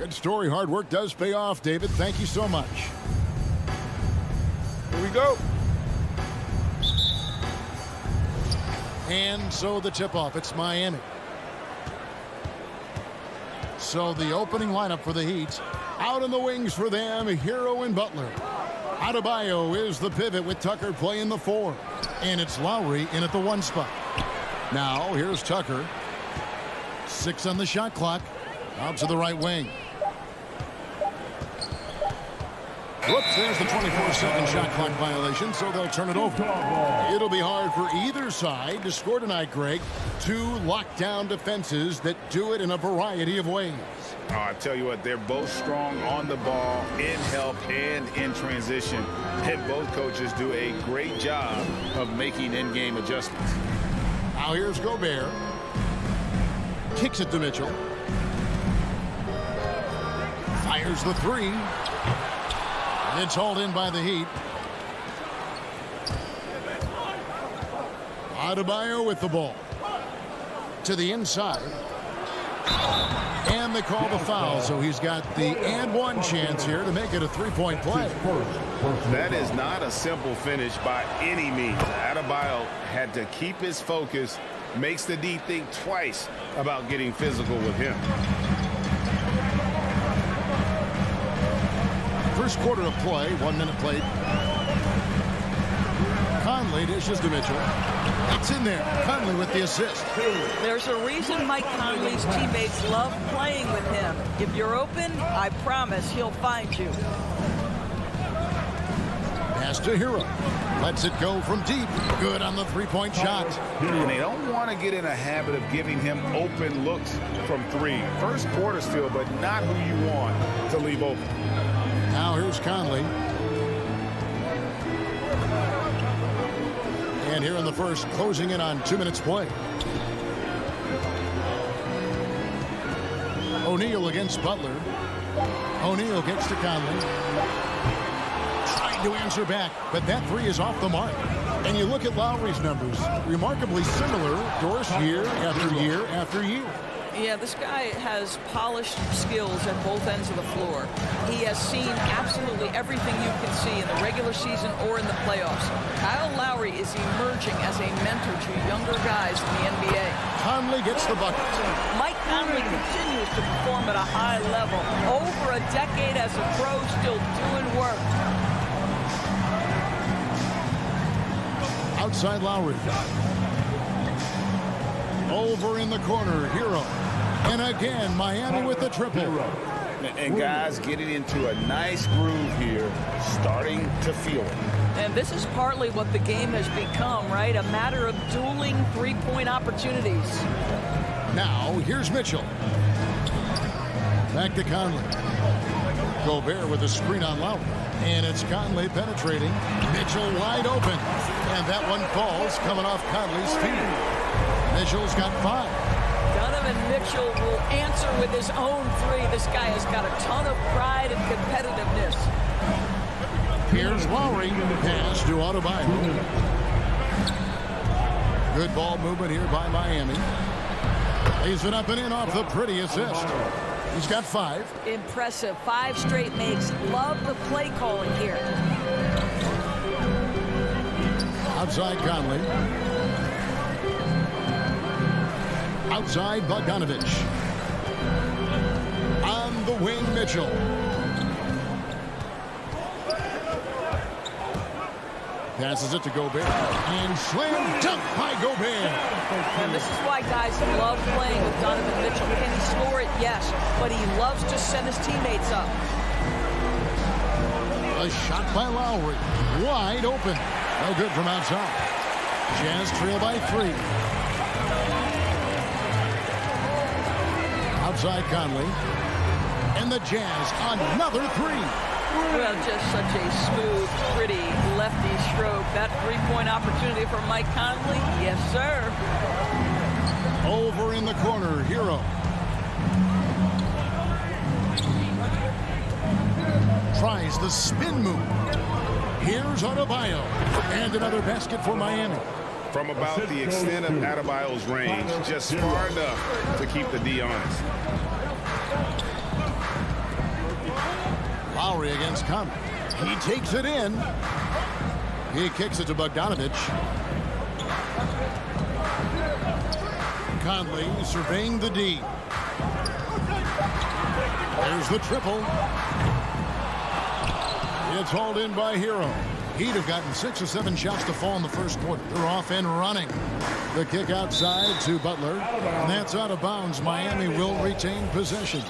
Good story. Hard work does pay off, David. Thank you so much. Here we go. And so the tip-off. It's Miami. So the opening lineup for the Heat. Out in the wings for them, Hero and Butler. Adebayo is the pivot with Tucker playing the 4. And it's Lowry in at the 1 spot. Now, here's Tucker. 6 on the shot clock. Out to the right wing. Whoops, there's the 24-second shot clock violation, so they'll turn it over. It'll be hard for either side to score tonight, Greg. 2 lockdown defenses that do it in a variety of ways. Oh, I tell you what, they're both strong on the ball, in help, and in transition. And both coaches do a great job of making in-game adjustments. Now here's Gobert. Kicks it to Mitchell. Fires the 3. It's hauled in by the Heat. Adebayo with the ball. To the inside. And they call the foul, so he's got the and 1 chance here to make it a 3-point play. That is not a simple finish by any means. Adebayo had to keep his focus, makes the D think twice about getting physical with him. First quarter of play, 1 minute played. Conley dishes to Mitchell. It's in there. Conley with the assist. There's a reason Mike Conley's teammates love playing with him. If you're open, I promise he'll find you. Pass to Hero. Lets it go from deep. Good on the 3-point shot. And they don't want to get in a habit of giving him open looks from 3. First quarter still, but not who you want to leave open. Now here's Conley. And here in the first, closing in on 2 minutes play. O'Neal against Butler. O'Neal gets to Conley. Trying to answer back, but that 3 is off the mark. And you look at Lowry's numbers, remarkably similar, Doris, year after year after year. Yeah, this guy has polished skills at both ends of the floor. He has seen absolutely everything you can see in the regular season or in the playoffs. Kyle Lowry is emerging as a mentor to younger guys in the NBA. Conley gets the bucket. Mike Conley continues to perform at a high level. Over a decade as a pro, still doing work. Outside Lowry. Over in the corner, Hero. And again, Miami with the triple. And guys getting into a nice groove here, starting to feel it. And this is partly what the game has become, right? A matter of dueling 3-point opportunities. Now, here's Mitchell. Back to Conley. Gobert with a screen on Lowry. And it's Conley penetrating. Mitchell wide open. And that one falls coming off Conley's feet. Mitchell's got 5. Donovan Mitchell will answer with his own 3. This guy has got a ton of pride and competitiveness. Here's Lowry. Pass to Adebayo. Good ball movement here by Miami. Lays it up and in off the pretty assist. He's got 5. Impressive. 5 straight makes. Love the play calling here. Outside Conley. Outside Bogdanovich. On the wing, Mitchell. Passes it to Gobert. And slam dunk by Gobert. And this is why guys love playing with Donovan Mitchell. Can he score it? Yes. But he loves to send his teammates up. A shot by Lowry. Wide open. No good from outside. Jazz trail by 3. Outside Conley. And the Jazz another 3. Well, just such a smooth, pretty lefty stroke. That 3-point opportunity for Mike Conley. Yes, sir. Over in the corner, Hero. Tries the spin move. Here's Adebayo. And another basket for Miami. From about the extent of Adebayo's range, just far enough to keep the D honest. Lowry against Conley. He takes it in. He kicks it to Bogdanovich. Conley surveying the D. There's the triple. It's hauled in by Hero. He'd have gotten 6 or 7 shots to fall in the first quarter. They're off and running. The kick outside to Butler. And that's out of bounds. Miami will retain possession.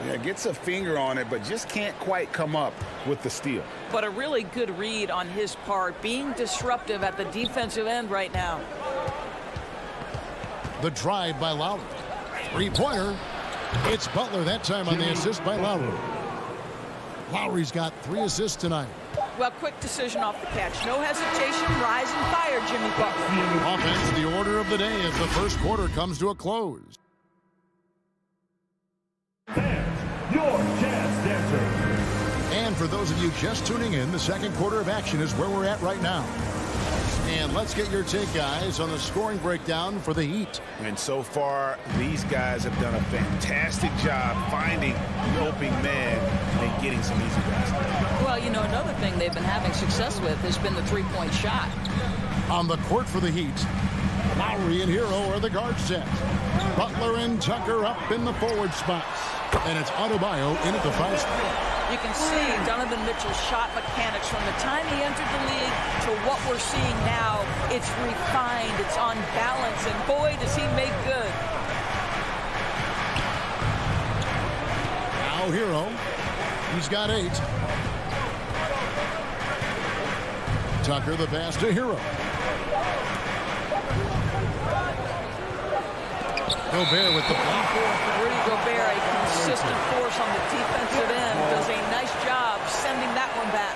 Yeah, gets a finger on it, but just can't quite come up with the steal. But a really good read on his part, being disruptive at the defensive end right now. The drive by Lowry. Three-pointer. It's Butler that time on the assist by Lowry. Lowry's got 3 assists tonight. Well, quick decision off the catch. No hesitation. Rise and fire, Jimmy Butler. Offense, the order of the day as the first quarter comes to a close. Your Jazz Dancer. And for those of you just tuning in, the second quarter of action is where we're at right now. And let's get your take, guys, on the scoring breakdown for the Heat. And so far, these guys have done a fantastic job finding the opening man and getting some easy baskets. Well, you know, another thing they've been having success with has been the three-point shot. On the court for the Heat, Lowry and Hero are the guard set. Butler and Tucker up in the forward spots. And it's Adebayo in at the 5 spot. You can see Donovan Mitchell's shot mechanics from the time he entered the league to what we're seeing now. It's refined, it's on balance, and boy, does he make good. Now Hero. He's got 8. Tucker the pass to Hero. Gobert with the block. Rudy Gobert, a consistent force on the defensive end, does a nice job sending that one back.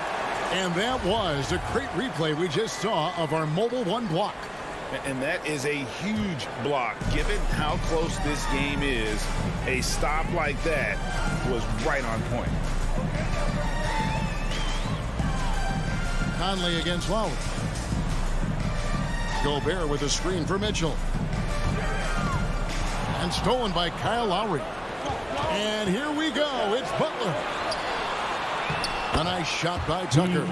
And that was a great replay we just saw of our mobile 1 block. And that is a huge block. Given how close this game is, a stop like that was right on point. Conley against Lowry. Gobert with a screen for Mitchell. And stolen by Kyle Lowry. And here we go. It's Butler. A nice shot by Tucker.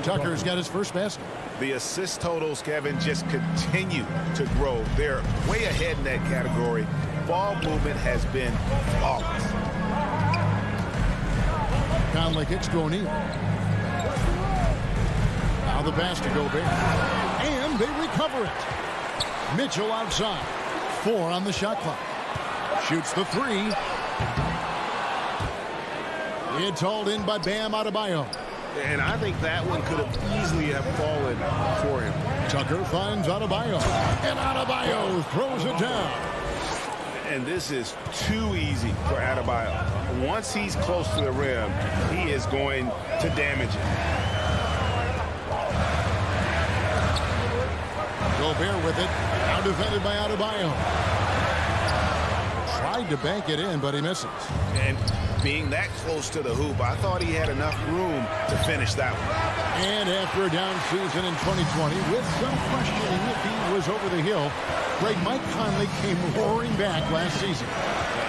Tucker's got his first basket. The assist totals, Kevin, just continue to grow. They're way ahead in that category. Ball movement has been flawless. Conley kicks to O'Neal. Now the pass to Gobert. And they recover it. Mitchell outside. 4 on the shot clock. Shoots the 3. It's hauled in by Bam Adebayo. And I think that one could have easily have fallen for him. Tucker finds Adebayo. And Adebayo throws it down. And this is too easy for Adebayo. Once he's close to the rim, he is going to damage it. Gobert with it. Now defended by Adebayo. Tried to bank it in, but he misses. And being that close to the hoop, I thought he had enough room to finish that one. And after a down season in 2020, with some questioning if he was over the hill, Mike Conley came roaring back last season.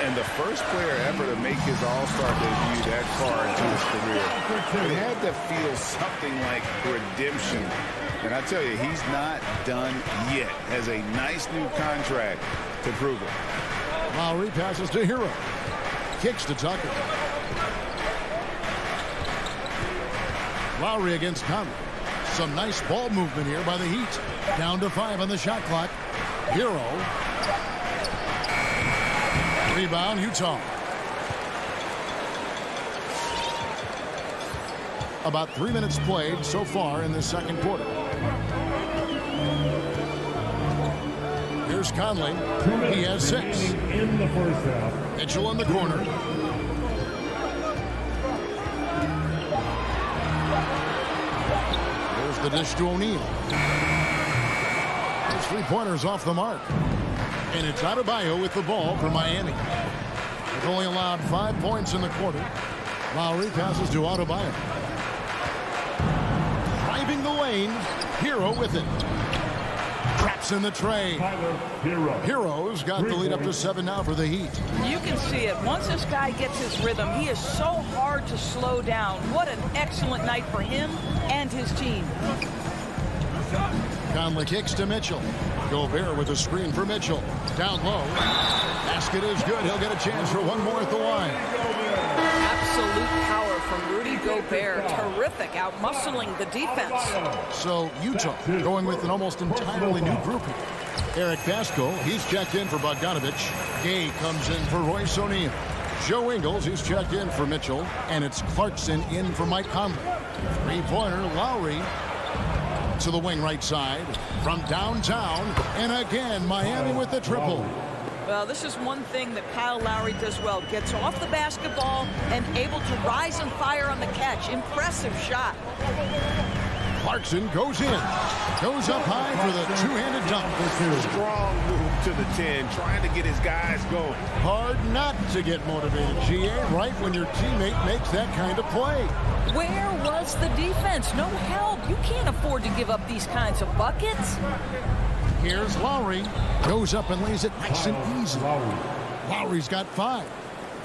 And the first player ever to make his All-Star debut that far into his career. It had to feel something like redemption. And I tell you, he's not done yet. Has a nice new contract to prove it. Lowry passes to Hero. Kicks to Tucker. Lowry against Conley. Some nice ball movement here by the Heat. Down to 5 on the shot clock. Hero. Rebound, Utah. About 3 minutes played so far in the second quarter. Here's Conley. He has 6. In the first half. Mitchell in the corner. There's the dish to O'Neal. His 3-pointers off the mark. And it's Adebayo with the ball for Miami. They've only allowed 5 points in the quarter. Lowry passes to Adebayo. Driving the lane. Hero with it. Traps in the tray. Heroes got the lead up to 7 now for the Heat. You can see it. Once this guy gets his rhythm, he is so hard to slow down. What an excellent night for him and his team. Conley kicks to Mitchell. Gobert with a screen for Mitchell. Down low. Basket is good. He'll get a chance for one more at the line. Absolute power from Rudy Gobert. Terrific, out-muscling the defense. So Utah going with an almost entirely new grouping. Eric Pascal, he's checked in for Bogdanovich. Gay comes in for Royce O'Neal. Joe Ingles, he's checked in for Mitchell. And it's Clarkson in for Mike Conley. Three-pointer, Lowry to the wing right side from downtown. And again, Miami with the triple. Well, this is one thing that Kyle Lowry does well. Gets off the basketball and able to rise and fire on the catch. Impressive shot. Clarkson goes in. Goes up high for the two-handed dunk. Strong move to the 10, trying to get his guys going. Hard not to get motivated, GA, right when your teammate makes that kind of play. Where was the defense? No help. You can't afford to give up these kinds of buckets. Here's Lowry. Goes up and lays it nice and easy. Lowry's got 5.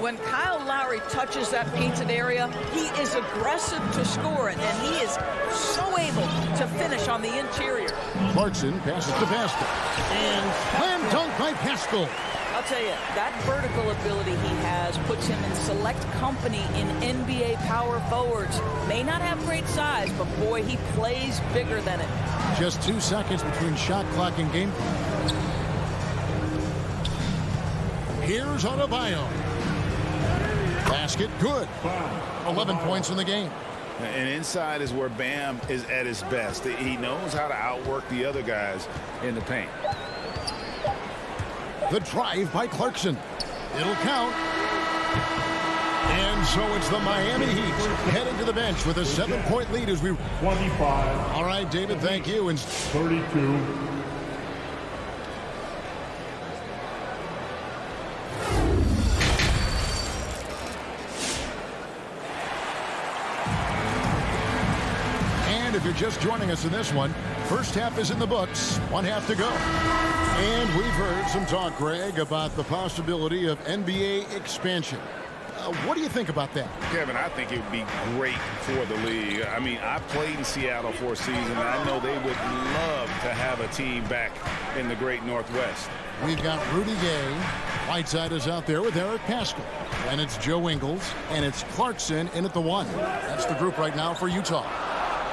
When Kyle Lowry touches that painted area, he is aggressive to score it, and he is so able to finish on the interior. Clarkson passes to Pascal. And slam dunk by Pascal. I'll tell you, that vertical ability he has puts him in select company in NBA power forwards. May not have great size, but boy, he plays bigger than it. Just 2 seconds between shot clock and game. Here's Adebayo. Basket, good. 11 points in the game. And inside is where Bam is at his best. He knows how to outwork the other guys in the paint. The drive by Clarkson. It'll count. And so it's the Miami Heat heading to the bench with a 7-point lead as we... 25. All right, David, thank you. And 32. if you're just joining us in this one, first half is in the books, 1 half to go. And we've heard some talk, Greg, about the possibility of NBA expansion. What do you think about that? Kevin, I think it would be great for the league. I mean, I played in Seattle for a season, and I know they would love to have a team back in the great Northwest. We've got Rudy Gay. Whiteside is out there with Eric Pascal. And it's Joe Ingles, and it's Clarkson in at the 1. That's the group right now for Utah.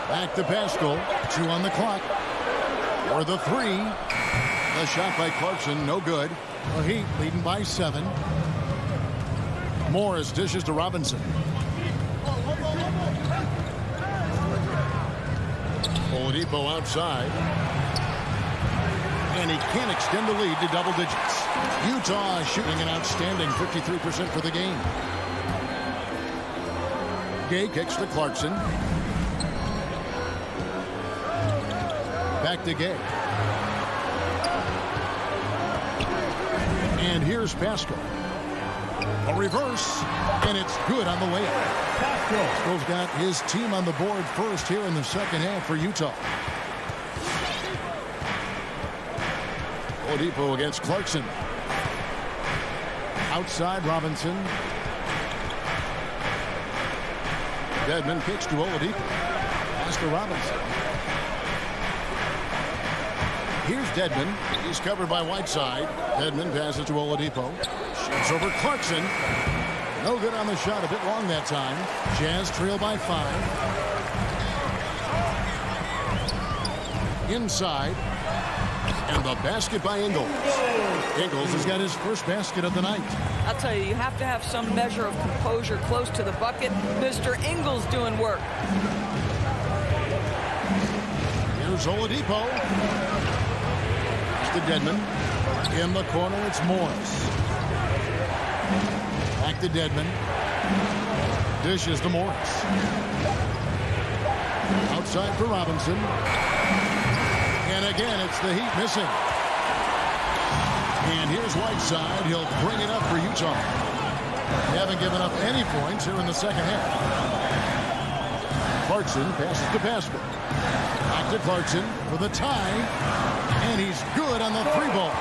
Back to Pascal, 2 on the clock. For the 3. The shot by Clarkson, no good. The Heat leading by 7. Morris dishes to Robinson. Oladipo outside. And he can't extend the lead to double digits. Utah shooting an outstanding 53% for the game. Gay kicks to Clarkson. Back to Gay. And here's Pascal. A reverse, and it's good on the layup. Pascal's got his team on the board first here in the second half for Utah. Oladipo against Clarkson. Outside Robinson. Dedmon kicks to Oladipo. Pass to Robinson. Here's Dedmon. He's covered by Whiteside. Dedmon passes to Oladipo. Shoots over Clarkson. No good on the shot. A bit long that time. Jazz trail by 5. Inside. And the basket by Ingles. Ingles has got his first basket of the night. I'll tell you have to have some measure of composure close to the bucket. Mr. Ingles doing work. Here's Oladipo. It's to Dedmon. In the corner, it's Morris. Back to Dedmon. Dishes to Morris. Outside for Robinson. And again, it's the Heat missing. And here's Whiteside. He'll bring it up for Utah. They haven't given up any points here in the second half. Clarkson passes to Pascal. Back to Clarkson for the tie. And he's good on the 3-ball.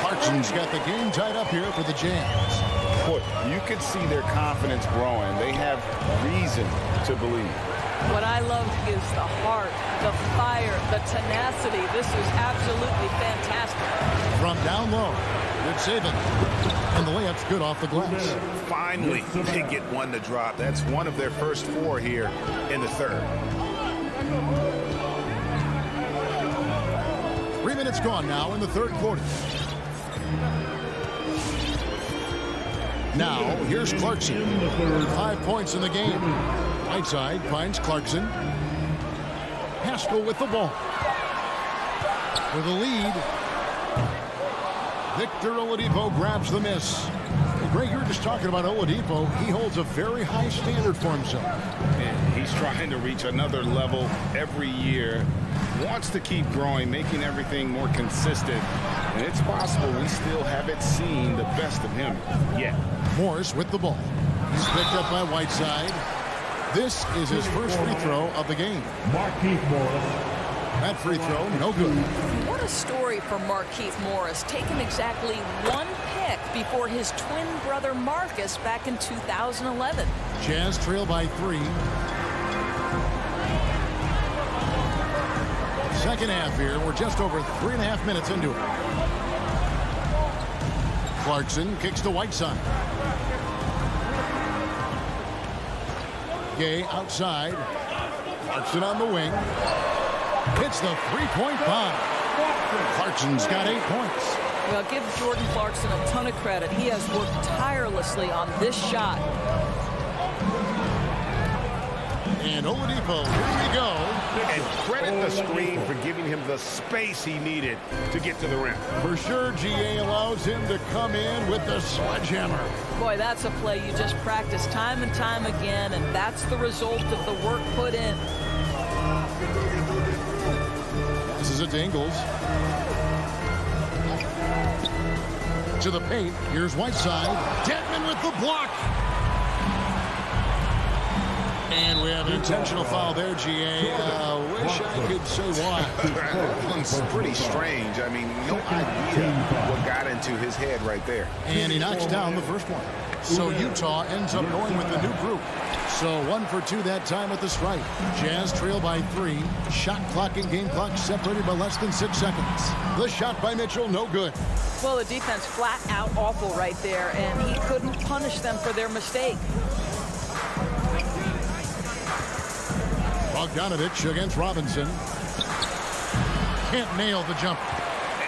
Clarkson's got the game tied up here for the Jazz. Boy, you can see their confidence growing. They have reason to believe. What I love is the heart, the fire, the tenacity. This is absolutely fantastic. From down low. Good saving. And the layup's good off the glass. Finally, they get one to drop. That's one of their first 4 here in the third. 3 minutes gone now in the third quarter. Now, here's Clarkson. 5 points in the game. Right side finds Clarkson. Pascal with the ball. For the lead. Victor Oladipo grabs the miss. Greg, you were just talking about Oladipo. He holds a very high standard for himself. And he's trying to reach another level every year. Wants to keep growing, making everything more consistent. And it's possible we still haven't seen the best of him yet. Morris with the ball. He's picked up by Whiteside. This is his first free throw of the game. Marquise Morris. That free throw, no good. What a story for Marquise Morris, taking exactly 1 pick before his twin brother Marcus back in 2011. Jazz trail by 3. Second half here. We're just over 3.5 minutes into it. Clarkson kicks to Whiteside. Gay outside. Clarkson on the wing. Hits the 3-point bomb. Clarkson's got 8 points. Well, give Jordan Clarkson a ton of credit. He has worked tirelessly on this shot. And Oladipo, here we go. And credit the screen for giving him the space he needed to get to the rim. For sure, GA allows him to come in with the sledgehammer. Boy, that's a play you just practice time and time again, and that's the result of the work put in. This is a Dingles. To the paint. Here's Whiteside. Dedman with the block. And we have an intentional foul there, GA. Wish I could say why. That one's pretty strange. I mean, no idea what got into his head right there. And he knocks down the first one. So Utah ends up going with the new group. So 1 for 2 that time at the stripe. Jazz trail by 3. Shot clock and game clock separated by less than 6 seconds. The shot by Mitchell, no good. Well, the defense flat out awful right there, and he couldn't punish them for their mistake. Bogdanovich against Robinson. Can't nail the jumper.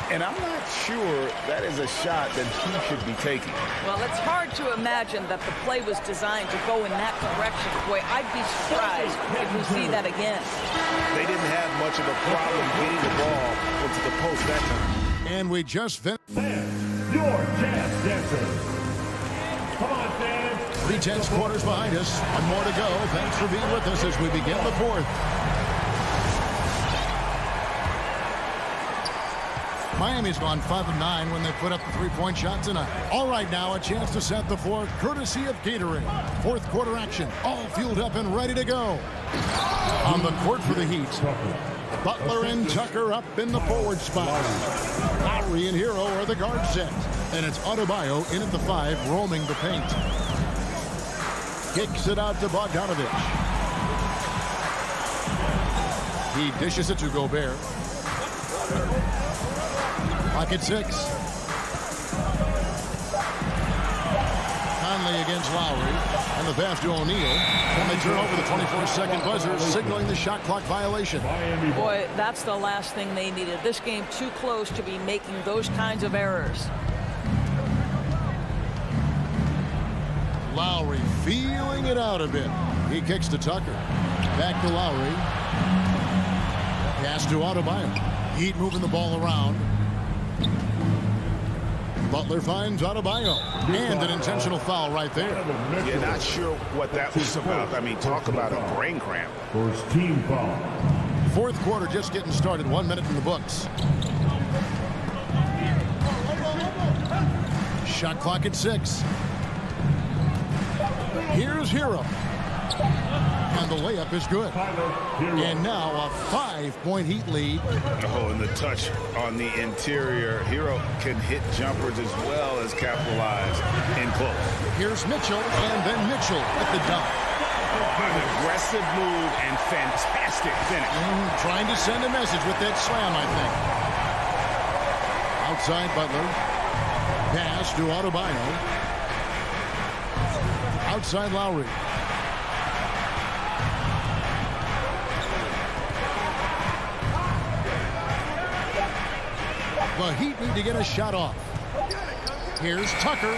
And I'm not sure that is a shot that he should be taking. Well, it's hard to imagine that the play was designed to go in that direction. Boy, I'd be surprised if we see that again. They didn't have much of a problem getting the ball into the post that time. And we just finished. Your Jazz Dancers. Come on, fans. 3/10 quarters behind us. One more to go. Thanks for being with us as we begin the fourth. Miami's gone 5 of 9 when they put up the 3-point shot tonight. All right, now a chance to set the floor courtesy of Gatorade. Fourth quarter action, all fueled up and ready to go. On the court for the Heat, Butler and Tucker up in the forward spot. Lowry and Hero are the guard set. And it's Adebayo in at the 5, roaming the paint. Kicks it out to Bogdanovich. He dishes it to Gobert. Pocket 6. Conley against Lowry. And the pass to O'Neal. And they turn over the 24-second buzzer, signaling the shot clock violation. Boy, that's the last thing they needed. This game too close to be making those kinds of errors. Lowry feeling it out a bit. He kicks to Tucker. Back to Lowry. Pass to Adebayo. Heat moving the ball around. Butler finds Adebayo. And an intentional foul right there. Yeah, not sure what that was about. I mean, talk about a brain cramp. First team foul. Fourth quarter just getting started. 1 minute in the books. Shot clock at 6. Here's Hero. And the layup is good. And now a 5-point Heat lead. Oh, and the touch on the interior. Hero can hit jumpers as well as capitalize in close. Here's Mitchell, and then Mitchell with the dunk. An aggressive move and fantastic finish. Trying to send a message with that slam, I think. Outside Butler. Pass to Adebayo. Outside Lowry. The Heat need to get a shot off. Here's Tucker.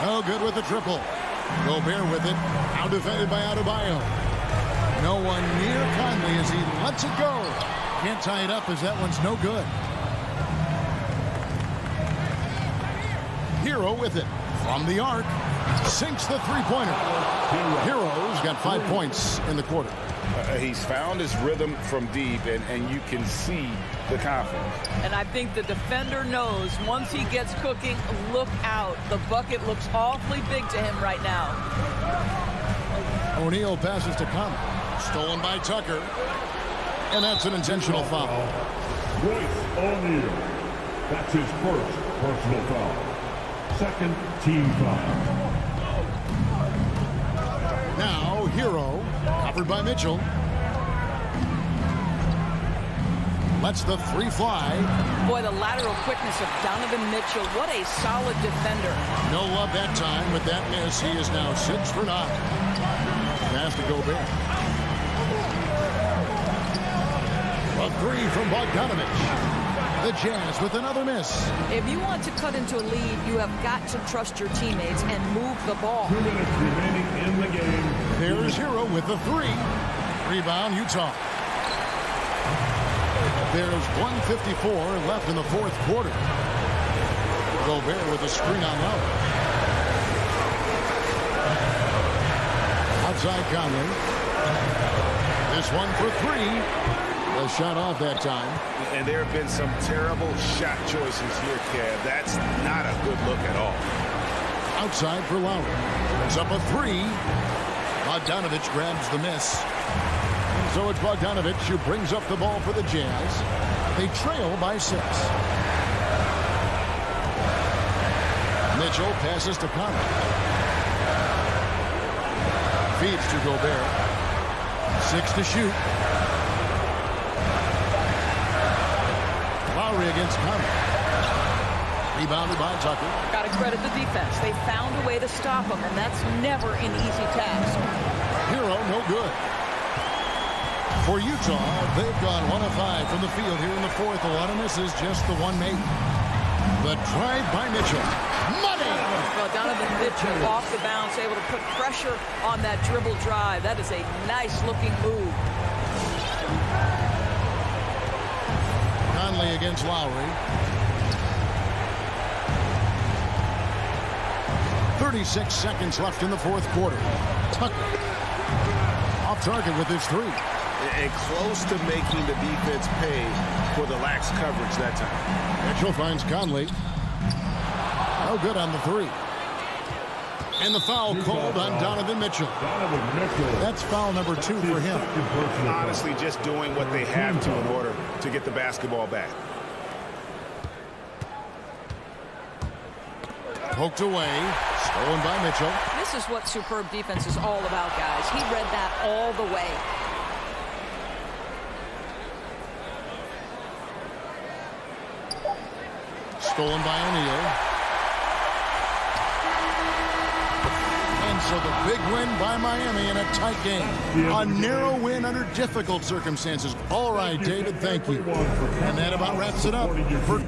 No good with the triple. Gobert with it. Out defended by Adebayo. No one near Conley as he lets it go. Can't tie it up as that one's no good. Hero with it. From the arc. Sinks the three-pointer. Hero's got 5 points in the quarter. He's found his rhythm from deep, and you can see the confidence. And I think the defender knows once he gets cooking, look out. The bucket looks awfully big to him right now. O'Neal passes to Conley. Stolen by Tucker. And that's an intentional foul. Royce O'Neal. That's his first personal foul. Second team foul. Now, Hero, covered by Mitchell. Lets the three fly. Boy, the lateral quickness of Donovan Mitchell. What a solid defender. No love that time with that miss. He is now 6 for 9. Pass to Gobert. A three from Bogdanovich. The Jazz with another miss. If you want to cut into a lead, you have got to trust your teammates and move the ball. 2 minutes remaining in the game. There's Hero with the three. Rebound, Utah. There's 1:54 left in the fourth quarter. Gobert with a screen on Lowry. Outside Conley. This one for three. A shot off that time. And there have been some terrible shot choices here, Kev. That's not a good look at all. Outside for Lowry. It's up a three. Bogdanovich grabs the miss. So it's Bogdanovich who brings up the ball for the Jazz. They trail by 6. Mitchell passes to Conley. Feeds to Gobert. 6 to shoot. Lowry against Conley. Rebounded by Tucker. Got to credit the defense. They found a way to stop him, and that's never an easy task. Hero, no good. For Utah, they've gone 1 of 5 from the field here in the fourth. A lot of misses, just the one made. The drive by Mitchell. Money! Well, Donovan Mitchell off the bounce, able to put pressure on that dribble drive. That is a nice-looking move. Conley against Lowry. 36 seconds left in the fourth quarter. Tucker off target with his three. And close to making the defense pay for the lax coverage that time. Mitchell finds Conley. No good on the three. And the foul called on Donovan Mitchell. That's foul number 2 for him. Honestly, just doing what they have to in order to get the basketball back. Poked away. Stolen by Mitchell. This is what superb defense is all about, guys. He read that all the way. Stolen by O'Neal. And so the big win by Miami in a tight game. A narrow win under difficult circumstances. All right, David, thank you. And that about wraps it up for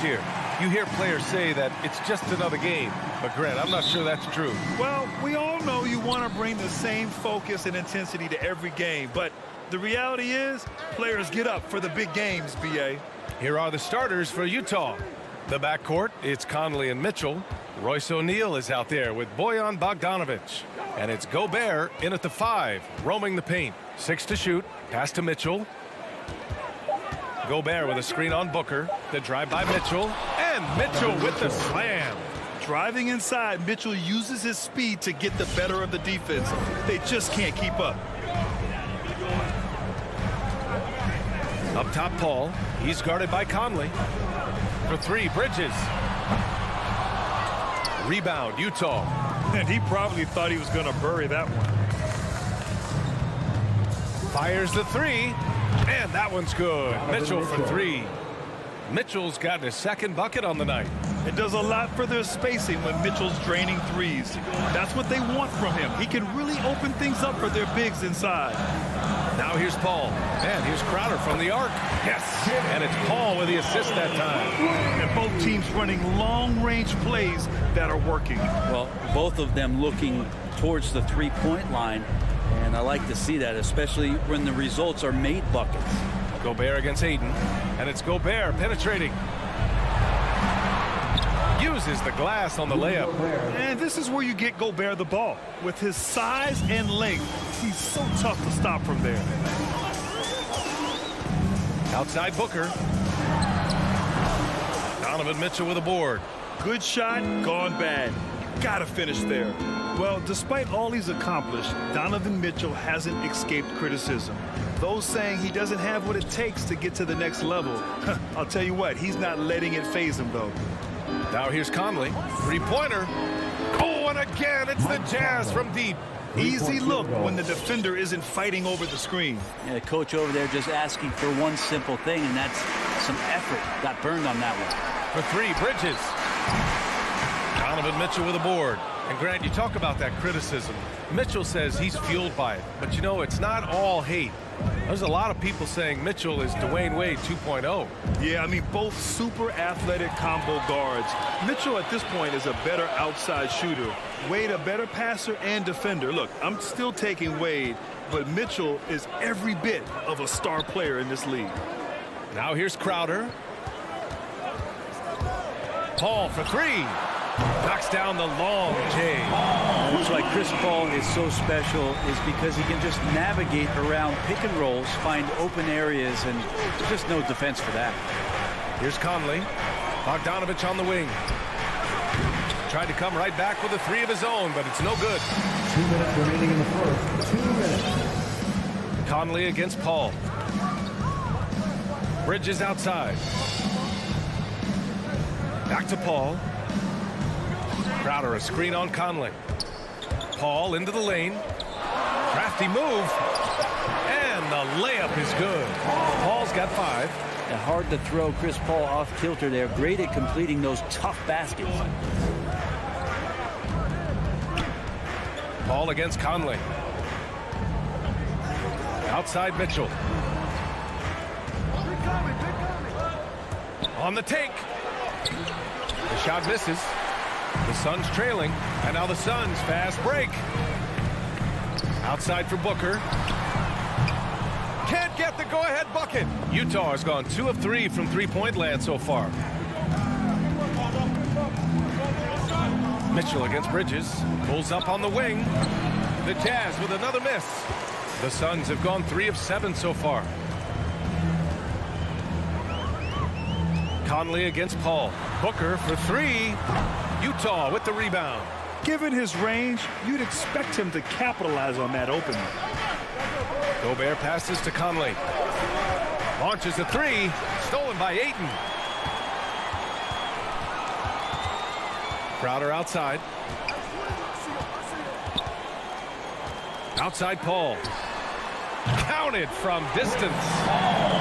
Here. You hear players say that it's just another game, but Grant, I'm not sure that's true. Well, we all know you want to bring the same focus and intensity to every game, but the reality is players get up for the big games, B.A. Here are the starters for Utah. The backcourt, it's Conley and Mitchell. Royce O'Neal is out there with Bojan Bogdanovic. And it's Gobert in at the 5, roaming the paint. 6 to shoot, pass to Mitchell. Gobert with a screen on Booker. The drive by Mitchell. And Mitchell with the slam. Driving inside, Mitchell uses his speed to get the better of the defense. They just can't keep up. Up top, Paul. He's guarded by Conley. For 3, Bridges. Rebound, Utah. And he probably thought he was going to bury that one. Fires the 3. And that one's good. Mitchell for 3. Mitchell's got his second bucket on the night. It does a lot for their spacing when Mitchell's draining threes. That's what they want from him. He can really open things up for their bigs inside. Now here's Paul. And here's Crowder from the arc. Yes. And it's Paul with the assist that time. And both teams running long-range plays that are working. Well, both of them looking towards the three-point line. And I like to see that, especially when the results are made buckets. Gobert against Aiden. And it's Gobert penetrating. Uses the glass on the layup. And this is where you get Gobert the ball. With his size and length, he's so tough to stop from there. Outside Booker. Donovan Mitchell with a board. Good shot, gone bad. Gotta finish there. Well, despite all he's accomplished, Donovan Mitchell hasn't escaped criticism. Those saying he doesn't have what it takes to get to the next level. I'll tell you what, he's not letting it faze him, though. Now here's Conley. Three-pointer. Oh, and again, it's the Jazz from deep. Easy look when the defender isn't fighting over the screen. Yeah, the coach over there just asking for one simple thing, and that's some effort. Got burned on that one. For three, Bridges. Donovan Mitchell with a board. And Grant, you talk about that criticism. Mitchell says he's fueled by it. But you know, it's not all hate. There's a lot of people saying Mitchell is Dwayne Wade 2.0. Yeah, I mean, both super athletic combo guards. Mitchell at this point is a better outside shooter. Wade a better passer and defender. Look, I'm still taking Wade, but Mitchell is every bit of a star player in this league. Now here's Crowder. Paul for three. Knocks down the long J. That's why Chris Paul is so special, is because he can just navigate around pick and rolls, find open areas, and there's just no defense for that. Here's Conley. Bogdanovich on the wing. Tried to come right back with a three of his own, but it's no good. 2 minutes remaining in the first. 2 minutes. Conley against Paul. Bridges outside. Back to Paul. Crowder a screen on Conley. Paul into the lane. Crafty move. And the layup is good. Paul's got 5. Yeah, hard to throw Chris Paul off kilter there. Great at completing those tough baskets. Paul against Conley. Outside Mitchell. On the take. The shot misses. The Suns trailing, and now the Suns fast break. Outside for Booker. Can't get the go-ahead bucket. Utah has gone 2 of 3 from three-point land so far. Mitchell against Bridges. Pulls up on the wing. The Jazz with another miss. The Suns have gone 3 of 7 so far. Conley against Paul. Booker for 3. Utah with the rebound. Given his range, you'd expect him to capitalize on that opening. Gobert passes to Conley. Launches a 3. Stolen by Ayton. Crowder outside. Outside Paul. Counted from distance.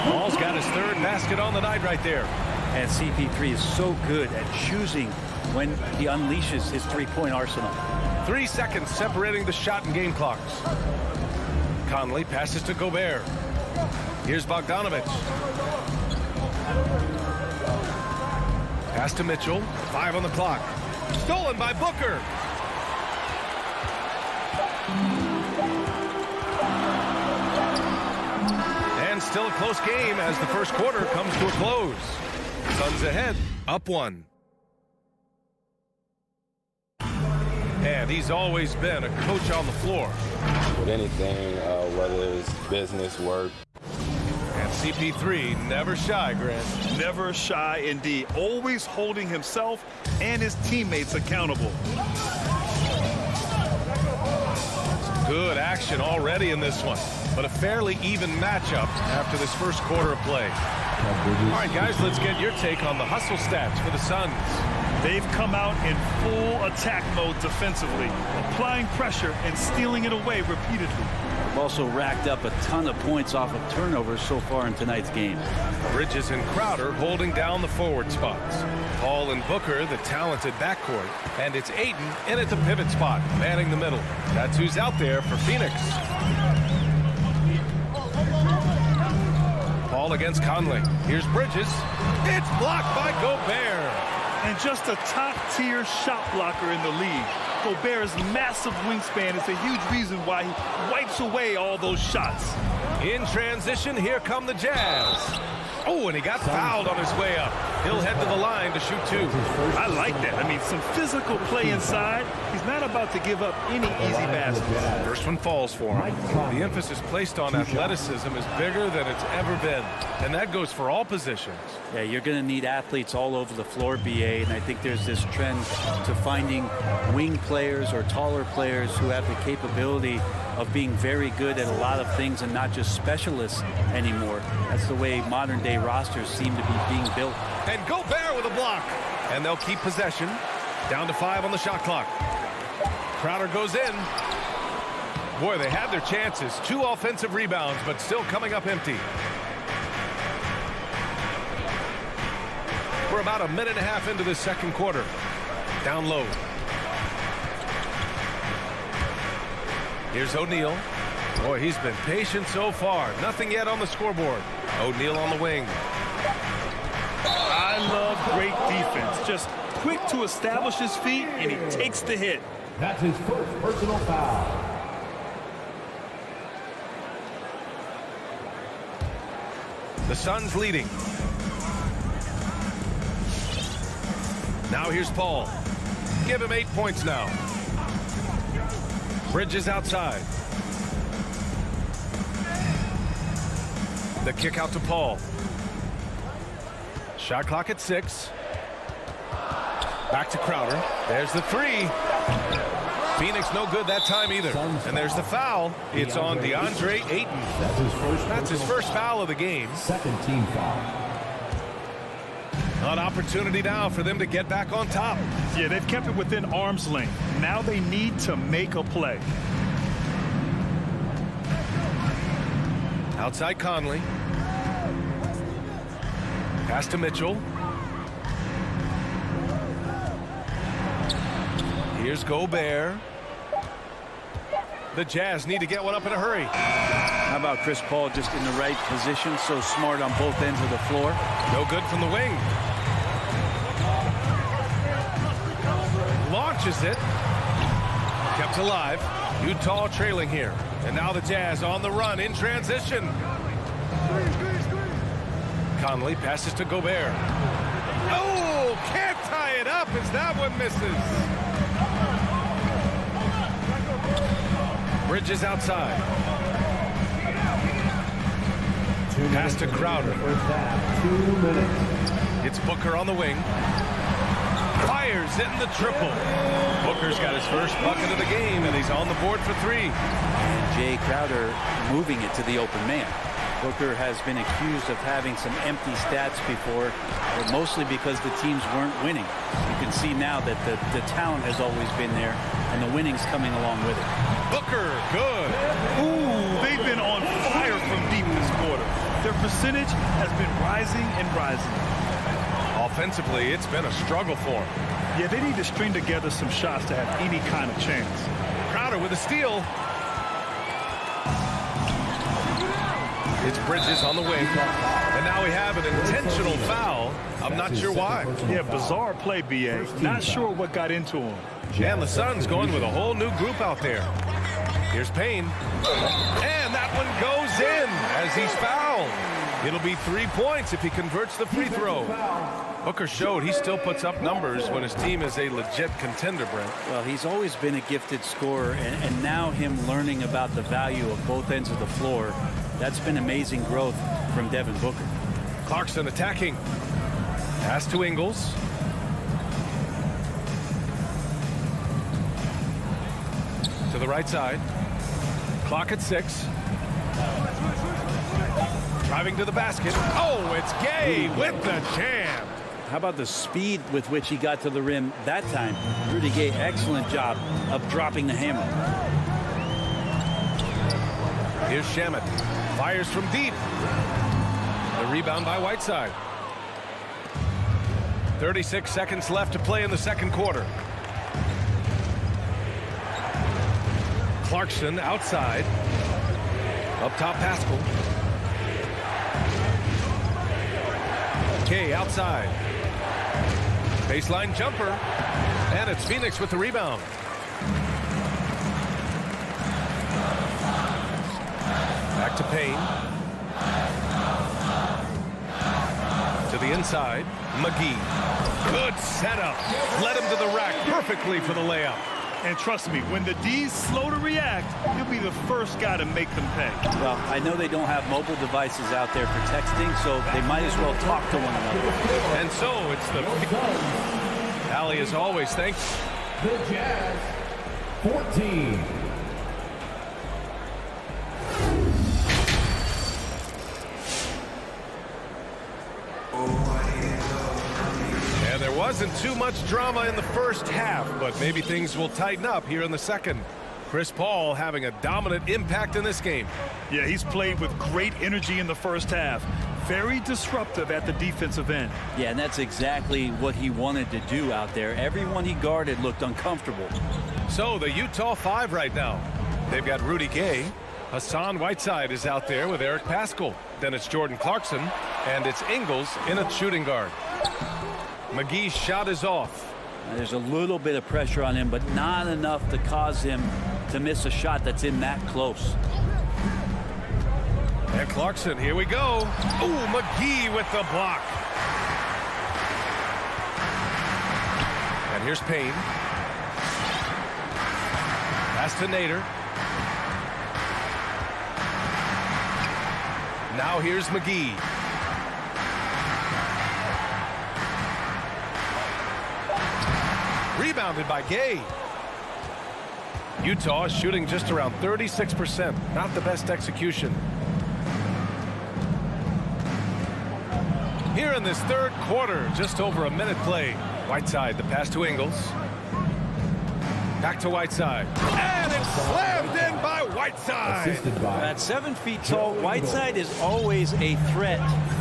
Paul's got his 3rd basket on the night right there. And CP3 is so good at choosing when he unleashes his three-point arsenal. 3 seconds separating the shot and game clocks. Conley passes to Gobert. Here's Bogdanovich. Pass to Mitchell. 5 on the clock. Stolen by Booker. And still a close game as the first quarter comes to a close. Suns ahead, up 1. And he's always been a coach on the floor. With anything, whether it's business, work. And CP3 never shy, Grant. Never shy indeed. Always holding himself and his teammates accountable. Good action already in this one, but a fairly even matchup after this first quarter of play. All right, guys, let's get your take on the hustle stats for the Suns. They've come out in full attack mode defensively, applying pressure and stealing it away repeatedly. They've also racked up a ton of points off of turnovers so far in tonight's game. Bridges and Crowder holding down the forward spots. Paul and Booker, the talented backcourt. And it's Ayton in at the pivot spot, manning the middle. That's who's out there for Phoenix. Paul against Conley. Here's Bridges. It's blocked by Gobert. And just a top-tier shot blocker in the league. Gobert's massive wingspan is a huge reason why he wipes away all those shots. In transition, here come the Jazz. Oh, and he got fouled on his way up. He'll head to the line to shoot 2. I like that. I mean, some physical play inside. He's not about to give up any easy baskets. First one falls for him. The emphasis placed on athleticism is bigger than it's ever been, and that goes for all positions. Yeah, you're going to need athletes all over the floor, BA, and I think there's this trend to finding wing players or taller players who have the capability of being very good at a lot of things and not just specialists anymore. That's the way modern-day rosters seem to be being built. And Gobert with a block. And they'll keep possession. Down to 5 on the shot clock. Crowder goes in. Boy, they had their chances. 2 offensive rebounds, but still coming up empty. We're about a minute and a half into the second quarter. Down low. Here's O'Neal. Boy, he's been patient so far. Nothing yet on the scoreboard. O'Neal on the wing. I love great defense. Just quick to establish his feet, and he takes the hit. That's his first personal foul. The Suns leading. Now here's Paul. Give him 8 points now. Bridges outside. The kick out to Paul. Shot clock at 6. Back to Crowder. There's the 3. Phoenix no good that time either. And there's the foul. It's on DeAndre Ayton. That's his first foul of the game. Second team foul. An opportunity now for them to get back on top. Yeah, they've kept it within arm's length. Now they need to make a play. Outside Conley. Pass to Mitchell. Here's Gobert. The Jazz need to get one up in a hurry. How about Chris Paul just in the right position, so smart on both ends of the floor. No good from the wing. Launches it. Kept alive. Utah trailing here. And now the Jazz on the run in transition. Conley passes to Gobert. Oh, can't tie it up as that one misses. Bridges outside. Pass to Crowder. 2 minutes. It's Booker on the wing. Fires in the triple. Booker's got his first bucket of the game, and he's on the board for 3. And Jay Crowder moving it to the open man. Booker has been accused of having some empty stats before, but mostly because the teams weren't winning. You can see now that the talent has always been there, and the winning's coming along with it. Booker, good. Ooh, they've been on fire from deep this quarter. Their percentage has been rising and rising. Offensively, it's been a struggle for them. Yeah, they need to string together some shots to have any kind of chance. Crowder with a steal. It's Bridges on the wing. And now we have an intentional foul. I'm not sure why. Yeah, bizarre play, B.A. Not sure what got into him. And the Suns going with a whole new group out there. Here's Payne. And that one goes in as he's fouled. It'll be 3 points if he converts the free throw. Booker showed he still puts up numbers when his team is a legit contender, Brent. Well, he's always been a gifted scorer, and now him learning about the value of both ends of the floor, that's been amazing growth from Devin Booker. Clarkson attacking. Pass to Ingles. To the right side. Clock at 6. Driving to the basket. Oh, it's Gay with the jam. How about the speed with which he got to the rim that time? Rudy Gay, excellent job of dropping the hammer. Here's Shamet. Fires from deep. The rebound by Whiteside. 36 seconds left to play in the second quarter. Clarkson outside. Up top, Pascal. Kay outside. Baseline jumper. And it's Phoenix with the rebound. Back to Payne. To the inside. McGee. Good setup. Led him to the rack perfectly for the layup. And trust me, when the D's slow to react, he'll be the first guy to make them pay. Well, I know they don't have mobile devices out there for texting, so they might as well talk to one another. And so it's the Allie, as always. Thanks. The Jazz, 14. And there wasn't too much drama in the first half, but maybe things will tighten up here in the second. Chris Paul having a dominant impact in this game. Yeah, he's played with great energy in the first half. Very disruptive at the defensive end. Yeah, and that's exactly what he wanted to do out there. Everyone he guarded looked uncomfortable. So the Utah 5 right now. They've got Rudy Gay. Hassan Whiteside is out there with Eric Paschall. Then it's Jordan Clarkson. And it's Ingles in a shooting guard. McGee's shot is off. There's a little bit of pressure on him, but not enough to cause him to miss a shot that's in that close. And Clarkson, here we go. Ooh, McGee with the block. And here's Payne. Pass to Nader. Now here's McGee. Rebounded by Gay. Utah is shooting just around 36%. Not the best execution. Here in this third quarter, just over a minute play. Whiteside, the pass to Ingles. Back to Whiteside. And it's slammed in by Whiteside. At 7 feet tall, Whiteside is always a threat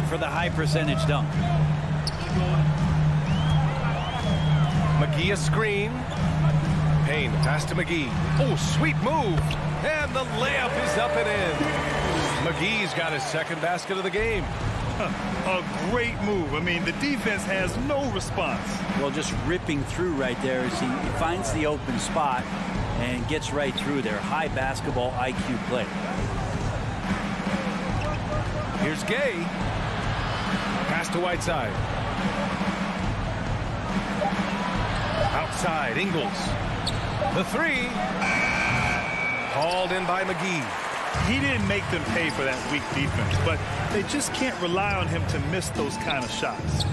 for the high percentage dunk. McGee a screen. Payne, pass to McGee. Oh, sweet move. And the layup is up and in. McGee's got his second basket of the game. A great move. I mean, the defense has no response. Well, just ripping through right there as he finds the open spot and gets right through there. High basketball IQ play. Here's Gay. Pass to Whiteside. Outside, Ingles. The three. Called in by McGee. He didn't make them pay for that weak defense, but they just can't rely on him to miss those kind of shots.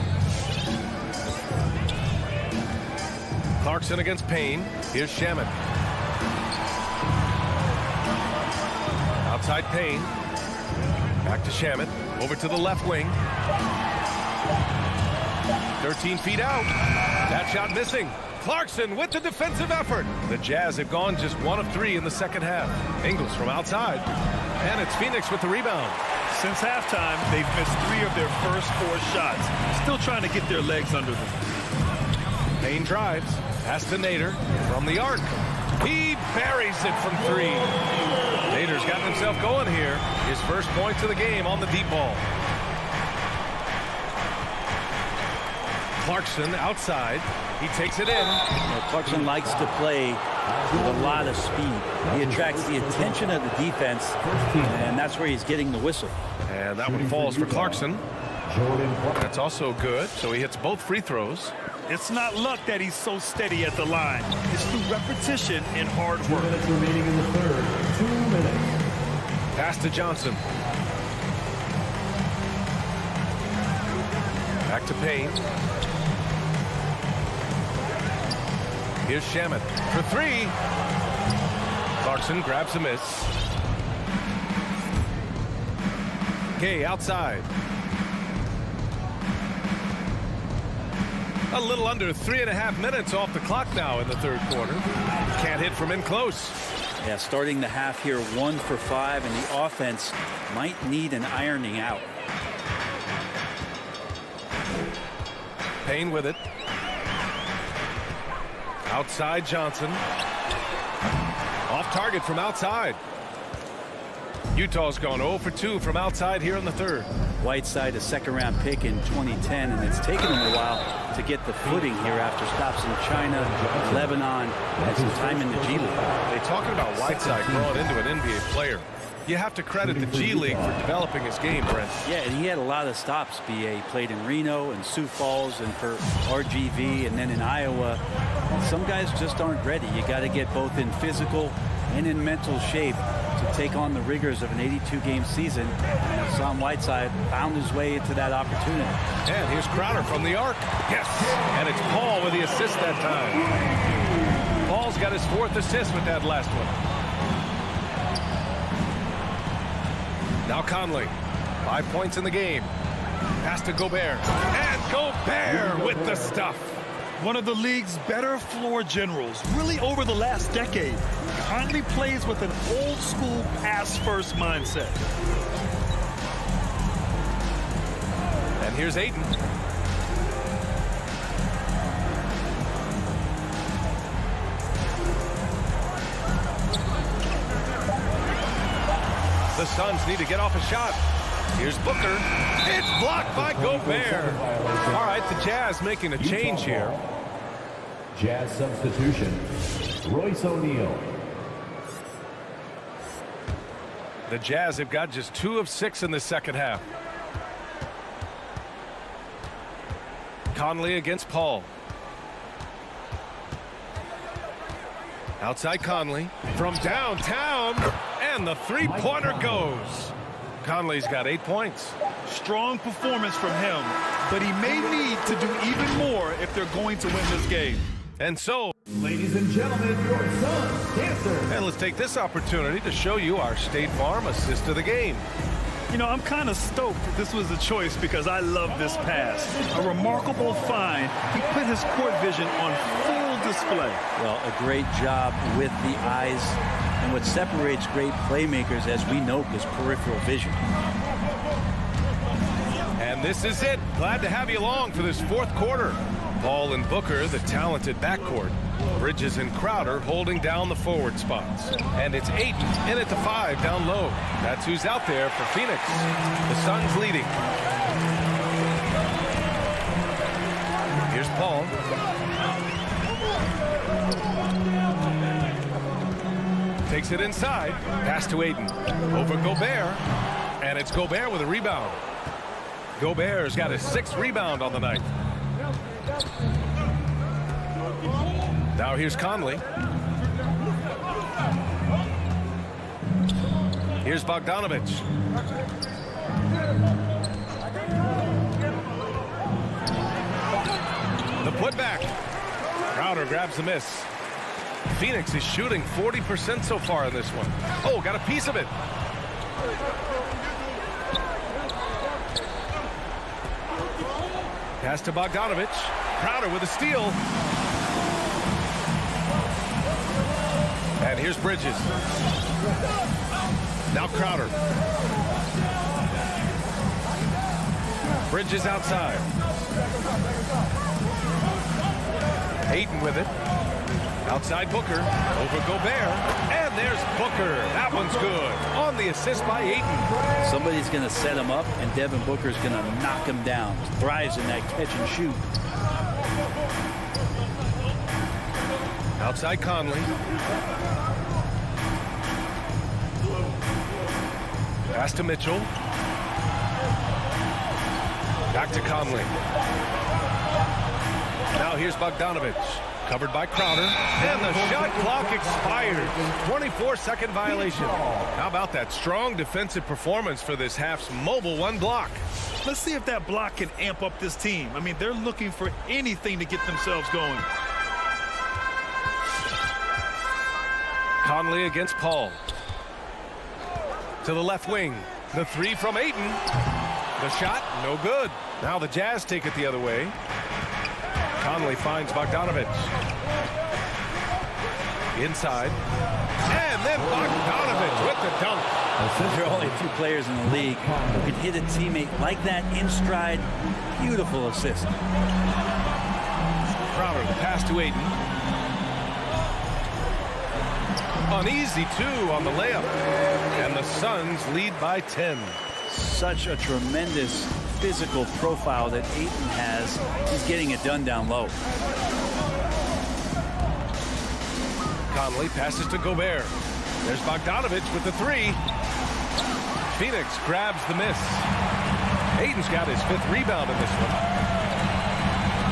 Clarkson against Payne. Here's Shamet. Outside Payne. Back to Shamet. Over to the left wing. 13 feet out. That shot missing. Clarkson with the defensive effort. The Jazz have gone just 1 of 3 in the second half. Ingles from outside. And it's Phoenix with the rebound. Since halftime, they've missed 3 of their first 4 shots. Still trying to get their legs under them. Payne drives. Pass to Nader from the arc. He buries it from 3. Nader's gotten himself going here. His first points of the game on the deep ball. Clarkson outside. He takes it in. Well, Clarkson likes to play with a lot of speed. He attracts the attention of the defense, and that's where he's getting the whistle. And that one falls for Clarkson. That's also good. So he hits both free throws. It's not luck that he's so steady at the line. It's through repetition and hard work. 2 minutes remaining in the third. 2 minutes. Pass to Johnson. Back to Payne. Here's Shamet for 3. Clarkson grabs a miss. Gay outside. A little under 3.5 minutes off the clock now in the third quarter. Can't hit from in close. Yeah, starting the half here 1 for 5, and the offense might need an ironing out. Payne with it. Outside Johnson. Off target from outside. Utah's gone 0 for 2 from outside here in the third. Whiteside, a second-round pick in 2010, and it's taken him a while to get the footing here after stops in China, Lebanon, and some time in the G League. They talking about Whiteside growing into an NBA player. You have to credit the G League for developing his game, Brent. Yeah, and he had a lot of stops, B.A. He played in Reno and Sioux Falls and for RGV and then in Iowa. Some guys just aren't ready. You got to get both in physical and in mental shape to take on the rigors of an 82-game season. And Hassan Whiteside found his way into that opportunity. And here's Crowder from the arc. Yes! And it's Paul with the assist that time. Paul's got his 4th assist with that last one. Now Conley, 5 points in the game. Pass to Gobert. And Gobert with the stuff. One of the league's better floor generals, really over the last decade. Conley plays with an old-school pass-first mindset. And here's Ayton. The Suns need to get off a shot. Here's Booker. It's blocked by Gobert. All right, the Jazz making a change here. Jazz substitution. Royce O'Neal. The Jazz have got just 2 of 6 in the second half. Conley against Paul. Outside Conley from downtown, and the three-pointer goes. Conley's got 8 points. Strong performance from him, but he may need to do even more if they're going to win this game. And so, Ladies and gentlemen, your Suns dancer. and let's take this opportunity to show you our State Farm assist of the game. You know, I'm kind of stoked that this was a choice because I love this pass. A remarkable find. He put his court vision on full display. Well, a great job with the eyes. And what separates great playmakers, as we know, is peripheral vision. And this is it. Glad to have you along for this fourth quarter. Paul and Booker, the talented backcourt. Bridges and Crowder holding down the forward spots. And it's Ayton in at the 5 down low. That's who's out there for Phoenix. The Suns leading. Here's Paul. Takes it inside. Pass to Ayton. Over Gobert. And it's Gobert with a rebound. Gobert's got his 6th rebound on the night. Now here's Conley. Here's Bogdanovich. The putback. Crowder grabs the miss. Phoenix is shooting 40% so far in this one. Oh, got a piece of it. Pass to Bogdanovich. Crowder with a steal. And here's Bridges. Now Crowder. Bridges outside. Ayton with it. Outside Booker. Over Gobert. And there's Booker. That one's good. On the assist by Ayton. Somebody's going to set him up, and Devin Booker's going to knock him down. Thrives in that catch and shoot. Outside Conley. Pass to Mitchell. Back to Conley. Now here's Bogdanovich. Covered by Crowder. And the shot clock expires. 24-second violation. How about that strong defensive performance for this half's mobile 1 block? Let's see if that block can amp up this team. I mean, they're looking for anything to get themselves going. Conley against Paul. To the left wing. The 3 from Ayton. The shot, no good. Now the Jazz take it the other way. Conley finds Bogdanovich. Inside. And then Bogdanovich with the dunk. There are only a few players in the league who can hit a teammate like that in stride. Beautiful assist. Crowder, the pass to Ayton. An easy 2 on the layup. And the Suns lead by 10. Such a tremendous physical profile that Ayton has. He's getting it done down low. Conley passes to Gobert. There's Bogdanovich with the 3. Phoenix grabs the miss. Ayton's got his 5th rebound in this one.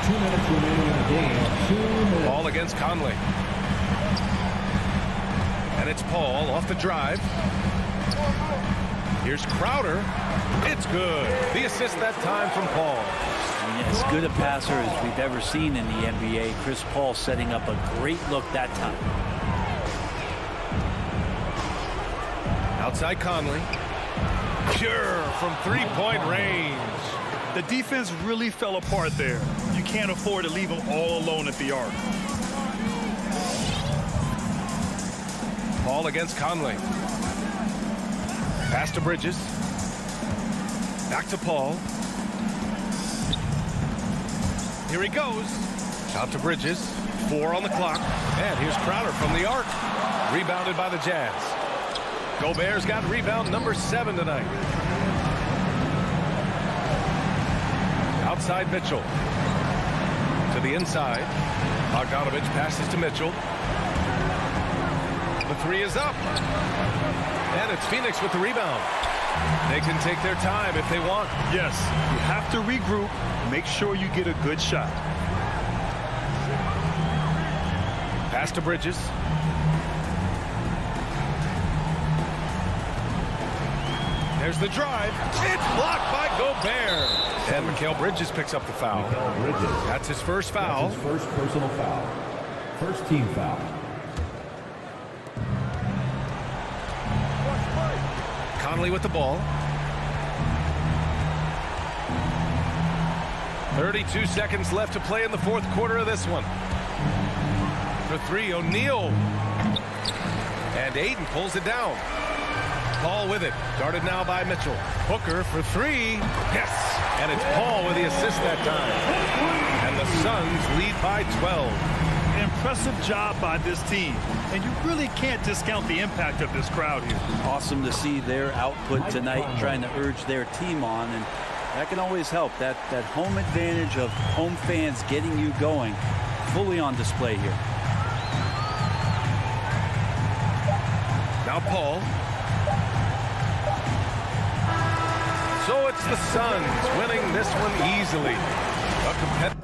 2 minutes remaining in the game. 2 minutes. Ball against Conley. And it's Paul off the drive. Here's Crowder. It's good. The assist that time from Paul. And as good a passer as we've ever seen in the NBA. Chris Paul setting up a great look that time. Outside Conley. Pure from 3-point range. The defense really fell apart there. You can't afford to leave him all alone at the arc. Paul against Conley. Pass to Bridges. Back to Paul. Here he goes. Out to Bridges. 4 on the clock. And here's Crowder from the arc. Rebounded by the Jazz. Gobert's got rebound number 7 tonight. Outside Mitchell. To the inside. Bogdanovich passes to Mitchell. The 3 is up. And it's Phoenix with the rebound. They can take their time if they want. Yes, you have to regroup. Make sure you get a good shot. Pass to Bridges. There's the drive. It's blocked by Gobert. And Mikal Bridges picks up the foul. That's his first foul. That's his first personal foul. First team foul. Conley with the ball. 32 seconds left to play in the fourth quarter of this one. For 3, O'Neal. And Aiden pulls it down. Paul with it. Guarded now by Mitchell. Booker for 3. Yes! And it's Paul with the assist that time. And the Suns lead by 12. Impressive job by this team. And you really can't discount the impact of this crowd here. Awesome to see their output tonight, trying to urge their team on, and that can always help. That home advantage of home fans getting you going, fully on display here. Now Paul. So it's the Suns winning this one easily. A competitive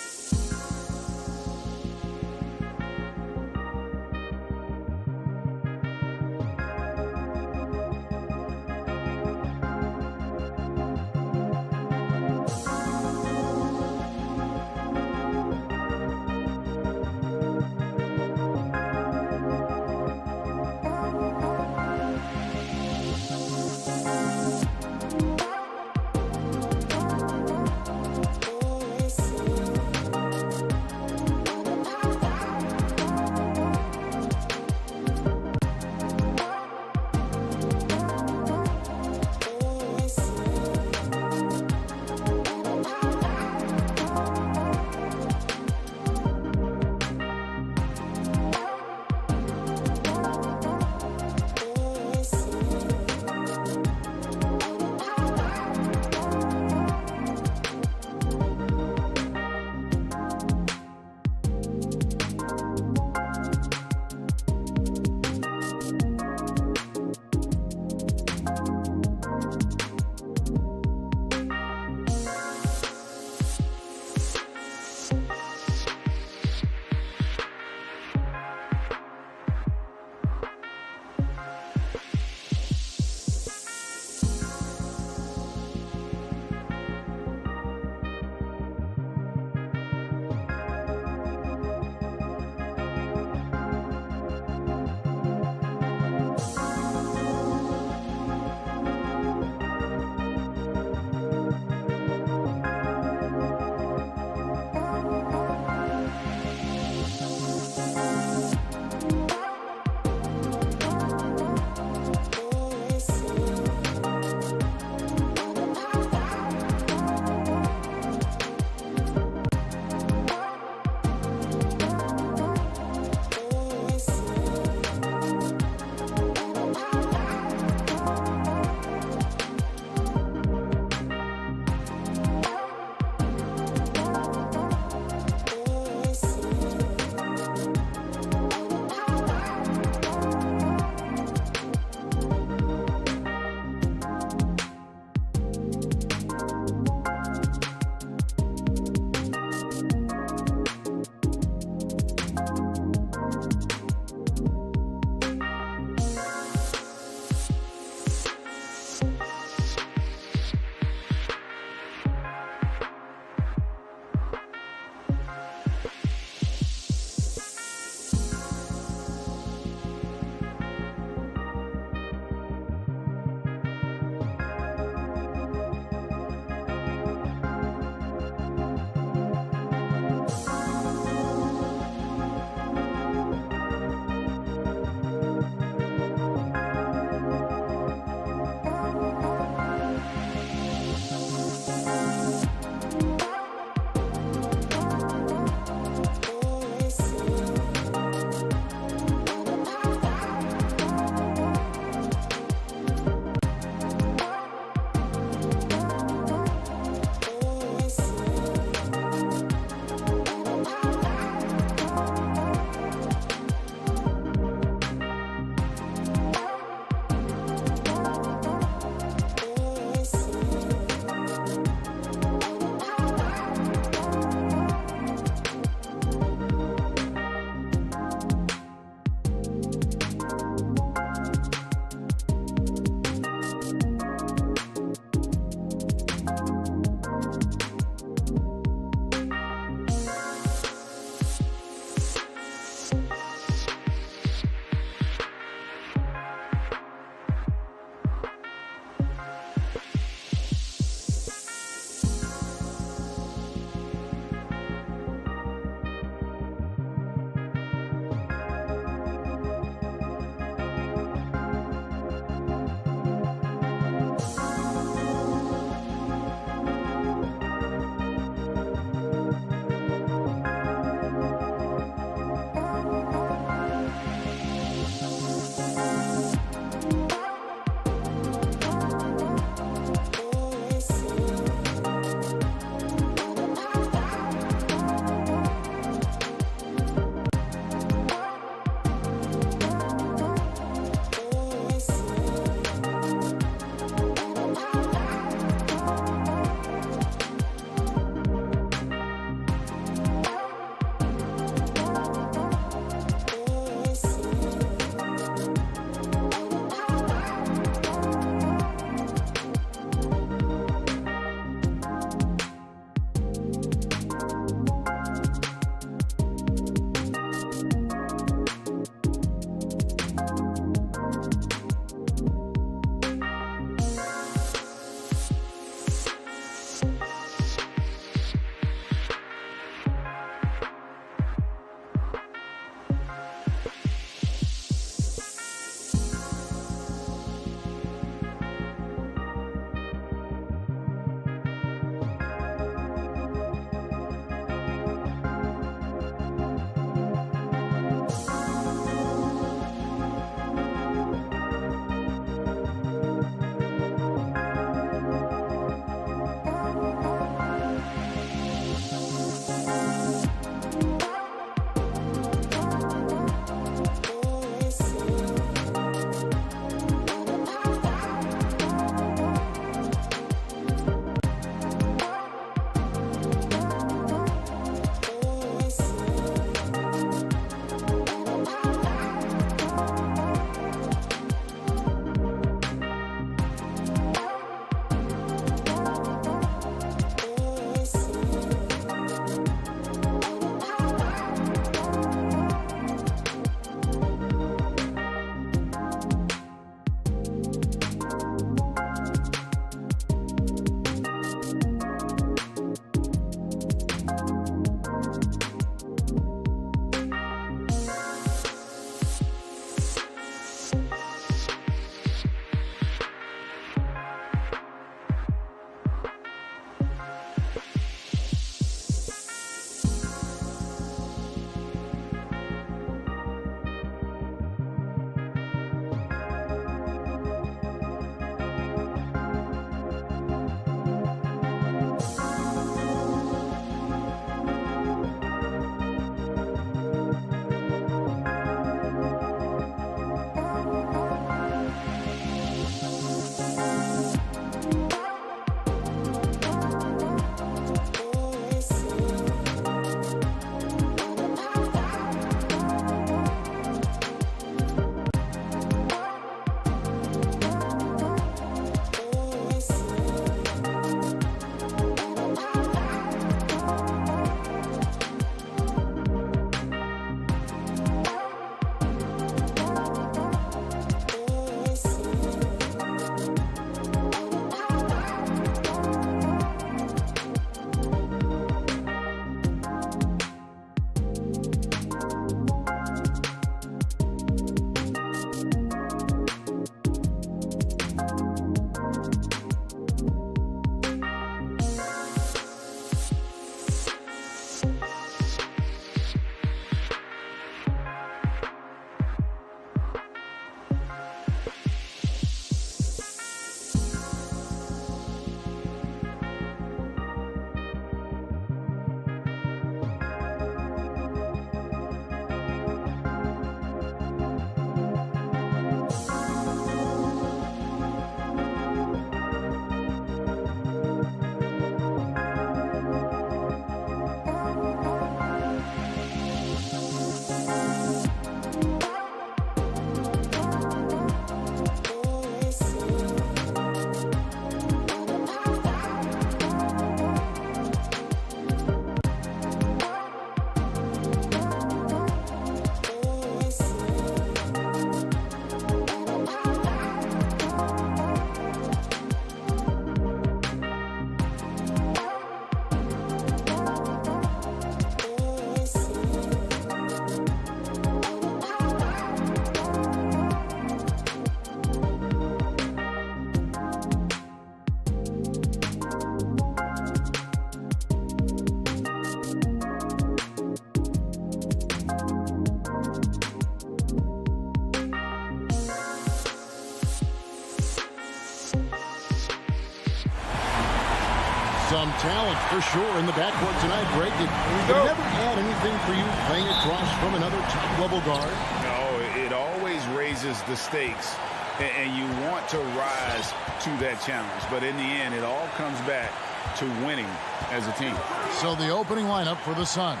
Some talent for sure in the backcourt tonight, Greg. Did it never add anything for you playing across from another top-level guard? No, it always raises the stakes, and you want to rise to that challenge. But in the end, it all comes back to winning as a team. So the opening lineup for the Suns.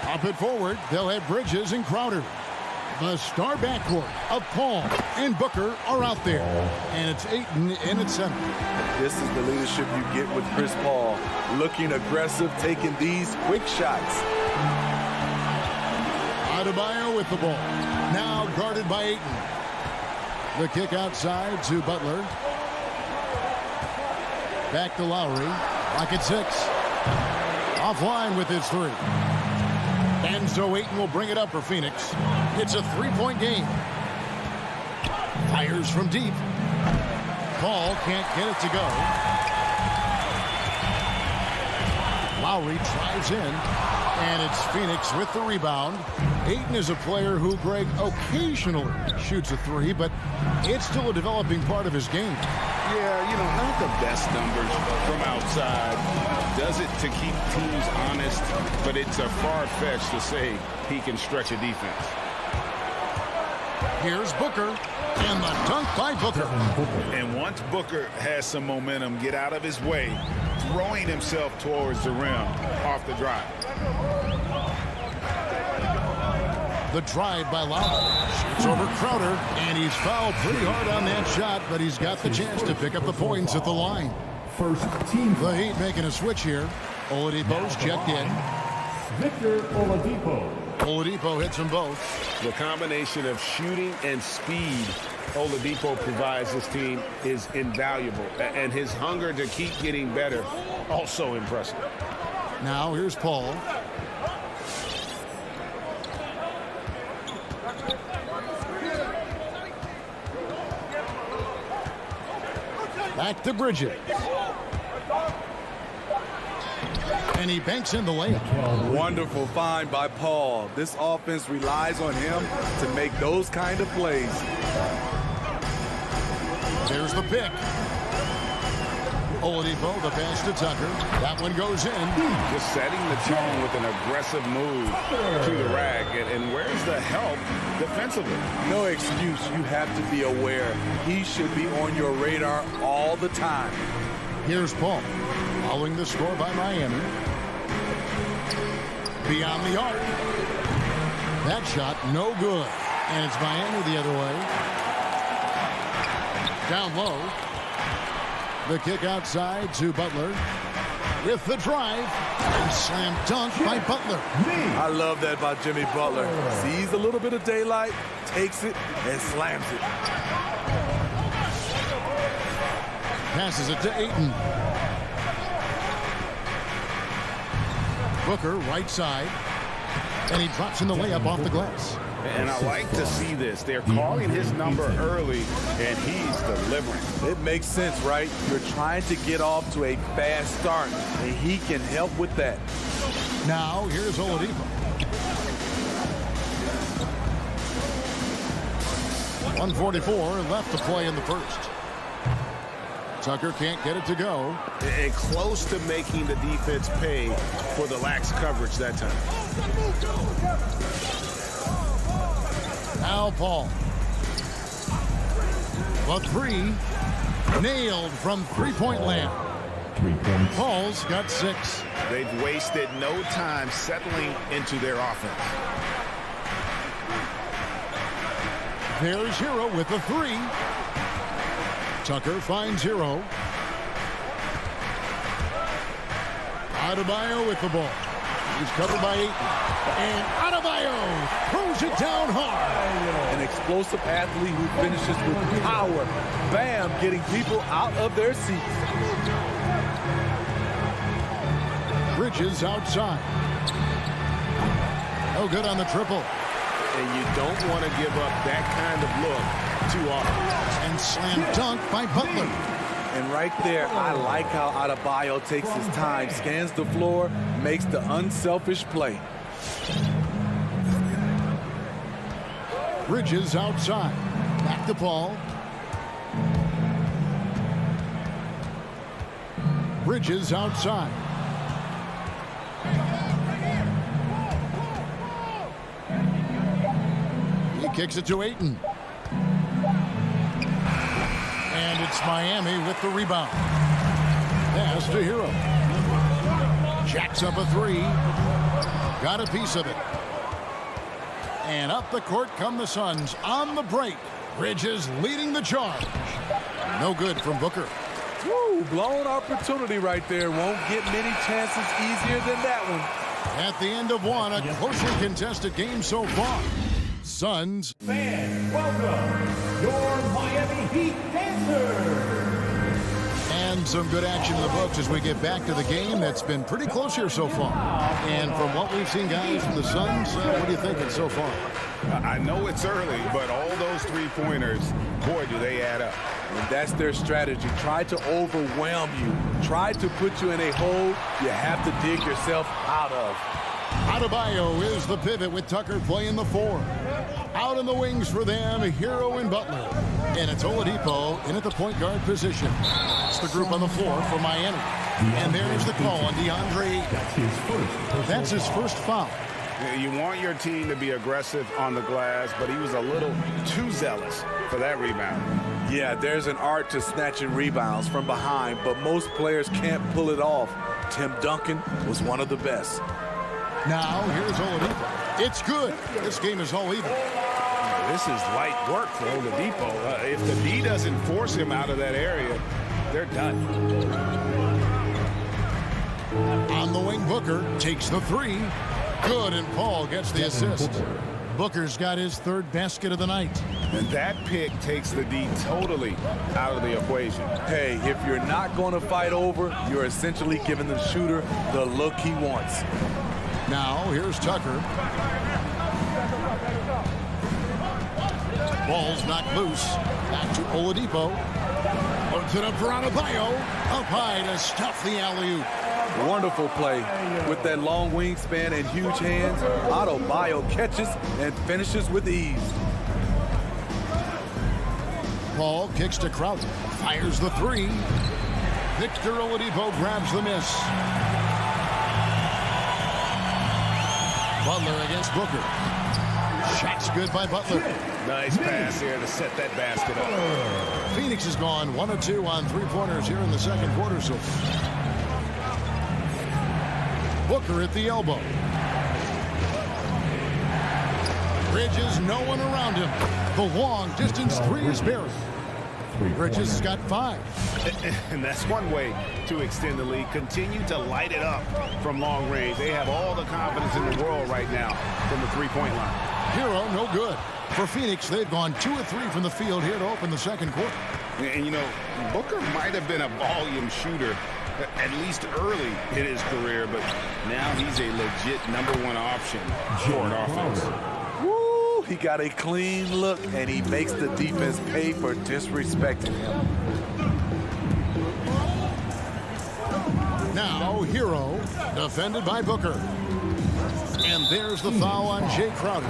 Up it forward, they'll have Bridges and Crowder. The star backcourt of Paul and Booker are out there. And it's Ayton in at center. This is the leadership you get with Chris Paul. Looking aggressive, taking these quick shots. Adebayo with the ball. Now guarded by Ayton. The kick outside to Butler. Back to Lowry. Lock at 6. Offline with his 3. And so Ayton will bring it up for Phoenix. It's a 3-point game. Fires from deep. Paul can't get it to go. Lowry drives in. And it's Phoenix with the rebound. Ayton is a player who, Greg, occasionally shoots a 3, but it's still a developing part of his game. Yeah, you know, not the best numbers from outside. Does it to keep teams honest, but it's a far-fetched to say he can stretch a defense. Here's Booker, and the dunk by Booker. And once Booker has some momentum, get out of his way, throwing himself towards the rim off the drive. The drive by Lowry. Shoots over Crowder, and he's fouled pretty hard on that shot, but he's got the chance to pick up the points at the line. First team. The Heat making a switch here. Oladipo's checked in. Victor Oladipo. Oladipo hits them both. The combination of shooting and speed Oladipo provides this team is invaluable, and his hunger to keep getting better also impressive. Now here's Paul. Back to Bridges. And he banks in the layup. Wonderful find by Paul. This offense relies on him to make those kind of plays. There's the pick. Oladipo, the pass to Tucker. That one goes in. Just setting the tone with an aggressive move to the rack. And where's the help defensively? No excuse. You have to be aware. He should be on your radar all the time. Here's Paul. Following the score by Miami. Beyond the arc. That shot, no good. And it's Miami the other way. Down low. The kick outside to Butler. With the drive. And slam dunk by Butler. I love that by Jimmy Butler. Sees a little bit of daylight, takes it, and slams it. Passes it to Ayton. Booker, right side. And he drops in the layup off the glass. And I like to see this. They're calling his number early, and he's delivering. It makes sense, right? You're trying to get off to a fast start, and he can help with that. Now, here's Oladipo. 1:44 left to play in the first. Tucker can't get it to go. And close to making the defense pay for the lax coverage that time. Now Paul. The 3 nailed from three-point land. 3 points. Paul's got 6. They've wasted no time settling into their offense. There's Hero with the 3. Tucker finds Hero. Adebayo with the ball. He's covered by Ayton. And Adebayo throws it down hard. An explosive athlete who finishes with power. Bam, getting people out of their seats. Bridges outside. No good on the triple. And you don't want to give up that kind of look too often. And slam dunk by Butler. And right there, I like how Adebayo takes his time, scans the floor, makes the unselfish play. Bridges outside. Back to Paul. Bridges outside. He kicks it to Ayton. And it's Miami with the rebound. Pass to Hero. Jacks up a three. Got a piece of it. And up the court come the Suns on the break. Bridges leading the charge. No good from Booker. Woo, blown opportunity right there. Won't get many chances easier than that one. At the end of one, a closely contested game so far. Suns. Fans, welcome your Miami Heat dancers. And some good action in the books as we get back to the game that's been pretty close here so far. And from what we've seen, guys, from the Suns, what do you think so far? I know it's early, but all those three-pointers, boy, do they add up. And that's their strategy. Try to overwhelm you. Try to put you in a hole you have to dig yourself out of. Adebayo is the pivot with Tucker playing the 4. Out in the wings for them, Hero and Butler. And it's Oladipo in at the point guard position. It's the group on the floor for Miami. And there's the call on DeAndre. That's his first foul. You want your team to be aggressive on the glass, but he was a little too zealous for that rebound. Yeah, there's an art to snatching rebounds from behind, but most players can't pull it off. Tim Duncan was one of the best. Now, here's Oladipo. It's good. This game is all even. This is light work for Oladipo. If the D doesn't force him out of that area, they're done. On the wing, Booker takes the 3. Good, and Paul gets the assist. Booker's got his 3rd basket of the night. And that pick takes the D totally out of the equation. Hey, if you're not going to fight over, you're essentially giving the shooter the look he wants. Now, here's Tucker. Ball's knocked loose. Back to Oladipo. Puts it up for Adebayo. Up high to stuff the alley-oop. Wonderful play. With that long wingspan and huge hands, Adebayo catches and finishes with ease. Paul kicks to Crowder. Fires the 3. Victor Oladipo grabs the miss. Butler against Booker. Shot's good by Butler. Nice pass here to set that basket up. Phoenix has gone 1 of 2 on 3-pointers here in the second quarter. So Booker at the elbow. Bridges, no one around him. The long distance 3 is buried. Bridges has got 5. And that's one way to extend the lead. Continue to light it up from long range. They have all the confidence in the world right now from the 3-point line. Hero, no good. For Phoenix, they've gone 2 of 3 from the field here to open the second quarter. And, you know, Booker might have been a volume shooter, at least early in his career, but now he's a legit #1 option for an offense. Woo, he got a clean look, and he makes the defense pay for disrespecting him. Now, Hero, defended by Booker. And there's the foul on Jay Crowder.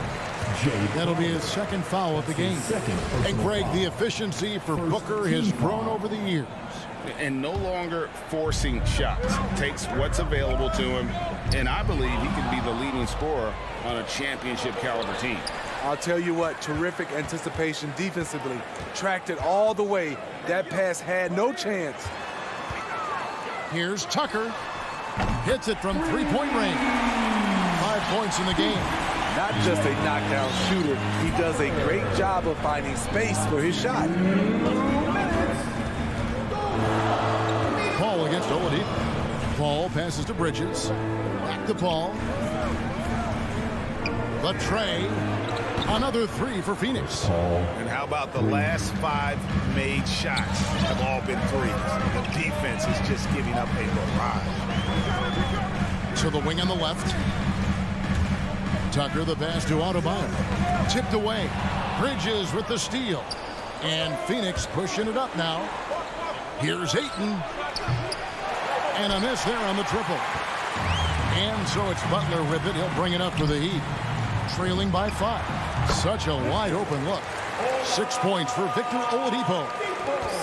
That'll be his 2nd foul of the game. And Greg, the efficiency for Booker has grown over the years. And no longer forcing shots. Takes what's available to him, and I believe he can be the leading scorer on a championship caliber team. I'll tell you what, terrific anticipation defensively. Tracked it all the way. That pass had no chance. Here's Tucker. Hits it from 3-point range. 5 points in the game. Not just a knockdown shooter, he does a great job of finding space for his shot. Paul against Oladipo. Paul passes to Bridges. Back to Paul. But Trey, another 3 for Phoenix. And how about the last 5 made shots have all been threes? The defense is just giving up a barrage. To the wing on the left. Tucker, the pass to Adebayo. Tipped away. Bridges with the steal. And Phoenix pushing it up now. Here's Ayton. And a miss there on the triple. And so it's Butler with it. He'll bring it up for the Heat. Trailing by 5. Such a wide open look. 6 points for Victor Oladipo.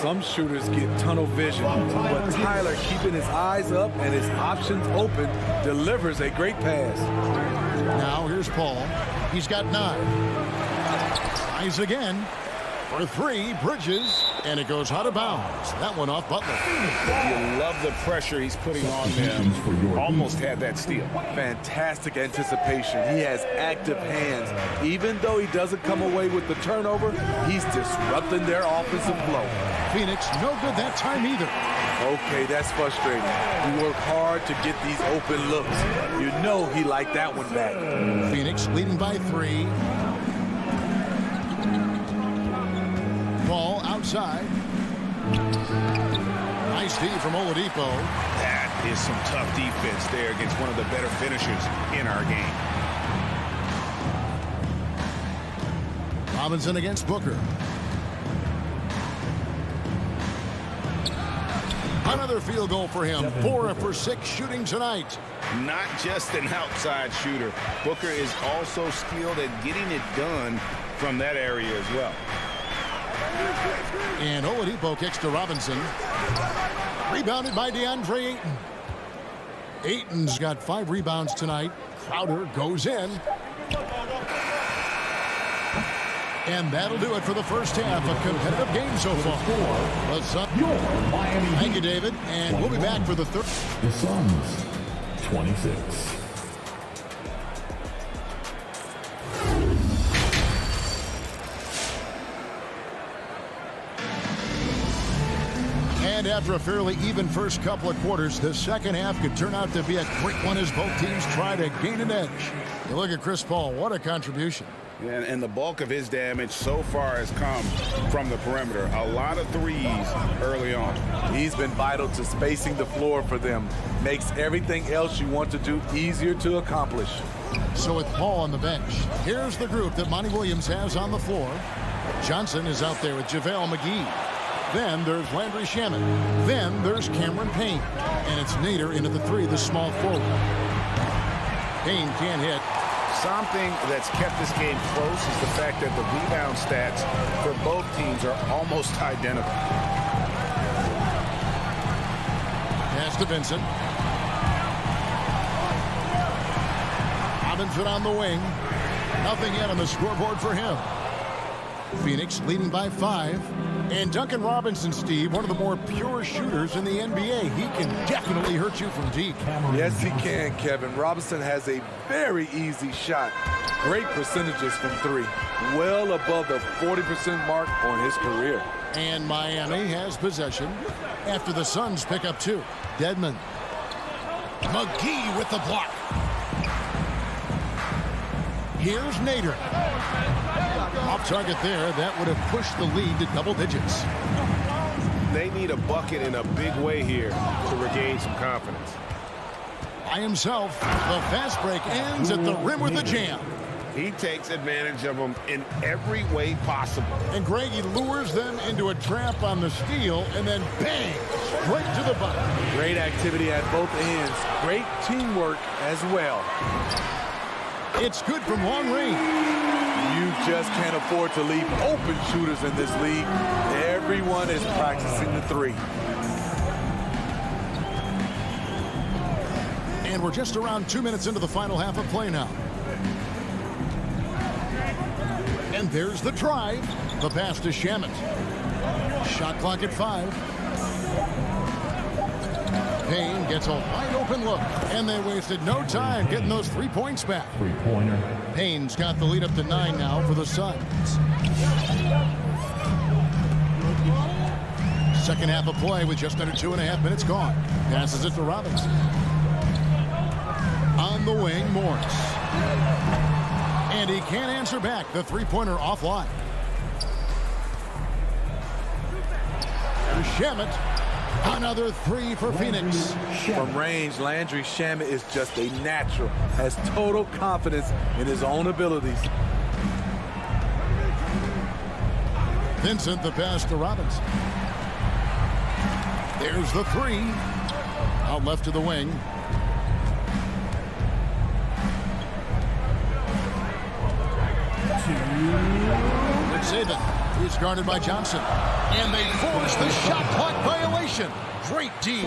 Some shooters get tunnel vision, but Tyler, keeping his eyes up and his options open, delivers a great pass. Now here's Paul. He's got 9. Tries again. For 3, Bridges, and it goes out of bounds. That one off Butler. You love the pressure he's putting on them. Almost had that steal. Fantastic anticipation. He has active hands. Even though he doesn't come away with the turnover, he's disrupting their offensive flow. Phoenix, no good that time either. Okay, that's frustrating. You work hard to get these open looks. You know he liked that one back. Phoenix leading by 3. Ball outside. Nice D from Oladipo. That is some tough defense there against one of the better finishers in our game. Robinson against Booker. Another field goal for him. 4 for 6 shooting tonight. Not just an outside shooter. Booker is also skilled at getting it done from that area as well. And Oladipo kicks to Robinson. Rebounded by DeAndre Ayton. Ayton's got 5 rebounds tonight. Crowder goes in. And that'll do it for the first half. A competitive game so far. Thank you, David. And we'll be back for the third. The Suns, 26. And after a fairly even first couple of quarters, the second half could turn out to be a great one as both teams try to gain an edge. You look at Chris Paul, what a contribution. And the bulk of his damage so far has come from the perimeter. A lot of threes early on. He's been vital to spacing the floor for them. Makes everything else you want to do easier to accomplish. So with Paul on the bench, here's the group that Monty Williams has on the floor. Johnson is out there with JaVale McGee. Then there's Landry Shamet. Then there's Cameron Payne. And it's Nader in at the 3, the small forward. Payne can't hit. Something that's kept this game close is the fact that the rebound stats for both teams are almost identical. Pass to Vincent. Robinson on the wing. Nothing yet on the scoreboard for him. Phoenix leading by 5. And Duncan Robinson, Steve, one of the more pure shooters in the NBA. He can definitely hurt you from deep. Yes, he can, Kevin. Robinson has a very easy shot. Great percentages from 3. Well above the 40% mark on his career. And Miami has possession after the Suns pick up 2. Dedmon. McGee with the block. Here's Nader. Off target there. That would have pushed the lead to double digits. They need a bucket in a big way here to regain some confidence. By himself, the fast break ends at the rim with a jam. He takes advantage of them in every way possible. And Greg, he lures them into a trap on the steal, and then bang, straight to the bucket. Great activity at both ends. Great teamwork as well. It's good from long range. You just can't afford to leave open shooters in this league. Everyone is practicing the 3. And we're just around 2 minutes into the final half of play now. And there's the drive. The pass to Shamet. Shot clock at 5. Payne gets a wide open look, and they wasted no time getting those 3 points back. 3-pointer. Payne's got the lead up to 9 now for the Suns. Second half of play with just under 2.5 minutes gone. Passes it to Robinson. On the wing, Morris. And he can't answer back. The 3-pointer offline. There's Shamet. Another 3 for Phoenix. From range, Landry Shamet is just a natural. Has total confidence in his own abilities. Vincent, the pass to Robinson. There's the 3. Out left to the wing. Good save it. He's guarded by Johnson. And they force the shot clock violation. Great D.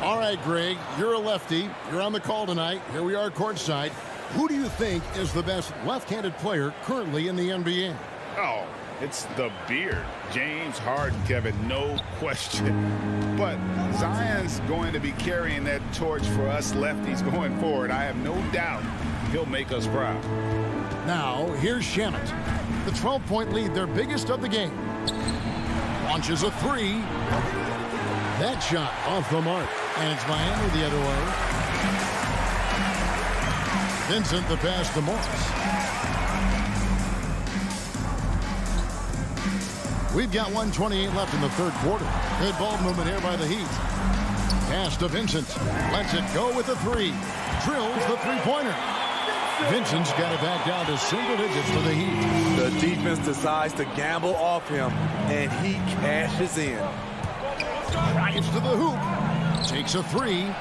All right, Greg, you're a lefty. You're on the call tonight. Here we are courtside. Who do you think is the best left-handed player currently in the NBA? Oh, it's the beard. James Harden, Kevin, no question. But Zion's going to be carrying that torch for us lefties going forward. I have no doubt he'll make us proud. Now, here's Shamet. The 12-point lead, their biggest of the game. Launches a three. That shot off the mark. And it's Miami the other way. Vincent the pass to Morris. We've got 1:28 left in the third quarter. Good ball movement here by the Heat. Pass to Vincent. Lets it go with the three. Drills the three-pointer. Vincent's got it back down to single digits for the Heat. The defense decides to gamble off him, and he cashes in. Drives to the hoop. Takes a three.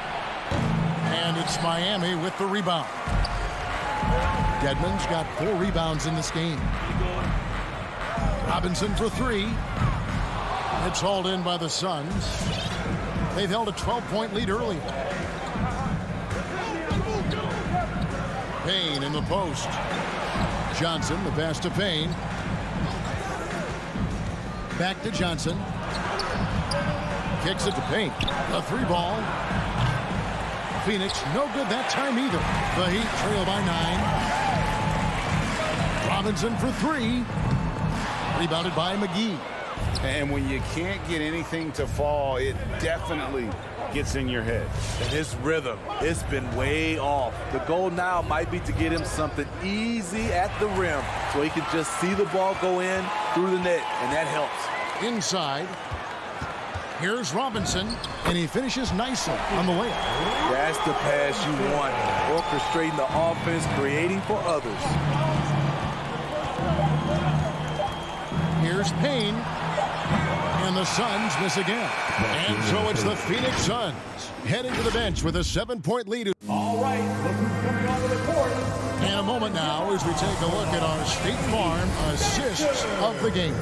And it's Miami with the rebound. Dedmon's got 4 rebounds in this game. Robinson for three. It's hauled in by the Suns. They've held a 12-point lead early. Payne in the post. Johnson, the pass to Payne. Back to Johnson. Kicks it to Payne. A three ball. Phoenix, no good that time either. The Heat trail by 9. Robinson for three. Rebounded by McGee. And when you can't get anything to fall, it definitely gets in your head. And his rhythm, it's been way off. The goal now might be to get him something easy at the rim so he can just see the ball go in through the net, and that helps. Inside. Here's Robinson, and he finishes nicely on the layup. That's the pass you want. Orchestrating the offense, creating for others. Here's Payne. And the Suns miss again. And so it's the Phoenix Suns heading to the bench with a 7-point lead. All right, look who's coming onto the court. And a moment now as we take a look at our State Farm assists of the game.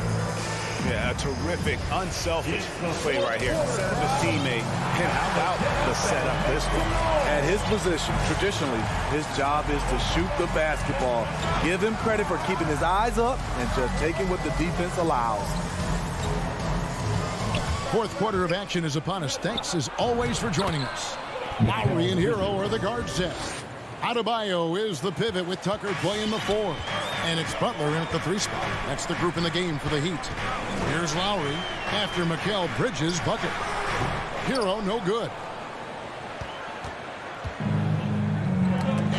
Yeah, a terrific, unselfish play right here. Set up his teammate. And how about the setup this one? At his position, traditionally, his job is to shoot the basketball. Give him credit for keeping his eyes up and just taking what the defense allows. Fourth quarter of action is upon us. Thanks as always for joining us. Lowry and Hero are the guard set. Adebayo is the pivot with Tucker playing the 4. And it's Butler in at the 3 spot. That's the group in the game for the Heat. Here's Lowry after Mikal Bridges' bucket. Hero no good.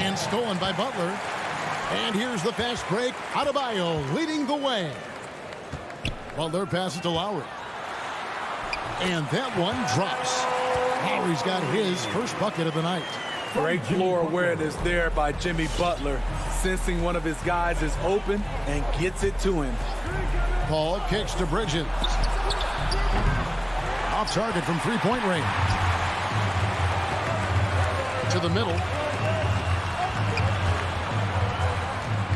And stolen by Butler. And here's the fast break. Adebayo leading the way. Butler passes to Lowry. And that one drops. Lowry's got his first bucket of the night. Great floor awareness there by Jimmy Butler, sensing one of his guys is open and gets it to him. Paul kicks to Bridges. Off target from three-point range. To the middle.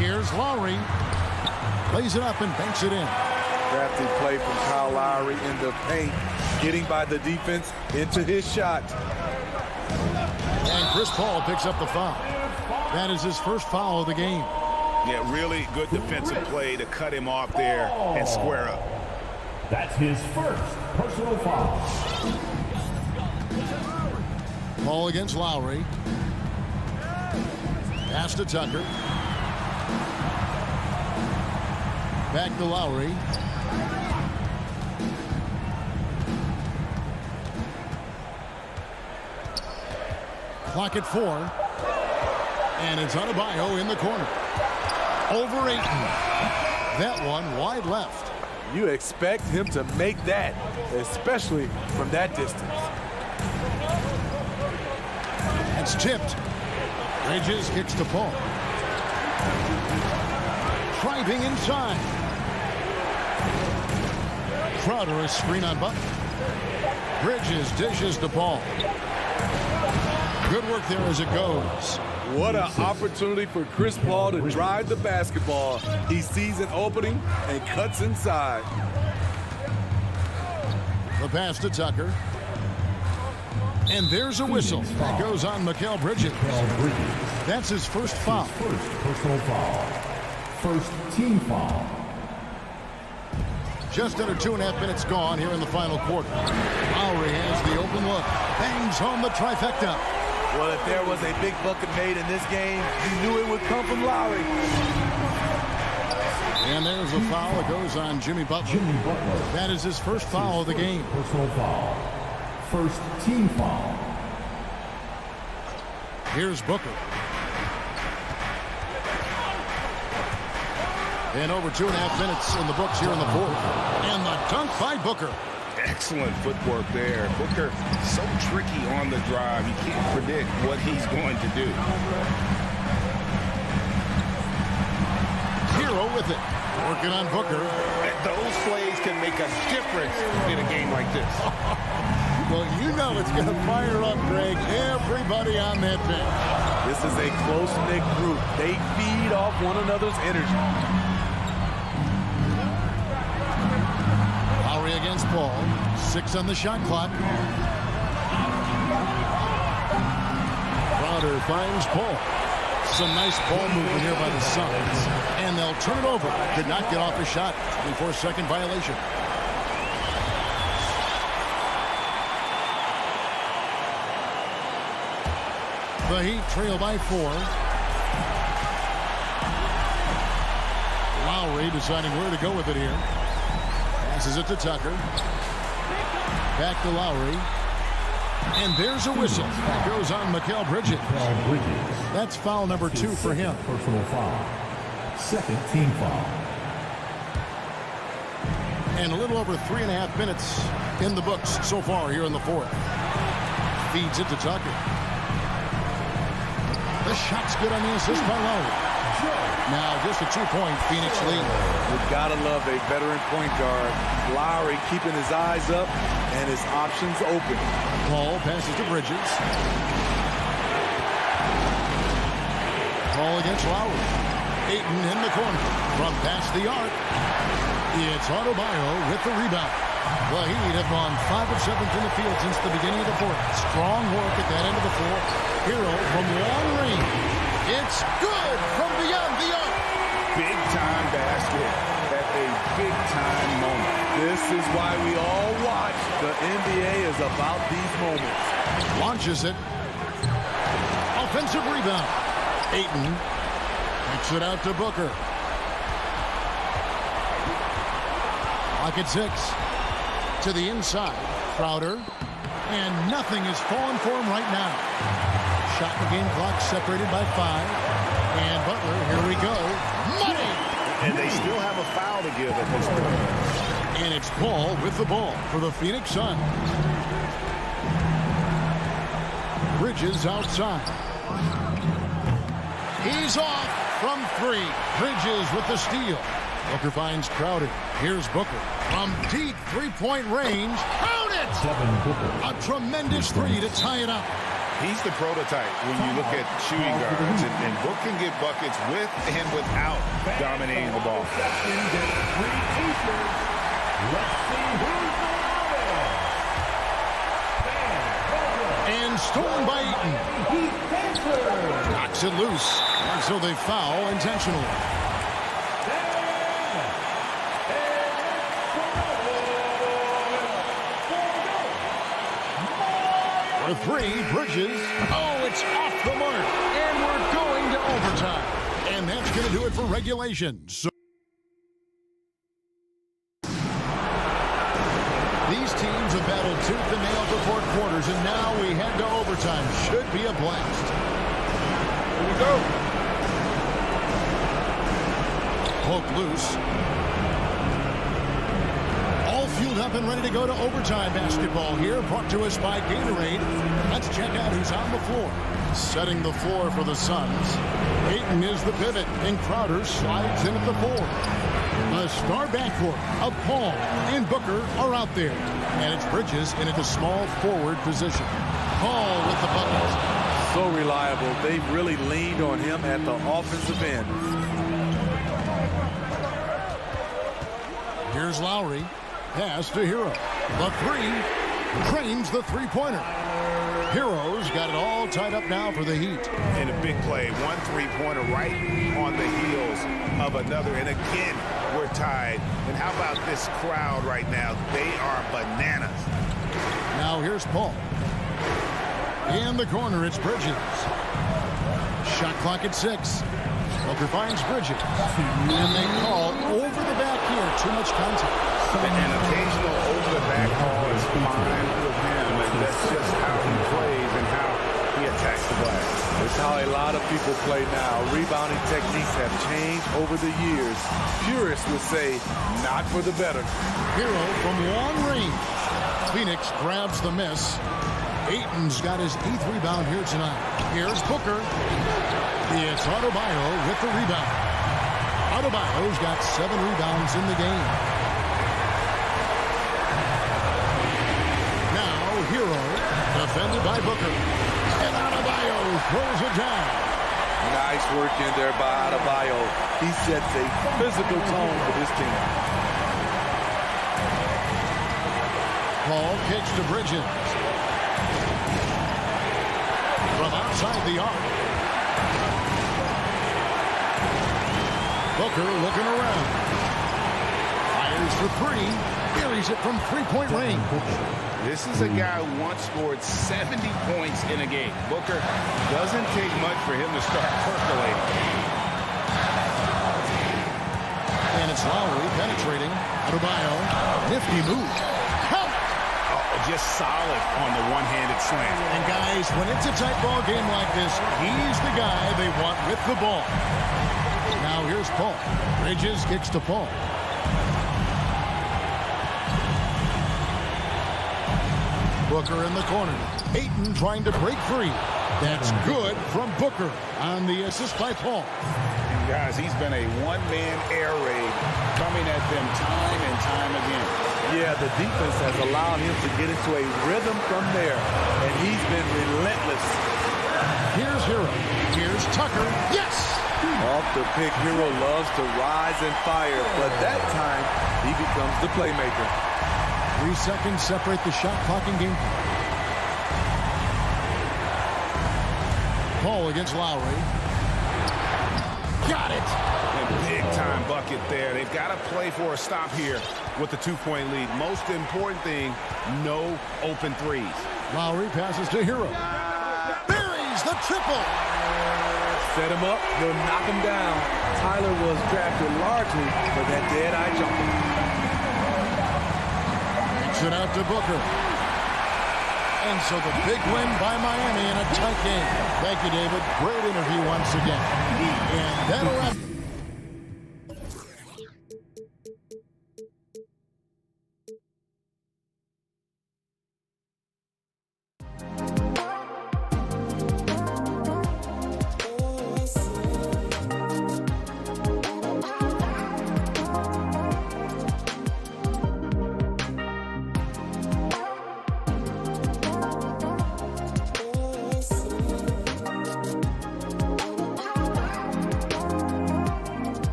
Here's Lowry. Lays it up and banks it in. Crafty play from Kyle Lowry in the paint, getting by the defense into his shot. And Chris Paul picks up the foul. That is his first foul of the game. Yeah, really good defensive play to cut him off there and square up. That's his first personal foul. Paul against Lowry. Pass to Tucker. Back to Lowry. Clock at 4. And it's Adebayo in the corner. Over Ayton. That one wide left. You expect him to make that, especially from that distance. It's tipped. Bridges kicks to Paul. Driving inside. Crowder a screen on Butler. Bridges dishes to Paul. Good work there as it goes. What an opportunity for Chris Paul to drive the basketball. He sees an opening and cuts inside. The pass to Tucker. And there's a whistle. That goes on Mikal Bridges. That's his first foul. First personal foul. First team foul. Just under 2.5 minutes gone here in the final quarter. Lowry has the open look. Bangs home the trifecta. Well, if there was a big bucket made in this game, you knew it would come from Lowry. And there's a foul that goes on Jimmy Butler. That is his first foul of the game. Personal foul. First team foul. Here's Booker. And over 2.5 minutes in the books here in the fourth. And the dunk by Booker. Excellent footwork there. Booker, so tricky on the drive. You can't predict what he's going to do. Hero with it. Working on Booker. Those plays can make a difference in a game like this. Well, you know it's going to fire up, Greg. Everybody on that bench. This is a close-knit group. They feed off one another's energy. Lowry against Paul. 6 on the shot clock. Crowder finds Paul. Some nice ball movement here by the Suns. And they'll turn it over. Could not get off a shot. 24-second violation. The Heat trail by 4. Lowry deciding where to go with it here. Passes it to Tucker. Back to Lowry. And there's a whistle. That goes on Mikal Bridges. That's foul number 2 for him. Personal foul. Second team foul. And a little over 3.5 minutes in the books so far here in the fourth. Feeds it to Tucker. The shot's good on the assist by Lowry. Now just a 2-point Phoenix lead. You've got to love a veteran point guard. Lowry keeping his eyes up and his options open. Paul passes to Bridges. Paul against Lowry. Ayton in the corner. From past the arc. It's Adebayo with the rebound. The Heat have gone 5 of 7 from the field since the beginning of the fourth. Strong work at that end of the floor. Hero from long range. It's good from beyond the arc. Big time basket at a big time moment. This is why we all watch. The NBA is about these moments. Launches it. Offensive rebound. Ayton kicks it out to Booker. Clock at 6. To the inside. Crowder. And nothing is falling for him right now. Shot in the game clock separated by 5. And Butler, here we go. Money! And they still have a foul to give at this point. And it's Paul with the ball for the Phoenix Suns. Bridges outside. He's off from 3. Bridges with the steal. Booker finds Crowder. Here's Booker. From deep 3-point range. Count it! A tremendous 3 to tie it up. He's the prototype when you look at shooting guards, and Book can get buckets with and without dominating the ball. And stolen by Ayton. Knocks it loose. And so they foul intentionally. For 3, Bridges. Oh, it's off the mark. And we're going to overtime. And that's going to do it for regulation. So these teams have battled tooth and nail for 4 quarters, and now we head to overtime. Should be a blast. Here we go. Poke loose. All fueled up and ready to go to overtime basketball here, brought to us by Gatorade. Let's check out who's on the floor. Setting the floor for the Suns. Ayton is the pivot, and Crowder slides in at the 4. The star backcourt of Paul and Booker are out there. And it's Bridges in at the small forward position. Paul with the bucket. So reliable. They've really leaned on him at the offensive end. Here's Lowry. Pass to Hero. The three. Drains the three-pointer. Hero's got it all tied up now for the Heat. And a big play. One three-pointer right on the heels of another. And again, we're tied. And how about this crowd right now? They are bananas. Now here's Paul. In the corner, it's Bridges. Shot clock at 6. Booker finds Bridges. And they call over the back here. Too much contact. An occasional over-the-back call is fine with him. And that's just how he plays and how he attacks the glass. It's how a lot of people play now. Rebounding techniques have changed over the years. Purists would say, not for the better. Hero from long range. Phoenix grabs the miss. Ayton's got his 8th rebound here tonight. Here's Booker. It's Adebayo with the rebound. Adebayo's got 7 rebounds in the game. Now Hero, defended by Booker. And Adebayo throws it down. Nice work in there by Adebayo. He sets a physical tone for this team. Paul kicks to Bridges. From outside the arc. Booker looking around. Fires for 3. Buries it from three-point range. This is a guy who once scored 70 points in a game. Booker doesn't take much for him to start percolating. And it's Lowry penetrating. Adebayo. Nifty move. Just solid on the one-handed slam. And guys, when it's a tight ball game like this, he's the guy they want with the ball. Now here's Paul. Bridges kicks to Paul. Booker in the corner. Ayton trying to break free. That's good from Booker on the assist by Paul. And guys, he's been a one-man air raid coming at them time and time again. Yeah, the defense has allowed him to get into a rhythm from there, and he's been relentless. Here's Hero. Here's Tucker. Yes! Off the pick, Hero loves to rise and fire, but that time he becomes the playmaker. 3 seconds separate the shot clock and game clock. Paul against Lowry. Got it! And big-time bucket there. They've got to play for a stop here with the 2-point lead. Most important thing, no open threes. Lowry passes to Hero. Buries the triple! Set him up, he'll knock him down. Tyler was drafted largely for that dead-eye jumper. Takes it out to Booker. And so the big win by Miami in a tight game. Thank you, David. Great interview once again. And that'll wrap.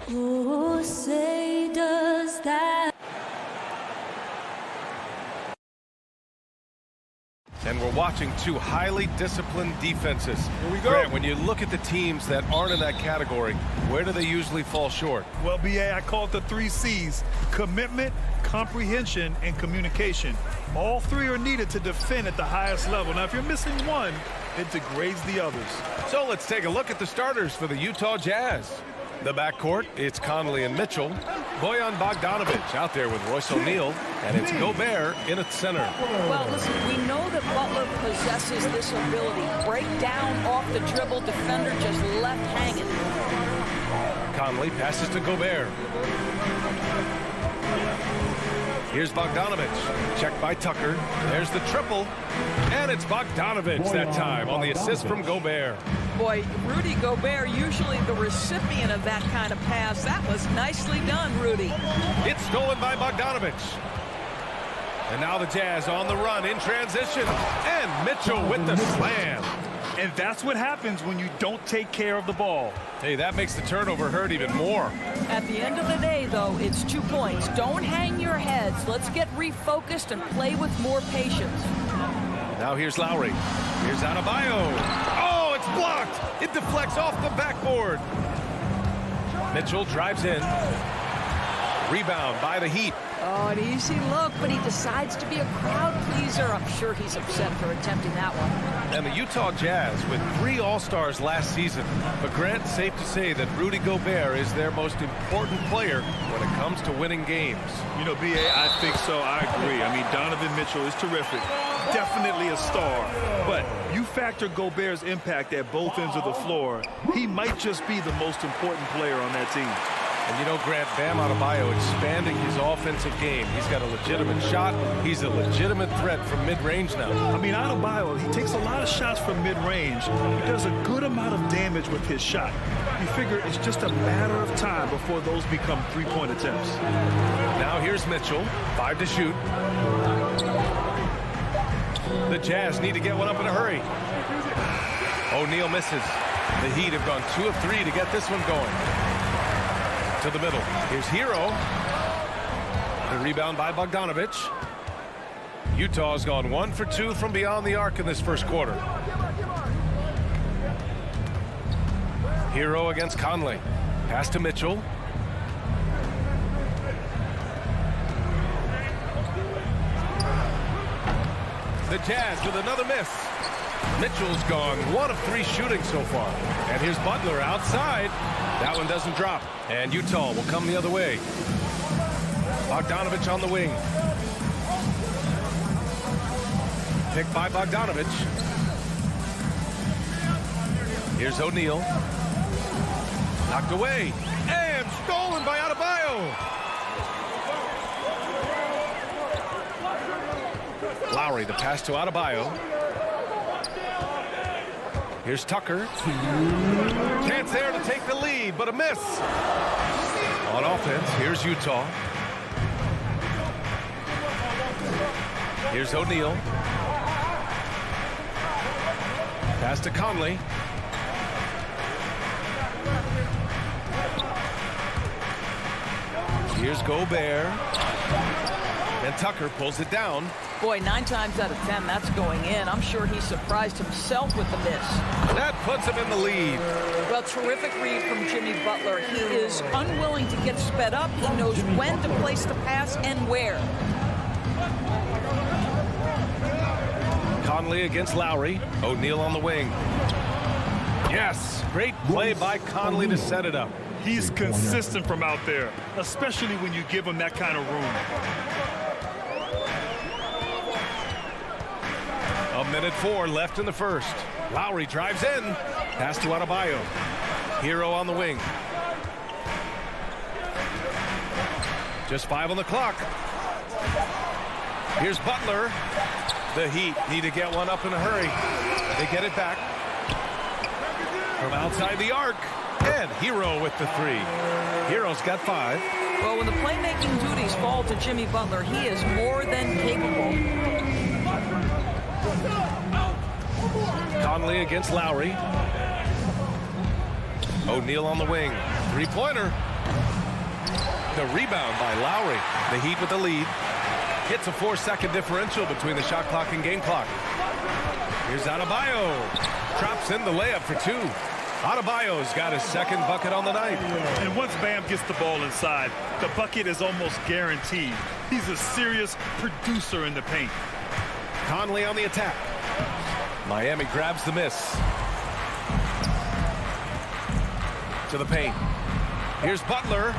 Oh, say does that. And we're watching two highly disciplined defenses. Here we go. Grant, when you look at the teams that aren't in that category, where do they usually fall short? Well, BA, I call it the 3 C's: commitment, comprehension, and communication. All three are needed to defend at the highest level. Now, if you're missing one, it degrades the others. So let's take a look at the starters for the Utah Jazz. The backcourt, it's Conley and Mitchell. Bojan Bogdanovic out there with Royce O'Neal, and it's Gobert in at center. Well, listen, we know that Butler possesses this ability. Break down off the dribble, defender just left hanging. Conley passes to Gobert. Here's Bogdanovic, checked by Tucker. There's the triple, and it's Bogdanovic that time on the assist from Gobert. Boy, Rudy Gobert, usually the recipient of that kind of pass. That was nicely done, Rudy. It's stolen by Bogdanovic. And now the Jazz on the run in transition, and Mitchell with the slam. And that's what happens when you don't take care of the ball. Hey, that makes the turnover hurt even more. At the end of the day, though, it's 2 points. Don't hang your heads. Let's get refocused and play with more patience. Now here's Lowry. Here's Adebayo. Oh, it's blocked. It deflects off the backboard. Mitchell drives in. Rebound by the Heat. Oh, an easy look, but he decides to be a crowd pleaser. I'm sure he's upset for attempting that one. And the Utah Jazz with 3 All-Stars last season. But Grant, safe to say that Rudy Gobert is their most important player when it comes to winning games. You know, B.A., I think so. I agree. I mean, Donovan Mitchell is terrific. Definitely a star. But you factor Gobert's impact at both ends of the floor, he might just be the most important player on that team. And you know, Grant, Bam Adebayo expanding his offensive game. He's got a legitimate shot. He's a legitimate threat from mid-range now. I mean, Adebayo, he takes a lot of shots from mid-range. He does a good amount of damage with his shot. You figure it's just a matter of time before those become three-point attempts. Now here's Mitchell, 5 to shoot. The Jazz need to get one up in a hurry. O'Neal misses. The Heat have gone 2 of 3 to get this one going. To the middle. Here's Hero. The rebound by Bogdanovic. Utah's gone 1 for 2 from beyond the arc in this first quarter. Hero against Conley. Pass to Mitchell. The Jazz with another miss. Mitchell's gone 1 of 3 shooting so far. And here's Butler outside. That one doesn't drop. And Utah will come the other way. Bogdanovic on the wing. Picked by Bogdanovic. Here's O'Neal. Knocked away. And stolen by Adebayo. Lowry, the pass to Adebayo. Here's Tucker. Chance there to take the lead, but a miss. On offense, here's Utah. Here's O'Neal. Pass to Conley. Here's Gobert. And Tucker pulls it down. Boy, 9 times out of 10, that's going in. I'm sure he surprised himself with the miss. That puts him in the lead. Well, terrific read from Jimmy Butler. He is unwilling to get sped up. He knows when to place the pass and where. Conley against Lowry. O'Neal on the wing. Yes, great play by Conley to set it up. He's consistent from out there, especially when you give him that kind of room. A minute 4 left in the first. Lowry drives in. Pass to Adebayo. Hero on the wing. Just 5 on the clock. Here's Butler. The Heat need to get one up in a hurry. They get it back. From outside the arc. And Hero with the 3. Hero's got 5. Well, when the playmaking duties fall to Jimmy Butler, he is more than capable. Conley against Lowry. O'Neal on the wing. 3-pointer. The rebound by Lowry. The Heat with the lead. Hits a 4-second differential between the shot clock and game clock. Here's Adebayo. Drops in the layup for 2. Adebayo's got his second bucket on the night. And once Bam gets the ball inside, the bucket is almost guaranteed. He's a serious producer in the paint. Conley on the attack. Miami grabs the miss. To the paint. Here's Butler.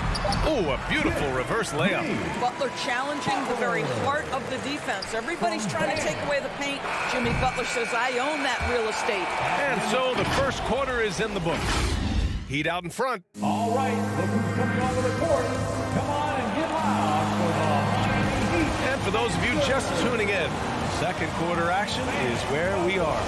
Oh, a beautiful reverse layup. Butler challenging the very heart of the defense. Everybody's trying to take away the paint. Jimmy Butler says, I own that real estate. And so the first quarter is in the books. Heat out in front. All right, look who's coming onto the court. Come on and get loud for the Heat. And for those of you just tuning in, second quarter action is where we are.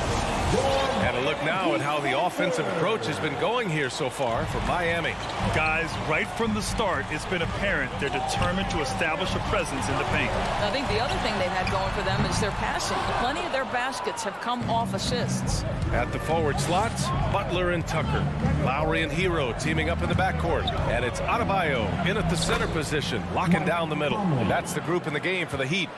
And a look now at how the offensive approach has been going here so far for Miami. Guys, right from the start, it's been apparent they're determined to establish a presence in the paint. I think the other thing they've had going for them is their passing. Plenty of their baskets have come off assists. At the forward slots, Butler and Tucker. Lowry and Hero teaming up in the backcourt. And it's Adebayo in at the center position, locking down the middle. That's the group in the game for the Heat.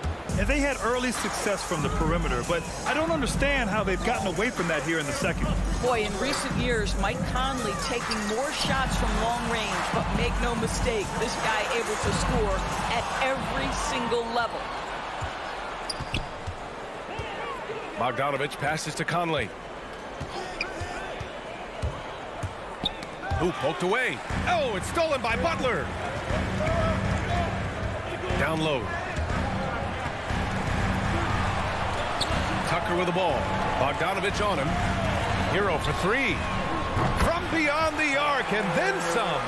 and they had early success from the perimeter, but I don't understand how they've gotten away from that here in the second. Boy, in recent years, Mike Conley taking more shots from long range, but make no mistake, this guy able to score at every single level. Bogdanovich passes to Conley. Who poked away? Oh, it's stolen by Butler. Down low. Tucker with the ball. Bogdanovich on him. Hero for three. From beyond the arc and then some.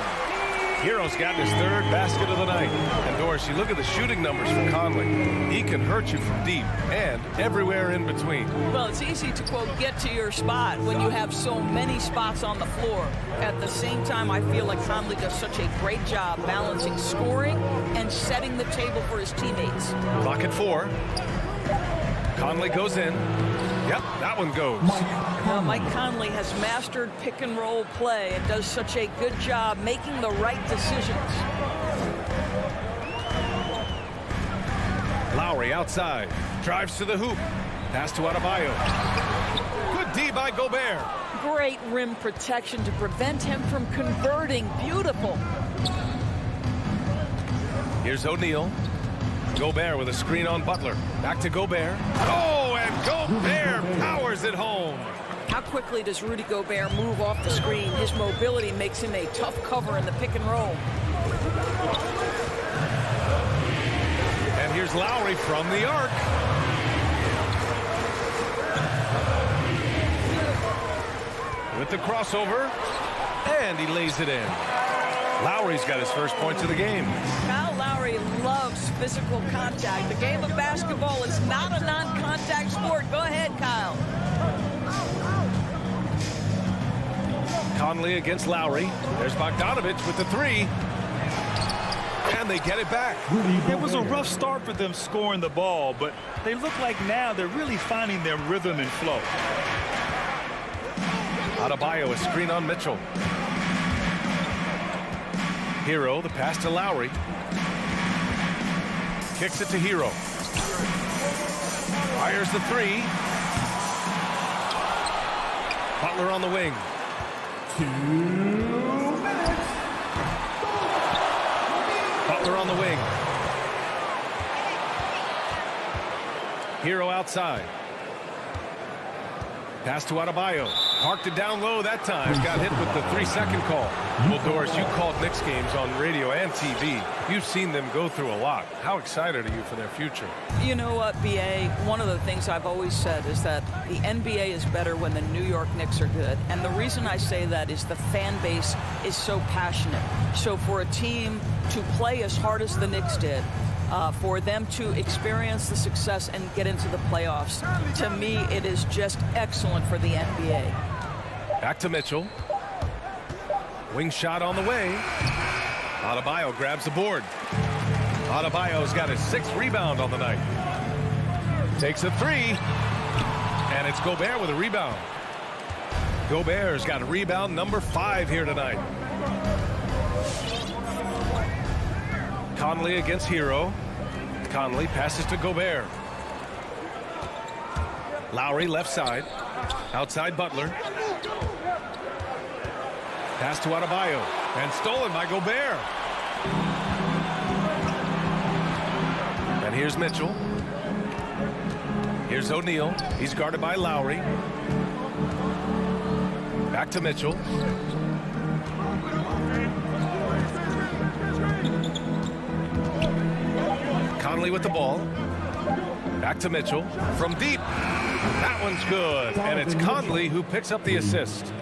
Hero's gotten his third basket of the night. And Doris, you look at the shooting numbers for Conley. He can hurt you from deep and everywhere in between. Well, it's easy to, quote, get to your spot when you have so many spots on the floor. At the same time, I feel like Conley does such a great job balancing scoring and setting the table for his teammates. Clock at 4. Conley goes in. Yep, that one goes. Mike Conley has mastered pick and roll play and does such a good job making the right decisions. Lowry outside. Drives to the hoop. Pass to Adebayo. Good D by Gobert. Great rim protection to prevent him from converting. Beautiful. Here's O'Neal. Gobert with a screen on Butler. Back to Gobert. Oh, and Gobert powers it home. How quickly does Rudy Gobert move off the screen? His mobility makes him a tough cover in the pick and roll. And here's Lowry from the arc. With the crossover. And he lays it in. Lowry's got his first points of the game. Kyle Lowry loves physical contact. The game of basketball is not a non-contact sport. Go ahead, Kyle. Conley against Lowry. There's Bogdanovich with the three. And they get it back. It was a rough start for them scoring the ball, but they look like now they're really finding their rhythm and flow. Adebayo, a screen on Mitchell. Hero, the pass to Lowry. Kicks it to Hero. Fires the three. Butler on the wing. 2 minutes. Butler on the wing. Hero outside. Pass to Adebayo. Parked it down low that time. Got hit with the 3-second call. Well, Doris, you called Knicks games on radio and TV. You've seen them go through a lot. How excited are you for their future? You know what, BA? One of the things I've always said is that the NBA is better when the New York Knicks are good. And the reason I say that is the fan base is so passionate. So for a team to play as hard as the Knicks did, for them to experience the success and get into the playoffs, to me, it is just excellent for the NBA. Back to Mitchell. Wing shot on the way. Adebayo grabs the board. Adebayo's got his 6th rebound on the night. Takes a three. And it's Gobert with a rebound. Gobert's got a rebound number 5 here tonight. Conley against Hero. Conley passes to Gobert. Lowry left side. Outside Butler. Pass to Adebayo. And stolen by Gobert. And here's Mitchell. Here's O'Neal. He's guarded by Lowry. Back to Mitchell. Conley with the ball. Back to Mitchell. From deep. That one's good. And it's Conley who picks up the assist.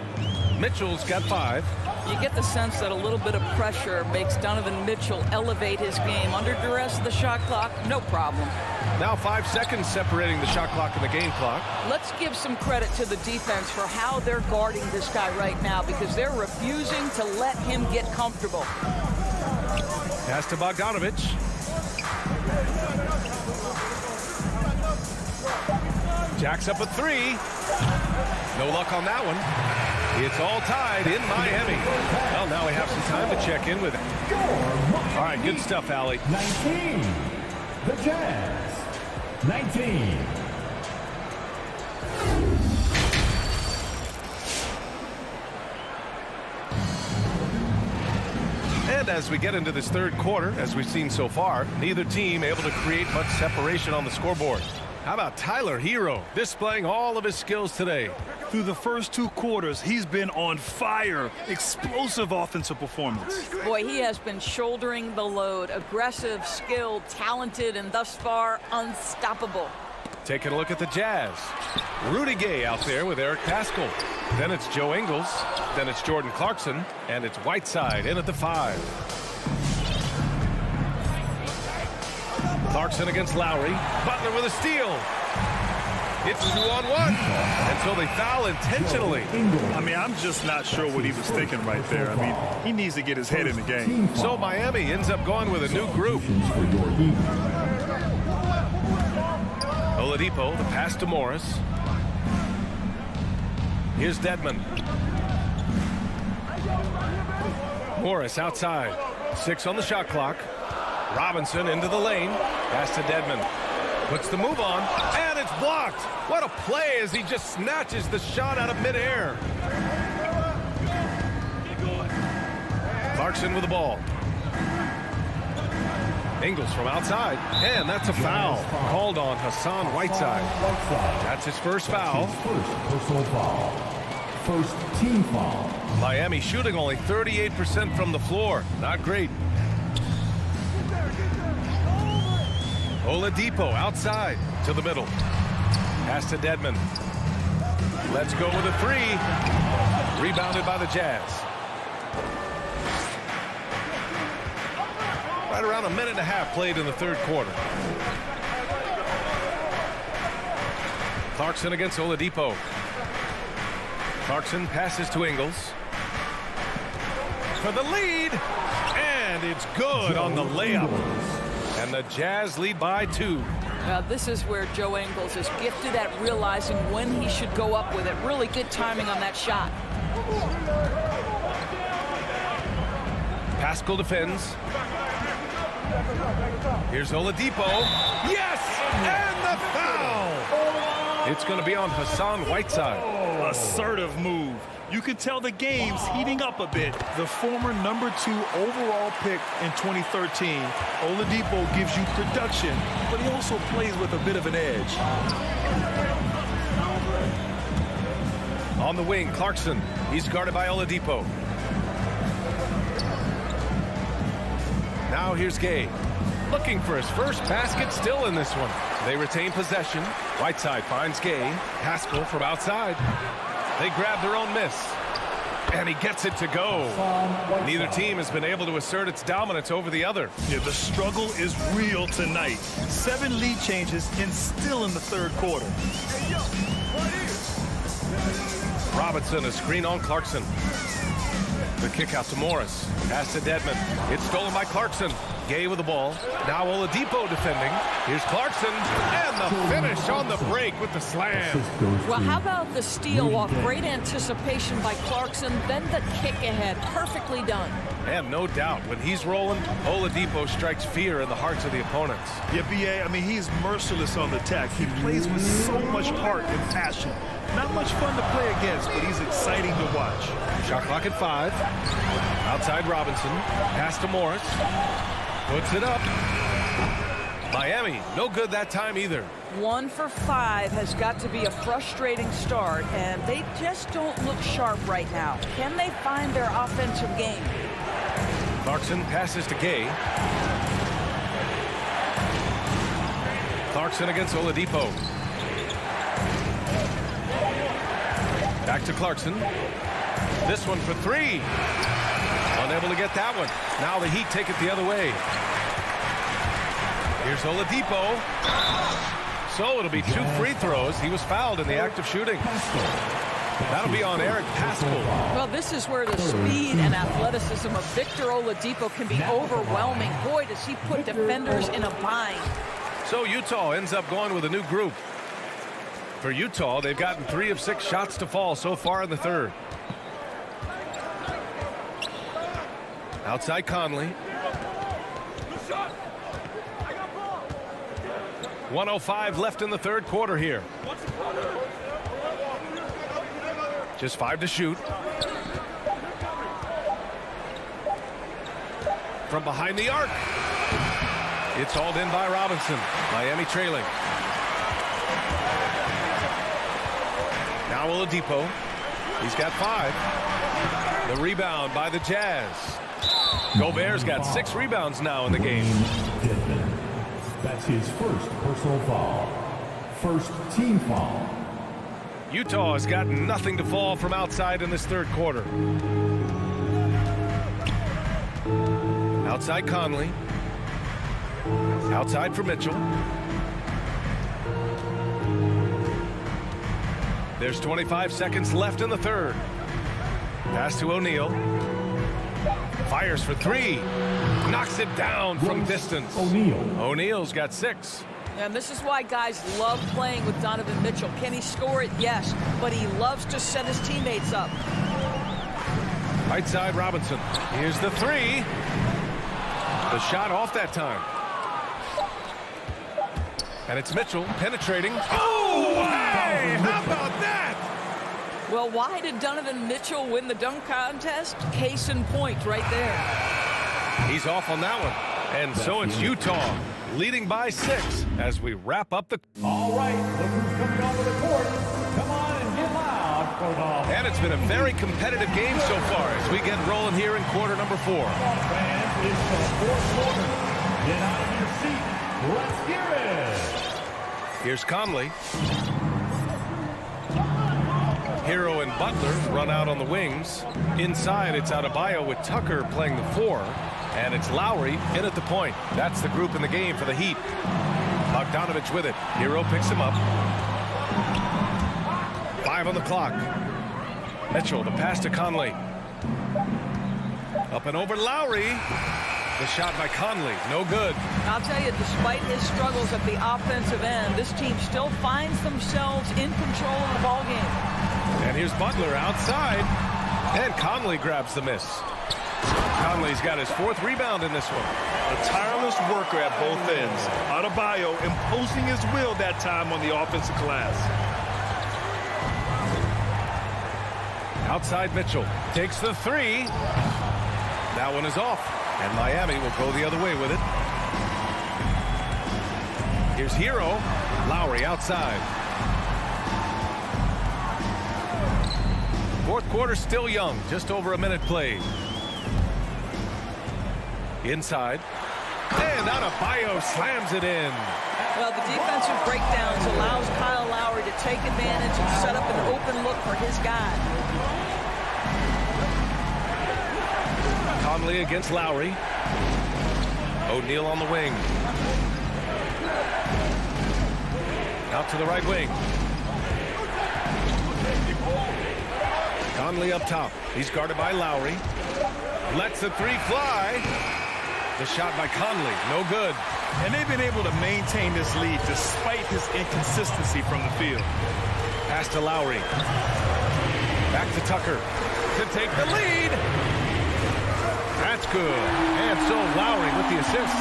Mitchell's got 5. You get the sense that a little bit of pressure makes Donovan Mitchell elevate his game. Under duress of the shot clock, no problem. Now 5 seconds separating the shot clock and the game clock. Let's give some credit to the defense for how they're guarding this guy right now, because they're refusing to let him get comfortable. Pass to Bogdanovich. Jacks up a 3. No luck on that one. It's all tied in Miami. Well, now we have some time to check in with it. All right, good stuff, Allie. 19, the Jazz. 19. And as we get into this third quarter, as we've seen so far, neither team able to create much separation on the scoreboard. How about Tyler Hero displaying all of his skills today? Through the first 2 quarters, he's been on fire. Explosive offensive performance. Boy, he has been shouldering the load. Aggressive, skilled, talented, and thus far unstoppable. Taking a look at the Jazz. Rudy Gay out there with Eric Paschall. Then it's Joe Ingles. Then it's Jordan Clarkson. And it's Whiteside in at the 5. Clarkson against Lowry. Butler with a steal. It's 2-on-1 until they foul intentionally. I mean, I'm just not sure what he was thinking right there. I mean, he needs to get his head in the game. So Miami ends up going with a new group. Oladipo, the pass to Morris. Here's Dedmon. Morris outside. 6 on the shot clock. Robinson into the lane. Pass to Dedmon. Puts the move on, and it's blocked. What a play as he just snatches the shot out of midair. Clarkson with the ball. Ingles from outside, and that's a foul called on Hassan Whiteside. That's his first foul. Personal foul. First team foul. Miami shooting only 38% from the floor. Not great. Oladipo outside to the middle. Pass to Dedmon. Let's go with a 3. Rebounded by the Jazz. Right around a minute and a half played in the third quarter. Clarkson against Oladipo. Clarkson passes to Ingles. For the lead. And it's good on the layup. And the Jazz lead by 2. Now, this is where Joe Ingles is gifted at realizing when he should go up with it. Really good timing on that shot. Paschall defends. Here's Oladipo. Yes! And the foul! It's going to be on Hassan Whiteside. Assertive move. You can tell the game's heating up a bit. The former number 2 overall pick in 2013, Oladipo gives you production, but he also plays with a bit of an edge. On the wing, Clarkson. He's guarded by Oladipo. Now here's Gay. Looking for his first basket, still in this one. They retain possession. Whiteside finds Gay. Paschall from outside. They grab their own miss. And he gets it to go. Neither team has been able to assert its dominance over the other. Yeah, the struggle is real tonight. 7 lead changes and still in the third quarter. Robinson, a screen on Clarkson. The kick out to Morris. Pass to Dedmon. It's stolen by Clarkson. Gay with the ball. Now Oladipo defending. Here's Clarkson. And the finish on the break with the slam. Well, how about the steal off great anticipation by Clarkson, then the kick ahead. Perfectly done. And no doubt, when he's rolling, Oladipo strikes fear in the hearts of the opponents. Yeah, B.A., I mean, he's merciless on the attack. He plays with so much heart and passion. Not much fun to play against, but he's exciting to watch. Shot clock at 5. Outside Robinson. Pass to Morris. Puts it up. Miami, no good that time either. 1 for 5 has got to be a frustrating start, and they just don't look sharp right now. Can they find their offensive game? Clarkson passes to Gay. Clarkson against Oladipo. Back to Clarkson. This one for 3. Unable to get that one. Now the Heat take it the other way. Here's Oladipo. So it'll be 2 free throws. He was fouled in the act of shooting. That'll be on Eric Paschall. Well, this is where the speed and athleticism of Victor Oladipo can be overwhelming. Boy, does he put defenders in a bind. So Utah ends up going with a new group. For Utah, they've gotten 3 of 6 shots to fall so far in the third. Outside Conley. 1:05 left in the third quarter here. Just 5 to shoot. From behind the arc. It's hauled in by Robinson. Miami trailing. Now Oladipo. He's got 5. The rebound by the Jazz. Gobert's got 6 rebounds now in the game. That's his first personal foul. First team foul. Utah has got nothing to fall from outside in this third quarter. Outside Conley. Outside for Mitchell. There's 25 seconds left in the third. Pass to O'Neal. Fires for 3. Knocks it down from distance. O'Neal's got 6. And this is why guys love playing with Donovan Mitchell. Can he score it? Yes. But he loves to set his teammates up. Right side Robinson. Here's the 3. The shot off that time. And it's Mitchell penetrating. Oh, hey! How about that? Well, why did Donovan Mitchell win the dunk contest? Case in point right there. He's off on that one. And so it's Utah leading by 6 as we wrap up the... All right, look who's coming onto the court. Come on and get loud for the... And it's been a very competitive game so far as we get rolling here in quarter number 4. Fans, it's the fourth quarter. Get out of your seat. Let's hear it. Here's Conley. Hero and Butler run out on the wings. Inside, it's Adebayo with Tucker playing the 4. And it's Lowry in at the point. That's the group in the game for the Heat. Bogdanovich with it. Hero picks him up. 5 on the clock. Mitchell, the pass to Conley. Up and over Lowry. The shot by Conley, no good. I'll tell you, despite his struggles at the offensive end, this team still finds themselves in control of the ball game. And here's Butler outside. And Conley grabs the miss. Conley's got his 4th rebound in this one. A tireless worker at both ends. Adebayo imposing his will that time on the offensive glass. Outside Mitchell takes the 3. That one is off. And Miami will go the other way with it. Here's Hero. Lowry outside. Fourth quarter still young. Just over a minute played. Inside. And Adebayo slams it in. Well, the defensive breakdowns allows Kyle Lowry to take advantage and set up an open look for his guy. Conley against Lowry. O'Neal on the wing. Out to the right wing. Conley up top. He's guarded by Lowry. Lets the 3 fly. The shot by Conley, no good. And they've been able to maintain this lead despite his inconsistency from the field. Pass to Lowry. Back to Tucker to take the lead. That's good. And so Lowry with the assist.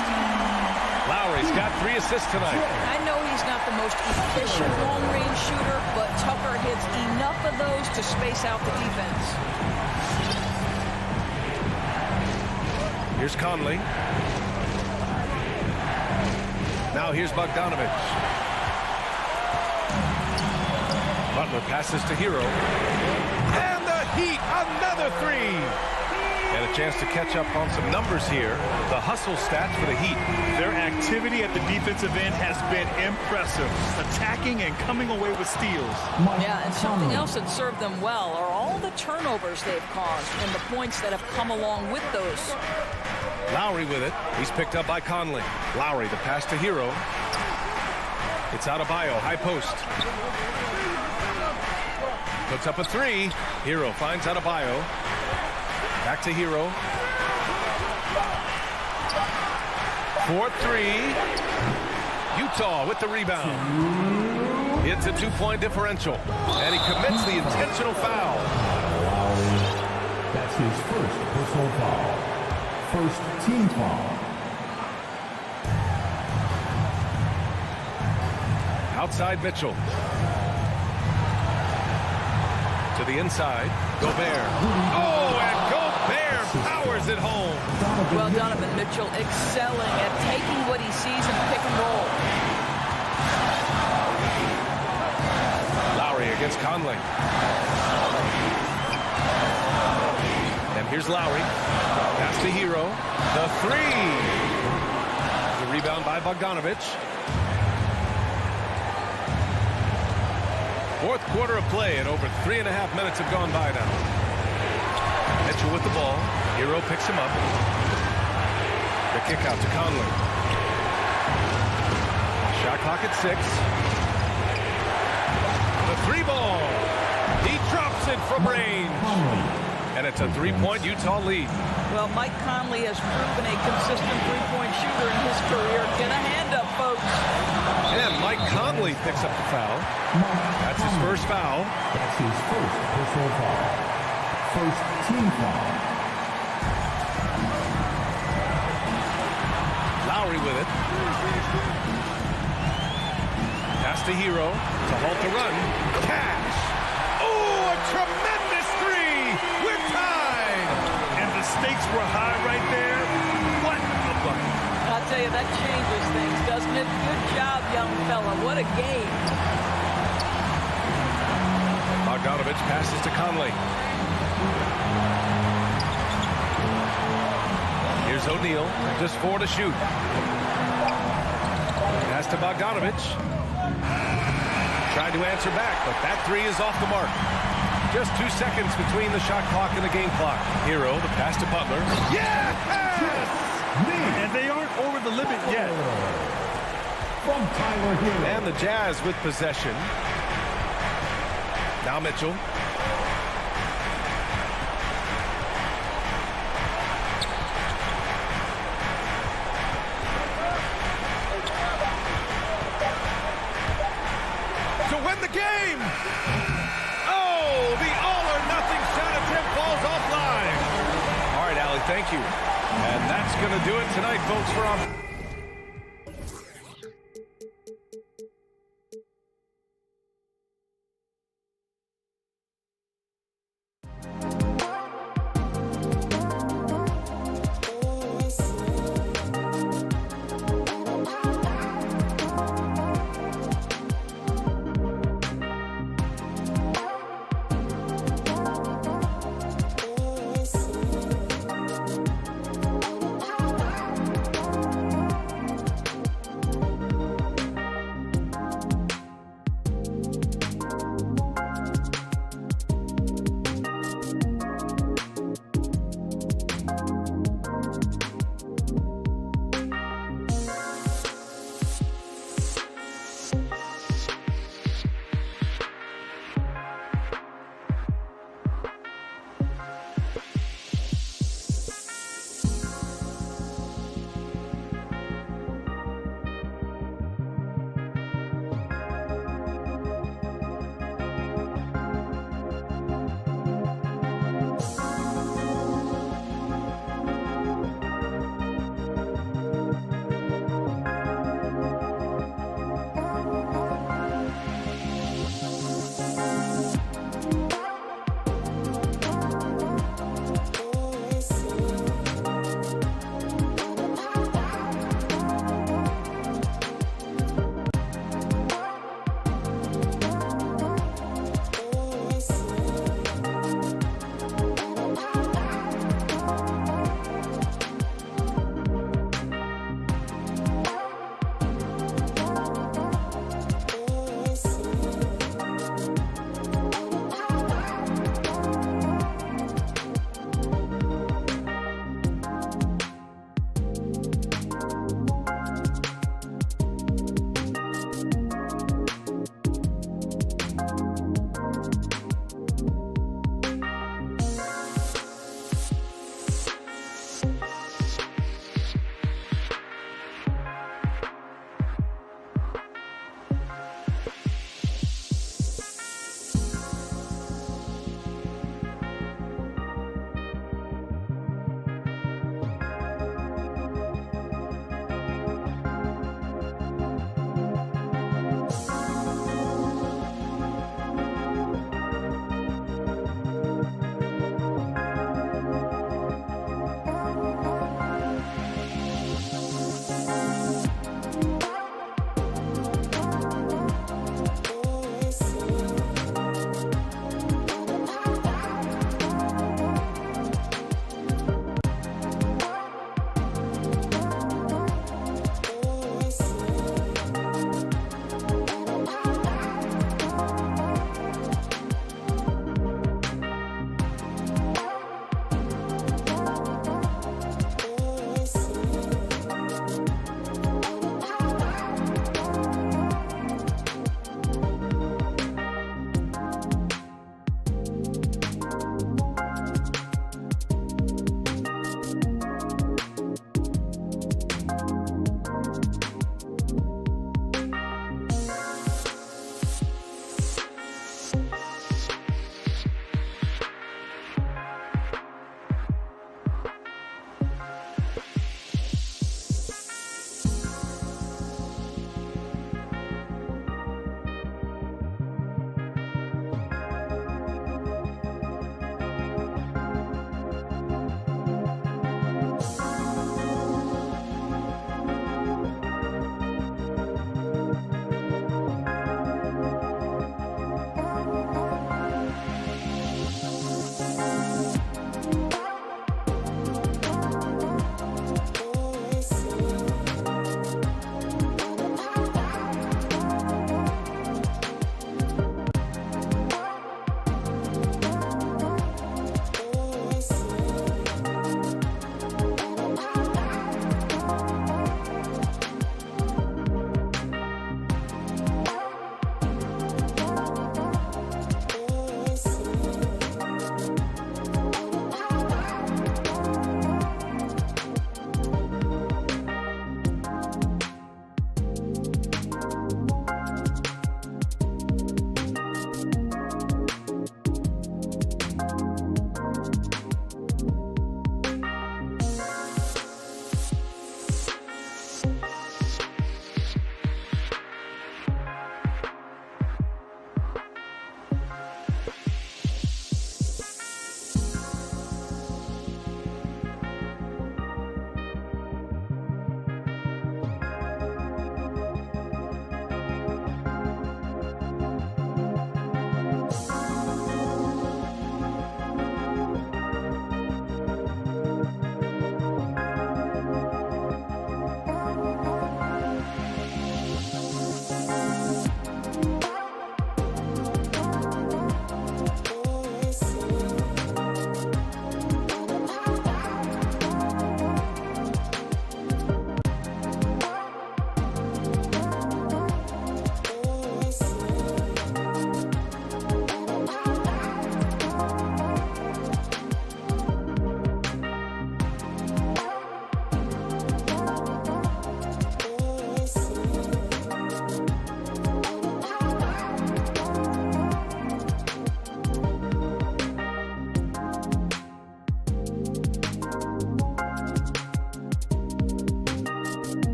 Lowry's got 3 assists tonight. I know he's not the most efficient long-range shooter, but Tucker hits enough of those to space out the defense. Here's Conley. Now here's Bogdanovich. Butler passes to Hero. And the Heat, another 3. And a chance to catch up on some numbers here. The hustle stats for the Heat. Their activity at the defensive end has been impressive. Attacking and coming away with steals. Yeah, and something else that served them well are all the turnovers they've caused and the points that have come along with those. Lowry with it. He's picked up by Conley. Lowry, the pass to Hero. It's Adebayo, high post. Puts up a 3. Hero finds Adebayo. Back to Hero. 4-3. Utah with the rebound. It's a 2-point differential. And he commits the intentional foul. That's his first personal foul. First team foul. Outside Mitchell. To the inside. Gobert. Oh, and Gobert powers it home. Well, Donovan Mitchell excelling at taking what he sees in pick and roll. Lowry against Conley. And here's Lowry. Pass to Hero. The three. The rebound by Bogdanovich. Fourth quarter of play, and over 3.5 minutes have gone by now. Mitchell with the ball. Hero picks him up. The kick out to Conley. Shot clock at 6. The three ball. He drops it from range. And it's a three-point Utah lead. Well, Mike Conley has proven a consistent three-point shooter in his career. Get a hand up, folks. And Mike Conley picks up the foul. That's his first foul. That's his first personal foul. First team foul. Lowry with it. Pass to Hero to halt the run. Cash. Oh, a tremendous three. We're tied. And the stakes were high right there. What a bucket. I'll tell you, that changes things, doesn't it? Good job, young fella. What a game. Bogdanovich passes to Conley. Here's O'Neal. Just 4 to shoot. Pass to Bogdanovich. Tried to answer back, but that three is off the mark. Just 2 seconds between the shot clock and the game clock. Hero, the pass to Butler. Yes! And they aren't over the limit yet. From Tyler Hero. And the Jazz with possession. Now Mitchell. To win the game! Oh, the all-or-nothing shot attempt falls offline. All right, Allie, thank you. And that's going to do it tonight, folks, for our...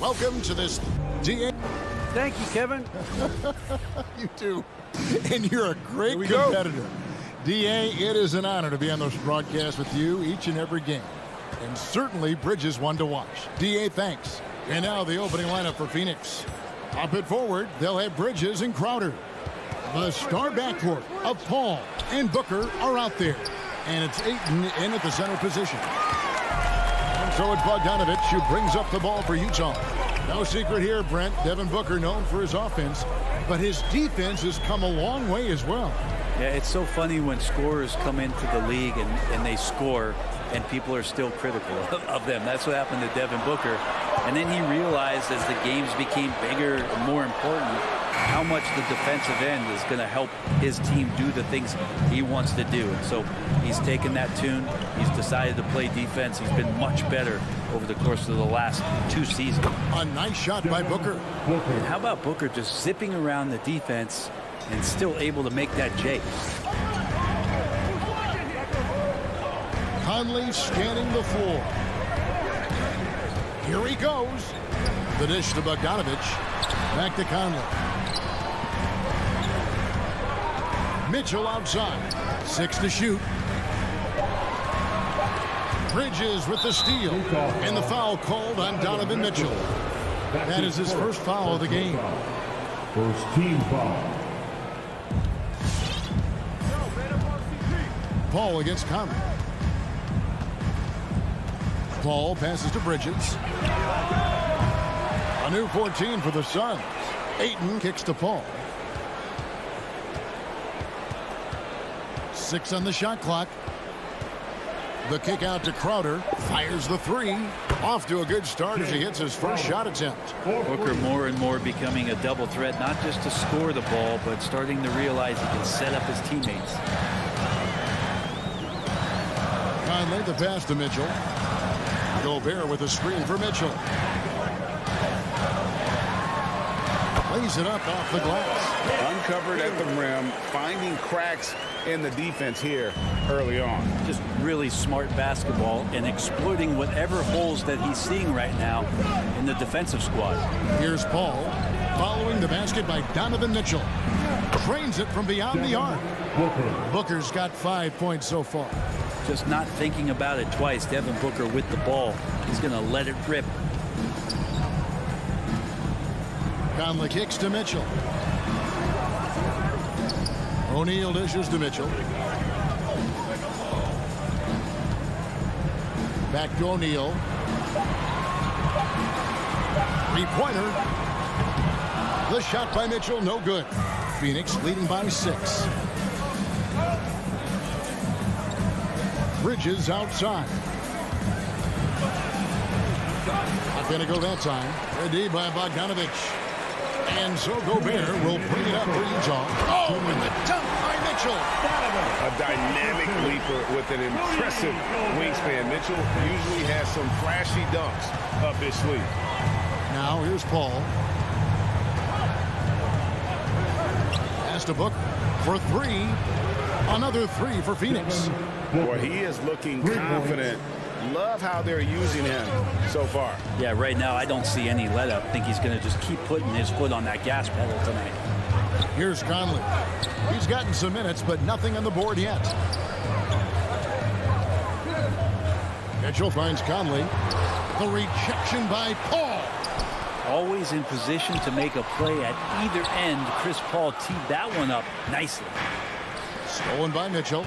Welcome to this DA. Thank you, Kevin. You too. And you're a great competitor. DA, it is an honor to be on this broadcast with you each and every game. And certainly Bridges one to watch. DA, thanks. And now the opening lineup for Phoenix. Up it forward, they'll have Bridges and Crowder. The star backcourt of Paul and Booker are out there. And it's Ayton in at the center position. And so it's Bogdanovich who brings up the ball for Utah. No secret here, Brent. Devin Booker known for his offense, but his defense has come a long way as well. Yeah, it's so funny when scorers come into the league and they score and people are still critical of them. That's what happened to Devin Booker. And then he realized as the games became bigger and more important, how much the defensive end is going to help his team do the things he wants to do. And so he's taken that tune. He's decided to play defense. He's been much better over the course of the last 2 seasons. A nice shot by Booker. And how about Booker just zipping around the defense and still able to make that J? Conley scanning the floor. Here he goes. The dish to Bogdanovich. Back to Conley. Mitchell outside. 6 to shoot. Bridges with the steal. And the foul called on Donovan Mitchell. That is his first foul of the game. First team foul. Paul against Conley. Paul passes to Bridges. A new 14 for the Suns. Ayton kicks to Paul. 6 on the shot clock. The kick out to Crowder. Fires the 3. Off to a good start as he hits his first shot attempt. Booker more and more becoming a double threat, not just to score the ball, but starting to realize he can set up his teammates. Conley the pass to Mitchell. Gobert with a screen for Mitchell. Lays it up off the glass. Uncovered at the rim, finding cracks in the defense here early on. Just really smart basketball and exploiting whatever holes that he's seeing right now in the defensive squad. Here's Paul following the basket by Donovan Mitchell. Trains it from beyond the arc. Booker's got 5 points so far. Just not thinking about it twice. Devin Booker with the ball. He's going to let it rip. Conley kicks to Mitchell. O'Neal dishes to Mitchell. Back to O'Neal. 3-pointer. The shot by Mitchell, no good. Phoenix leading by 6. Bridges outside. Not going to go that time. Ready by Bogdanovich. And so Gobert will bring it up for Utah. Oh, and the dunk by Mitchell. A dynamic leaper with an impressive wingspan. Mitchell usually has some flashy dunks up his sleeve. Now here's Paul. Pass to Booker for 3. Another 3 for Phoenix. Boy, he is looking confident. Love how they're using him so far. Yeah, right now I don't see any let up. I think he's going to just keep putting his foot on that gas pedal tonight. Here's Conley. He's gotten some minutes, but nothing on the board yet. Mitchell finds Conley. The rejection by Paul. Always in position to make a play at either end. Chris Paul teed that one up nicely. Stolen by Mitchell.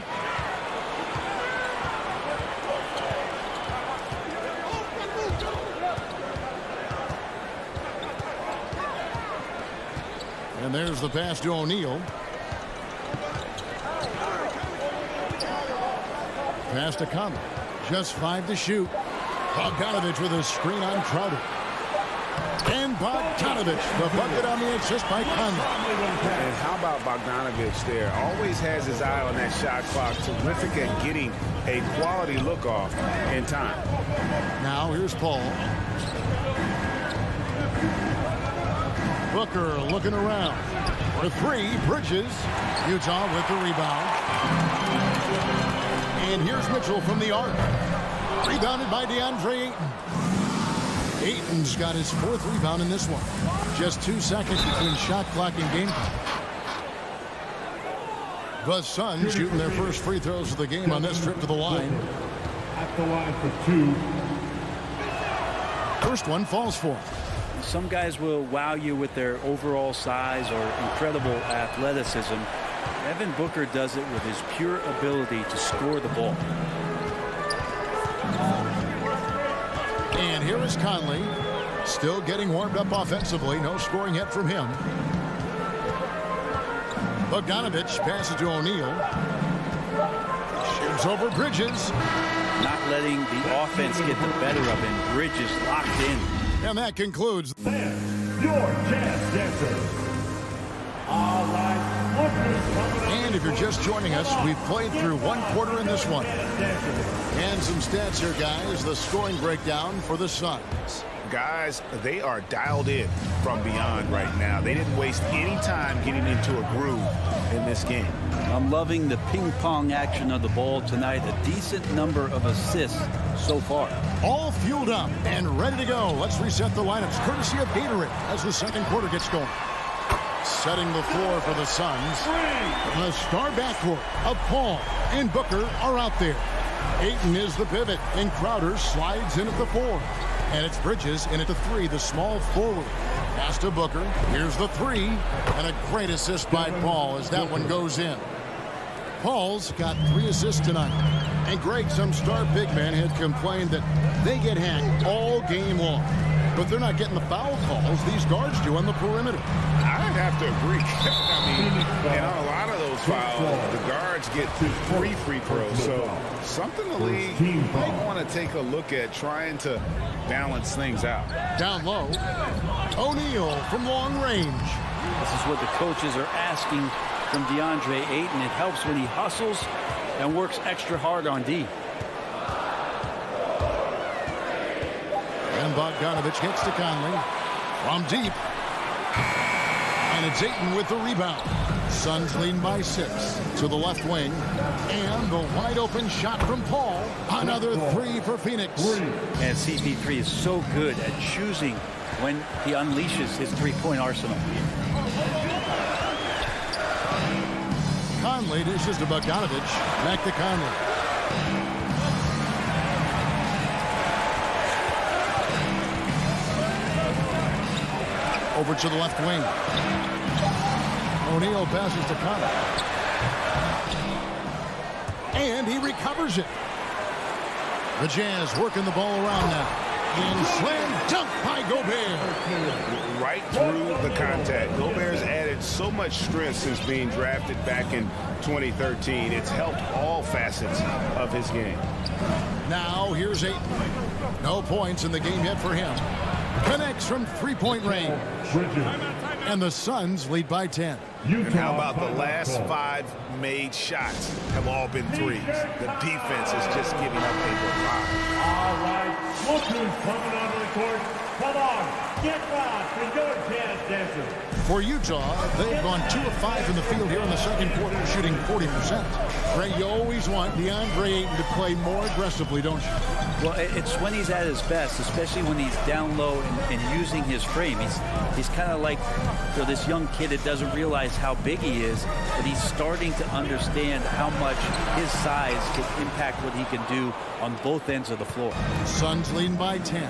And there's the pass to O'Neal. Pass to Conley. Just 5 to shoot. Bogdanovich with a screen on Crowder. And Bogdanovich, the bucket on the assist by Conley. And how about Bogdanovich there? Always has his eye on that shot clock. Terrific at getting a quality look off in time. Now here's Paul. Booker looking around. For 3, Bridges. Utah with the rebound. And here's Mitchell from the arc. Rebounded by DeAndre Ayton. Ayton's got his 4th rebound in this one. Just 2 seconds between shot clock and game time. The Suns shooting their first free throws of the game on this trip to the line. At the line for 2. First one falls for him. Some guys will wow you with their overall size or incredible athleticism. Devin Booker does it with his pure ability to score the ball. And here is Conley, still getting warmed up offensively. No scoring yet from him. Bogdanovich passes to O'Neal. Shoots over Bridges. Not letting the offense get the better of him. Bridges locked in. And that concludes. And your chance dancer. All right. And if you're just joining us, we've played through 1 quarter in this one. And some stats here, guys. The scoring breakdown for the Suns. Guys, they are dialed in from beyond right now. They didn't waste any time getting into a groove in this game. I'm loving the ping pong action of the ball tonight. A decent number of assists so far. All fueled up and ready to go. Let's reset the lineups courtesy of Gatorade as the second quarter gets going. Setting the floor for the Suns. The star backcourt of Paul and Booker are out there. Ayton is the pivot, and Crowder slides in at the 4. And it's Bridges in at the 3, the small forward. Pass to Booker. Here's the 3. And a great assist by Paul as that one goes in. Paul's got 3 assists tonight. And Greg, some star big men had complained that they get hacked all game long. But they're not getting the foul calls these guards do on the perimeter. I'd have to agree. I mean, and on a lot of those fouls, the guards get 3 free throws. So something the league might want to take a look at trying to balance things out. Down low, O'Neal from long range. This is what the coaches are asking from DeAndre Ayton. It helps when he hustles and works extra hard on D. And Bogdanovich gets to Conley from deep. And it's Ayton with the rebound. Suns lead by 6 to the left wing. And the wide open shot from Paul. Another 3 for Phoenix. And CP3 is so good at choosing when he unleashes his three-point arsenal. Conley dishes to Bogdanovich. Back to Conley. Over to the left wing. O'Neal passes to Conley. And he recovers it. The Jazz working the ball around now. And slam dunk by Gobert. Right through the contact. Gobert's added so much strength since being drafted back in 2013. It's helped all facets of his game. Now here's Ayton. No points in the game yet for him. Connects from three-point range. And the Suns lead by 10. And how about the last 5 made shots have all been threes? The defense is just giving up a lot. All right, look who's coming onto the court. Come on, get back to your chance dancer. For Utah, they've gone 2 of 5 in the field here in the second quarter, shooting 40%. Ray, you always want DeAndre Ayton to play more aggressively, don't you? Well, it's when he's at his best, especially when he's down low and using his frame. He's kind of like this young kid that doesn't realize how big he is, but he's starting to understand how much his size can impact what he can do on both ends of the floor. Suns leading by 10.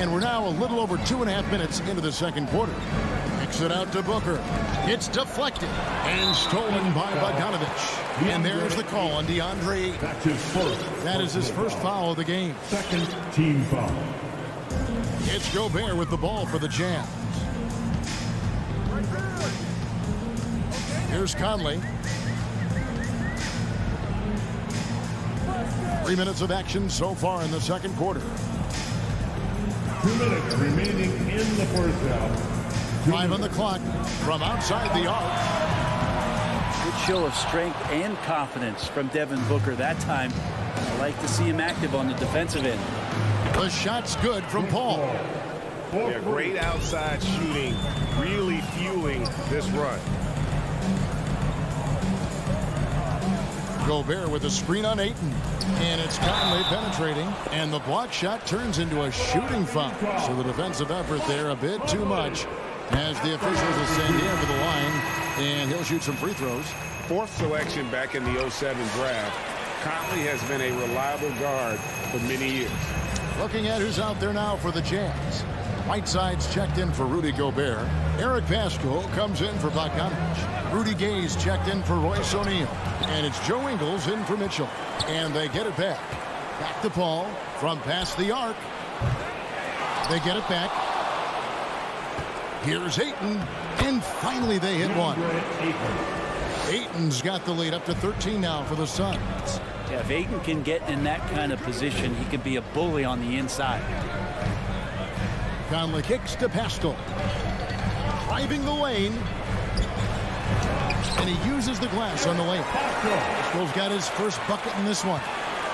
And we're now a little over 2.5 minutes into the second quarter. Kicks it out to Booker. It's deflected and stolen by Bogdanovich. And there's the call on DeAndre Ayton. That's his first. That is his first foul of the game. Second team foul. It's Gobert with the ball for the Jazz. Here's Conley. 3 minutes of action so far in the second quarter. 2 minutes remaining in the first half. 5 on the clock from outside the arc. Good show of strength and confidence from Devin Booker that time. I like to see him active on the defensive end. The shot's good from Paul. Yeah, great outside shooting, really fueling this run. Gobert with a screen on Ayton. And it's Conley penetrating. And the block shot turns into a shooting foul. So the defensive effort there a bit too much as the officials will send him to the line. And he'll shoot some free throws. Fourth selection back in the 07 draft. Conley has been a reliable guard for many years. Looking at who's out there now for the Jazz. Whiteside's checked in for Rudy Gobert. Eric Pascal comes in for Bogdanovich. Rudy Gay's checked in for Royce O'Neal. And it's Joe Ingles in for Mitchell. And they get it back. Back to Paul from past the arc. They get it back. Here's Ayton. And finally they hit one. Ayton's got the lead up to 13 now for the Suns. Yeah, if Ayton can get in that kind of position, he can be a bully on the inside. Conley kicks to Pascal. Driving the lane. And he uses the glass on the lane. Pascal's got his first bucket in this one.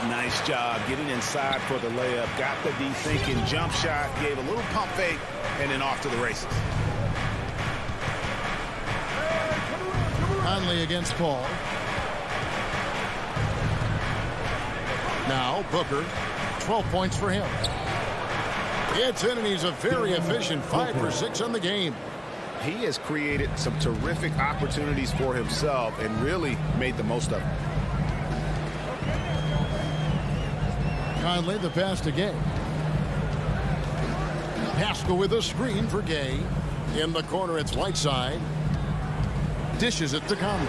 Nice job getting inside for the layup. Got the thinking jump shot. Gave a little pump fake. And then off to the races. Conley against Paul. Now Booker. 12 points for him. It's in, and he's a very efficient 5 for 6 on the game. He has created some terrific opportunities for himself and really made the most of it. Conley, the pass to Gay. Pascal with a screen for Gay. In the corner, it's Whiteside. Dishes it to Conley.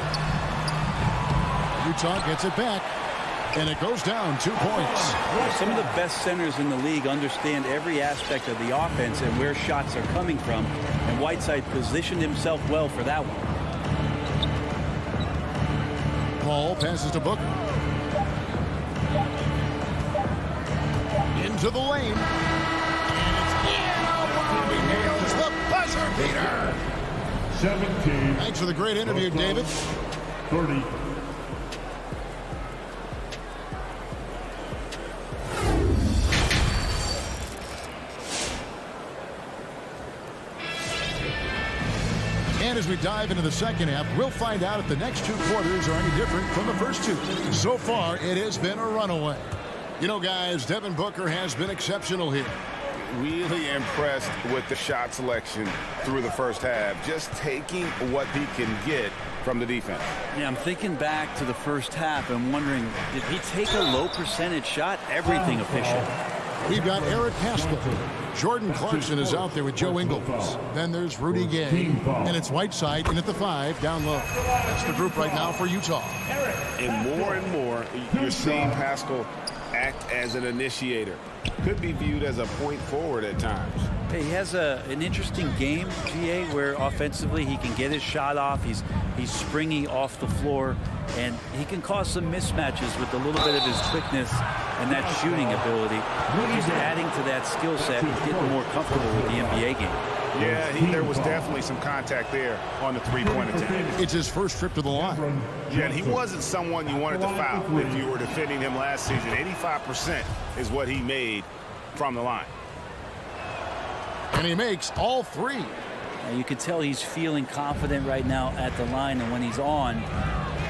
Utah gets it back. And it goes down 2 points. Some of the best centers in the league understand every aspect of the offense and where shots are coming from. And Whiteside positioned himself well for that one. Paul passes to Booker. Into the lane. And it's in. He nails the buzzer beater. 17. Thanks for the great interview, David. 30. And as we dive into the second half, we'll find out if the next 2 quarters are any different from the first 2. So far, it has been a runaway. You know, guys, Devin Booker has been exceptional here. Really impressed with the shot selection through the first half. Just taking what he can get from the defense. Yeah, I'm thinking back to the first half and wondering, did he take a low percentage shot? Everything efficient. We've got Eric Pascal. Jordan Clarkson is out there with Joe Ingles. Then there's Rudy Gay. And it's Whiteside in at the 5 down low. That's the group right now for Utah. And more, you're seeing Pascal act as an initiator. Could be viewed as a point forward at times. He has an interesting game, GA, where offensively he can get his shot off. He's springy off the floor, and he can cause some mismatches with a little bit of his quickness and that shooting ability. Just adding to that skill set and getting more comfortable with the NBA game. Yeah, there was definitely some contact there on the three-point attempt. It's his first trip to the line. Yeah, and he wasn't someone you wanted to foul if you were defending him last season. 85% is what he made from the line. And he makes all 3. Now you can tell he's feeling confident right now at the line, and when he's on,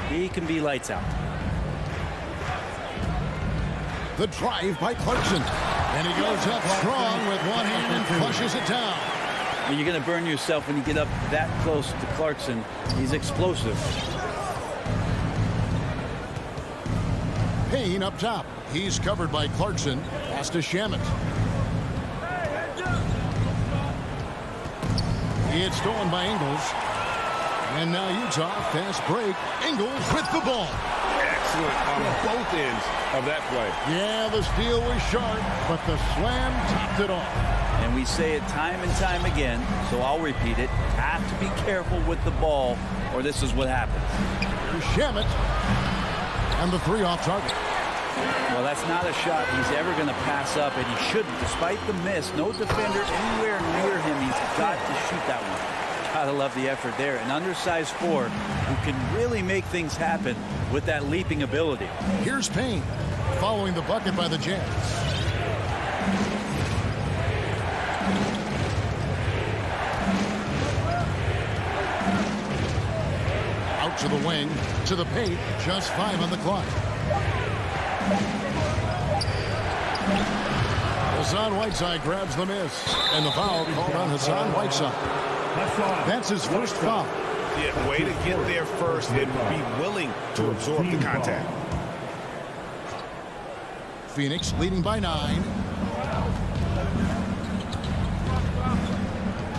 he can be lights out. The drive by Clarkson. And he goes up strong with one hand and flushes it down. And you're going to burn yourself when you get up that close to Clarkson. He's explosive. Payne up top. He's covered by Clarkson. Pass to Shamet. It's stolen by Ingles. And now Utah, fast break. Ingles with the ball. Excellent on both ends of that play. Yeah, the steal was sharp, but the slam topped it off. And we say it time and time again, so I'll repeat it. Have to be careful with the ball, or this is what happens. Shamet. And the 3 off target. Well, that's not a shot he's ever going to pass up, and he shouldn't. Despite the miss, no defender anywhere near him. He's got to shoot that one. Gotta love the effort there. An undersized 4 who can really make things happen with that leaping ability. Here's Payne following the bucket by the Jazz. Out to the wing, to the paint, just 5 on the clock. Hassan Whiteside grabs the miss, and the foul called on Hassan Whiteside. That's his first foul. Yeah, way to get there first and be willing to absorb the contact. Phoenix leading by 9.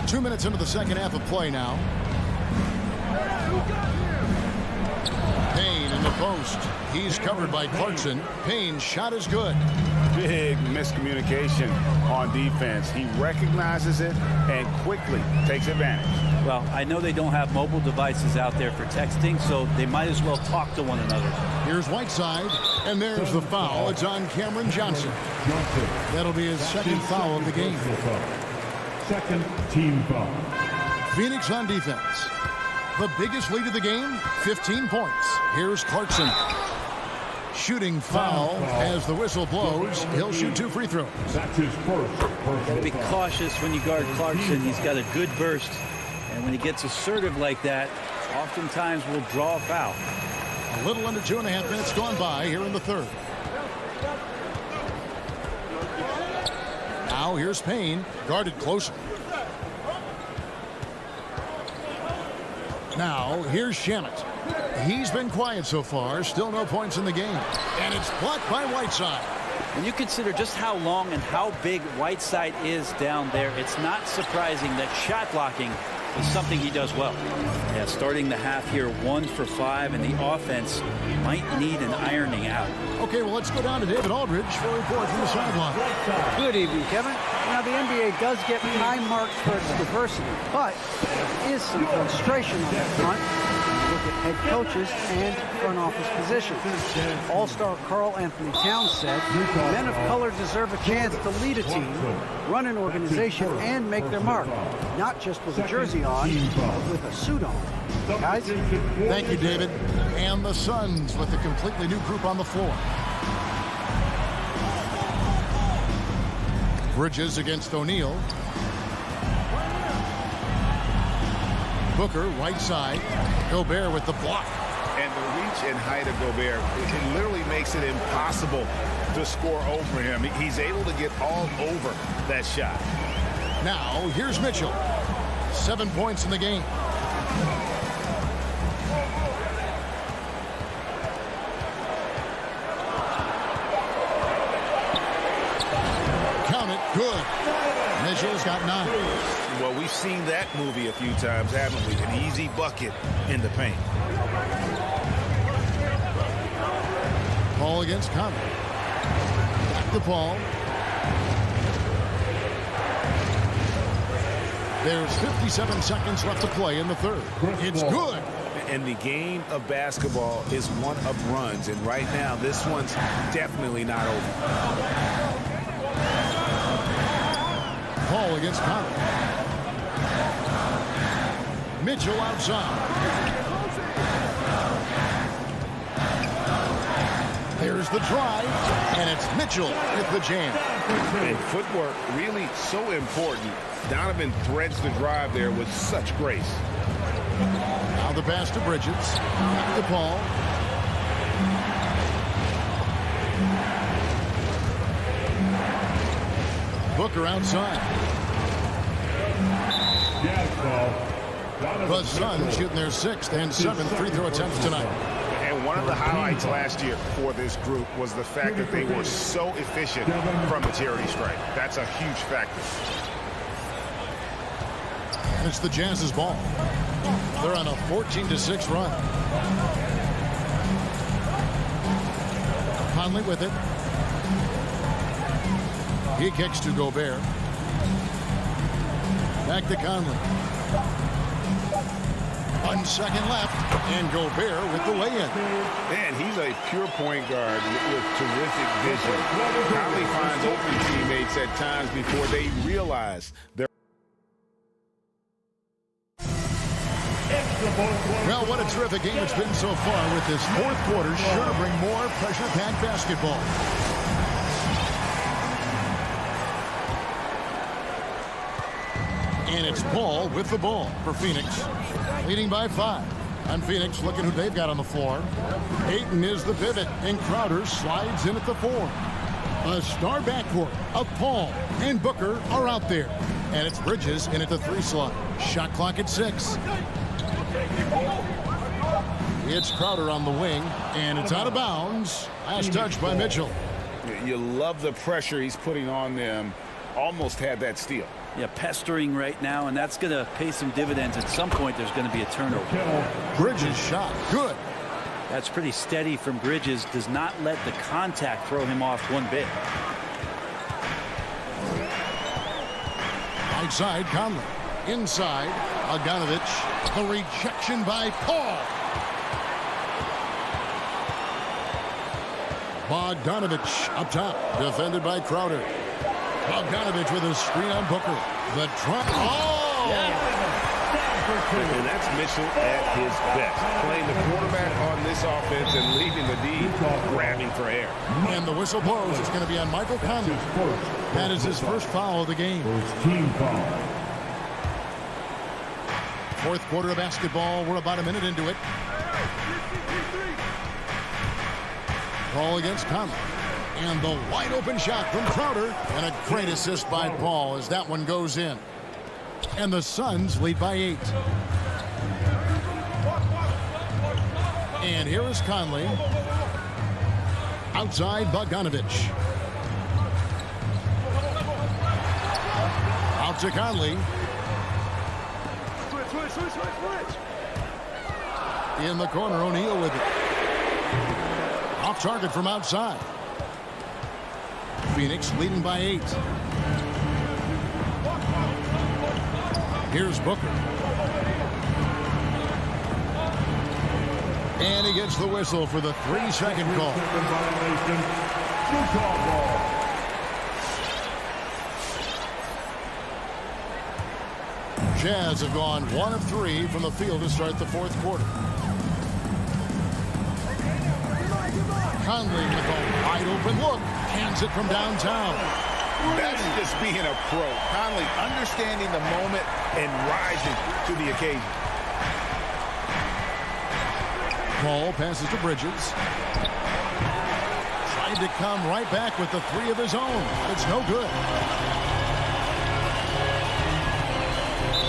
2 minutes into the second half of play now. Payne in the post. He's covered by Clarkson. Payne's shot is good. Big miscommunication on defense. He recognizes it and quickly takes advantage. Well, I know they don't have mobile devices out there for texting, so they might as well talk to one another. Here's Whiteside, and there's the foul. It's on Cameron Johnson. That'll be his second foul of the game. Second team foul. Phoenix on defense. The biggest lead of the game, 15 points. Here's Clarkson. Shooting foul as the whistle blows. He'll shoot 2 free throws. That's his first personal Be foul. cautious when you guard Clarkson. He's got a good burst, and when he gets assertive like that, oftentimes will draw a foul. A little under 2.5 minutes gone by here in the third. Now here's Payne, guarded closer. Now here's Shamet. He's been quiet so far, still no points in the game. And it's blocked by Whiteside. When you consider just how long and how big Whiteside is down there, it's not surprising that shot blocking is something he does well. Yeah, starting the half here 1 for 5, and the offense might need an ironing out. Okay, well, let's go down to David Aldridge for a report from the sideline. Good evening, Kevin. Now, the NBA does get high marks for its diversity, but there is some frustration on that front. Look at head coaches and front office positions. All-star Karl Anthony Towns said, men of color deserve a chance to lead a team, run an organization, and make their mark. Not just with a jersey on, but with a suit on. Guys? Thank you, David. And the Suns with a completely new group on the floor. Bridges against O'Neal. Booker, right side. Gobert with the block. And the reach and height of Gobert, it literally makes it impossible to score over him. He's able to get all over that shot. Now, here's Mitchell. 7 points in the game. Count it. Good. Mitchell's got 9. Well, we've seen that movie a few times, haven't we? An easy bucket in the paint. Paul against Conley. Back to Paul. There's 57 seconds left to play in the third. It's good. And the game of basketball is one of runs. And right now, this one's definitely not over. Paul against Conley. Mitchell outside. There's the drive, and it's Mitchell with the jam. And footwork really so important. Donovan threads the drive there with such grace. Now the pass to Bridges. Back to Paul. Booker outside. The Suns shooting their 6th and 7th free throw attempts tonight. And one of the highlights last year for this group was the fact that they were so efficient from the charity stripe. That's a huge factor. And it's the Jazz's ball. They're on a 14-6 run. Conley with it. He kicks to Gobert. Back to Conley. 1 second left, and Gobert with the lay-in. Man, he's a pure point guard with terrific vision. Conley finds open teammates at times before they realize they're. Well, what a terrific game it's been so far, with this fourth quarter sure to bring more pressure-packed basketball. And it's Paul with the ball for Phoenix, leading by 5. And Phoenix looking who they've got on the floor. Ayton is the pivot, and Crowder slides in at the 4. A star backcourt of Paul and Booker are out there. And it's Bridges in at the 3 slot. Shot clock at 6. It's Crowder on the wing, and it's out of bounds. Last touch by Mitchell. You love the pressure he's putting on them. Almost had that steal. Yeah, pestering right now, and that's going to pay some dividends. At some point, there's going to be a turnover. Bridges shot. Good. That's pretty steady from Bridges. Does not let the contact throw him off one bit. Outside, Conley. Inside, Bogdanovich. The rejection by Paul. Bogdanovich up top. Defended by Crowder. Bogdanovich with a screen on Booker. The try. Oh! And that's Mitchell at his best. Playing the quarterback on this offense and leaving the D grabbing for air. And the whistle blows. It's going to be on Michael Conley. That is his first foul of the game. First team foul. Fourth quarter of basketball. We're about a minute into it. Ball against Conley. And the wide open shot from Crowder. And a great assist by Paul as that one goes in. And the Suns lead by 8. And here is Conley. Outside, Bogdanovich. Out to Conley. In the corner, O'Neal with it. Off target from outside. Phoenix leading by 8. Here's Booker. And he gets the whistle for the 3-second call. Jazz have gone 1 of 3 from the field to start the fourth quarter. Conley with a wide open look. Hands it from downtown. That's just being a pro. Conley understanding the moment and rising to the occasion. Paul passes to Bridges. Tried to come right back with the 3 of his own. It's no good.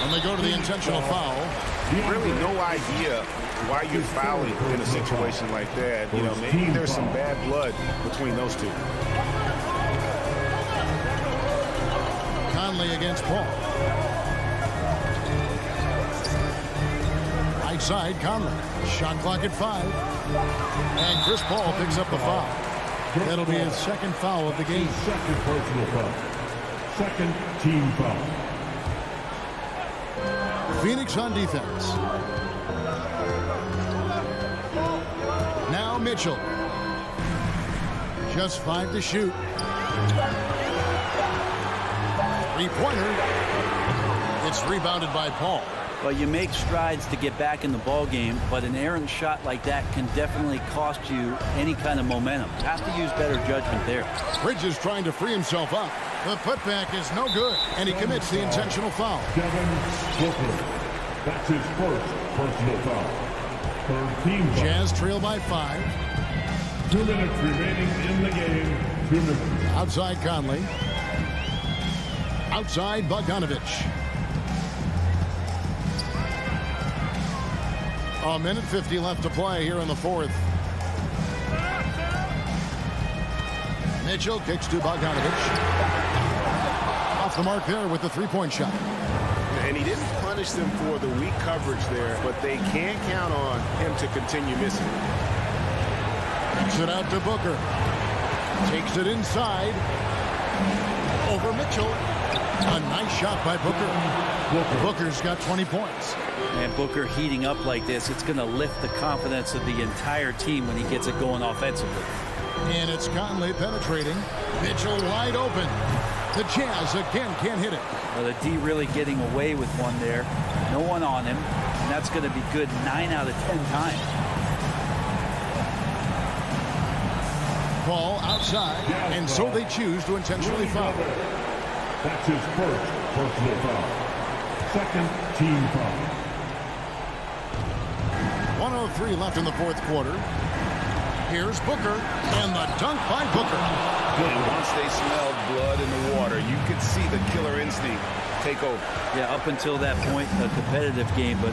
And they go to the intentional foul. Really no idea why you're fouling in a situation like that. You know, maybe there's some bad blood between those two. Conley against Paul. Right side, Conley. Shot clock at 5. And Chris Paul picks up the foul. That'll be his second foul of the game. Second personal foul. Second team foul. Phoenix on defense. Now Mitchell. Just 5 to shoot. 3-pointer. It's rebounded by Paul. Well, you make strides to get back in the ball game, but an errant shot like that can definitely cost you any kind of momentum. Has to use better judgment there. Bridges trying to free himself up. The putback is no good, and he commits the intentional foul. Kevin Booker. That's his first personal foul. Third team foul. Jazz trail by 5. 2 minutes remaining in the game. 2 minutes. Outside Conley. Outside Bogdanovich. A minute 50 left to play here in the fourth. Mitchell kicks to Bogdanovich. Off the mark there with the 3-point shot. And he didn't punish them for the weak coverage there, but they can count on him to continue missing. Kicks it out to Booker. Takes it inside. Over Mitchell. A nice shot by Booker. Booker's got 20 points. And Booker heating up like this, it's going to lift the confidence of the entire team when he gets it going offensively. And it's Conley penetrating. Mitchell wide open. The Jazz again can't hit it. Well, the D really getting away with one there. No one on him. And that's going to be good 9 out of 10 times. Ball outside, and so they choose to intentionally foul. That's his first personal foul. Second team foul. 1:03 left in the fourth quarter. Here's Booker, and the dunk by Booker. And once they smelled blood in the water, you could see the killer instinct take over. Yeah, up until that point, a competitive game, but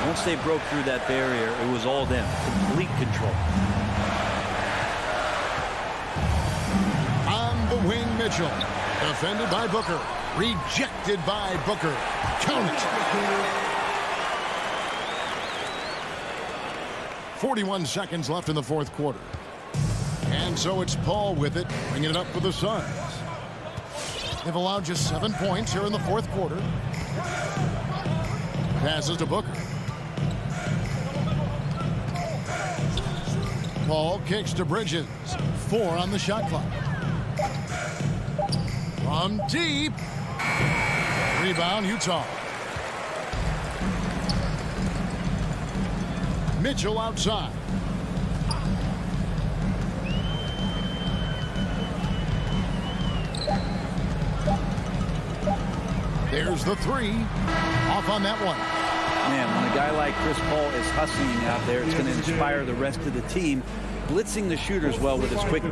once they broke through that barrier, it was all them. Complete control. On the wing, Mitchell. Defended by Booker. Rejected by Booker. Count it. 41 seconds left in the fourth quarter. And so it's Paul with it, bringing it up for the Suns. They've allowed just 7 points here in the fourth quarter. Passes to Booker. Paul kicks to Bridges. 4 on the shot clock. From deep. Rebound, Utah. Mitchell outside. There's the three. Off on that one. Man, when a guy like Chris Paul is hustling out there, it's going to inspire the rest of the team. Blitzing the shooters well with his quick.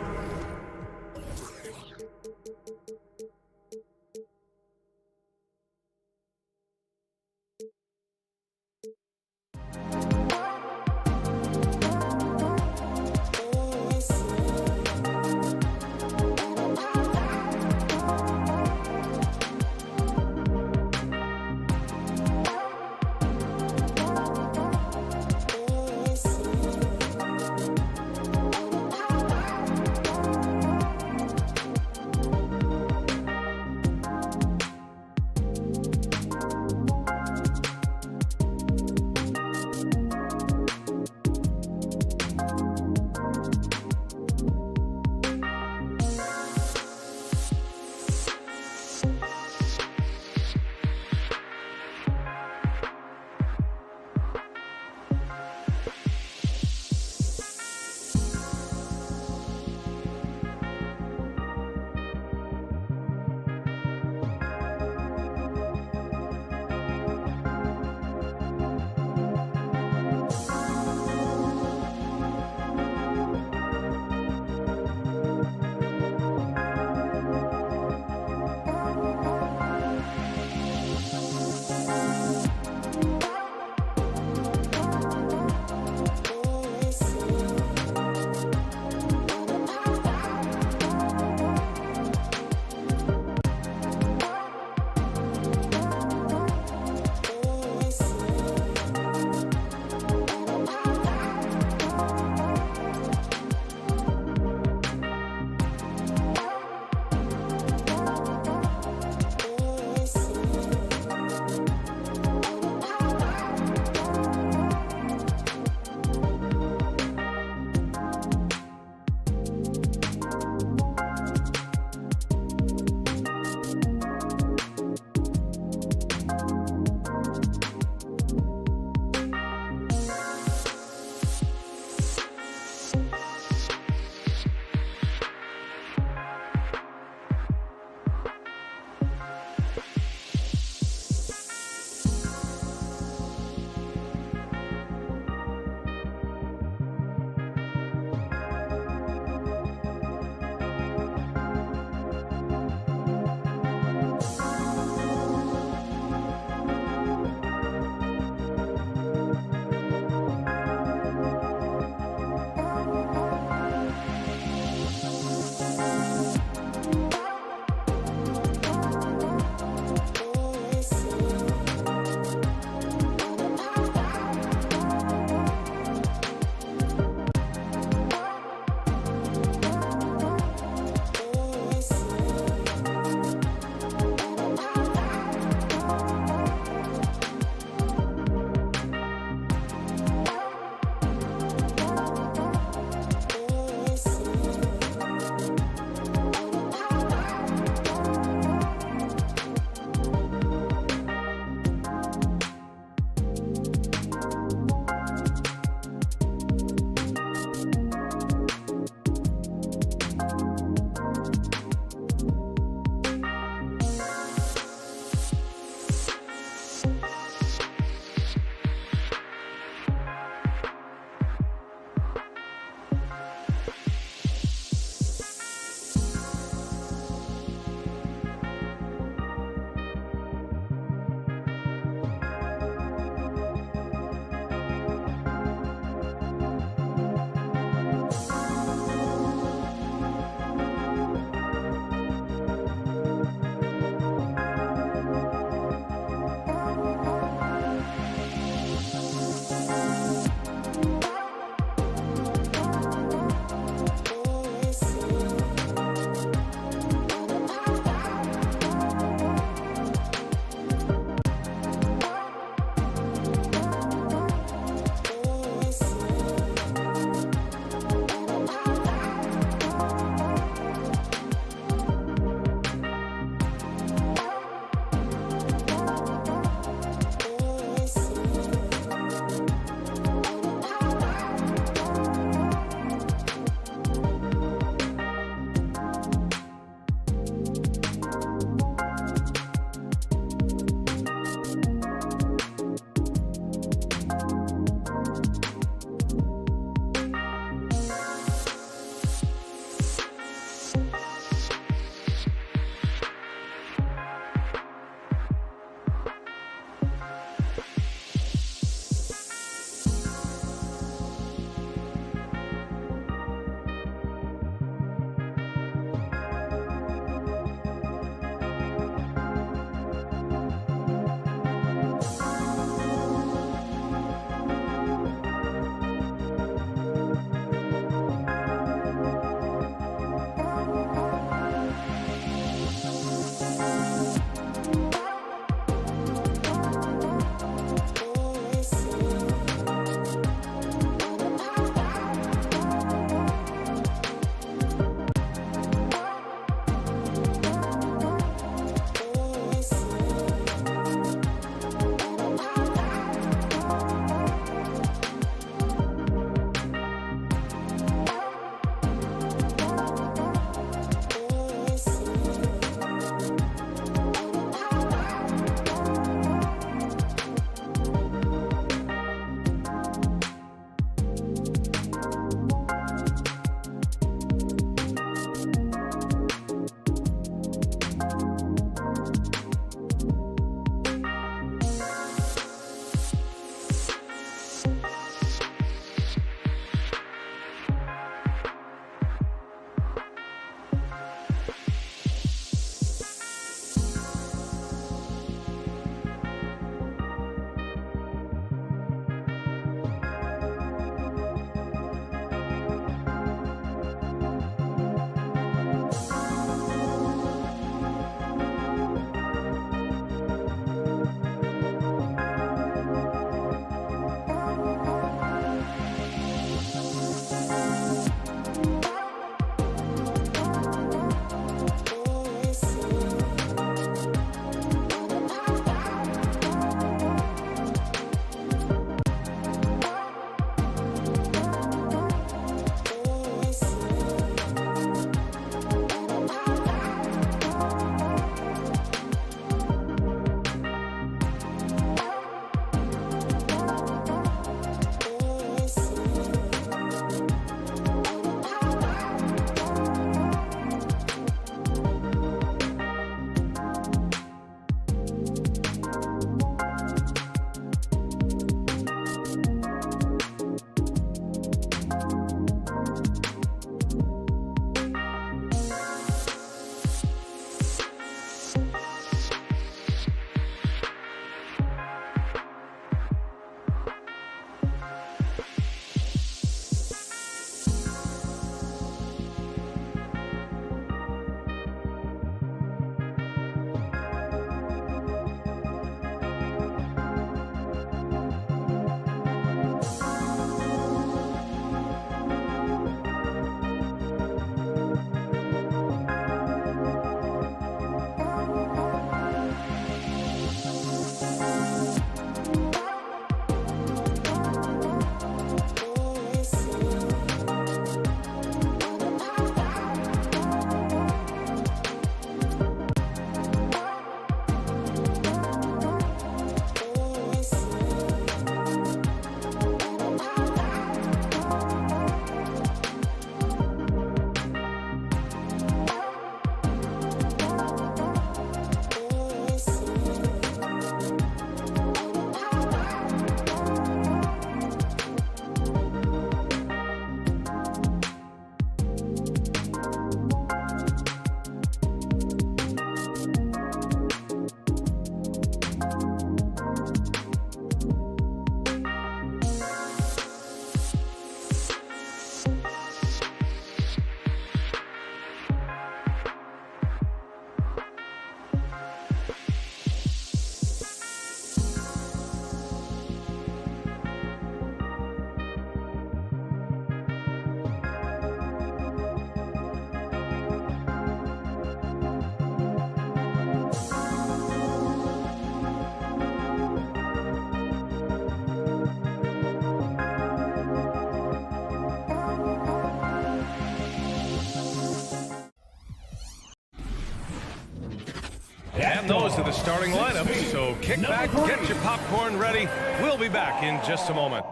And those are the starting lineups, so kick back, get your popcorn ready. We'll be back in just a moment.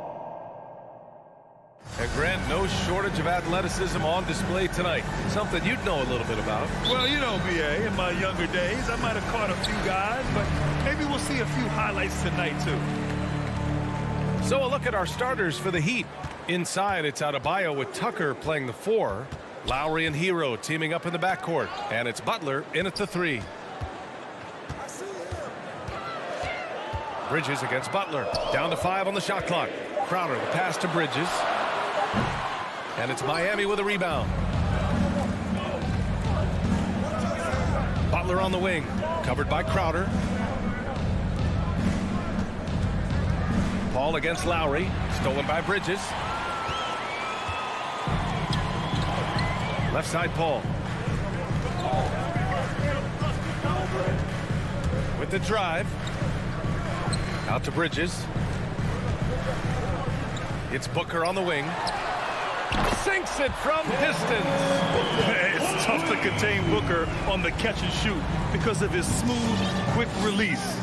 And Grant, no shortage of athleticism on display tonight. Something you'd know a little bit about. Well, you know, BA, in my younger days, I might have caught a few guys, but maybe we'll see a few highlights tonight, too. So a look at our starters for the Heat. Inside, it's Adebayo with Tucker playing the 4. Lowry and Hero teaming up in the backcourt. And it's Butler in at the 3. Bridges against Butler. Down to 5 on the shot clock. Crowder, the pass to Bridges. And it's Miami with a rebound. Butler on the wing. Covered by Crowder. Ball against Lowry. Stolen by Bridges. Left side, Paul. With the drive. Out to Bridges. It's Booker on the wing. Sinks it from distance. It's tough to contain Booker on the catch and shoot because of his smooth, quick release.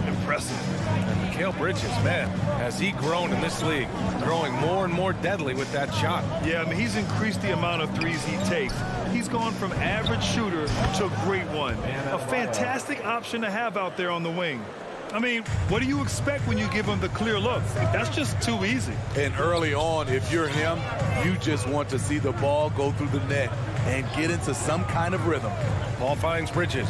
Impressive. And Mikal Bridges, man, has he grown in this league, growing more and more deadly with that shot. Yeah, I mean, he's increased the amount of threes he takes. He's gone from average shooter to a great one. A fantastic option to have out there on the wing. I mean, what do you expect when you give him the clear look? That's just too easy. And early on, if you're him, you just want to see the ball go through the net and get into some kind of rhythm. Ball finds Bridges.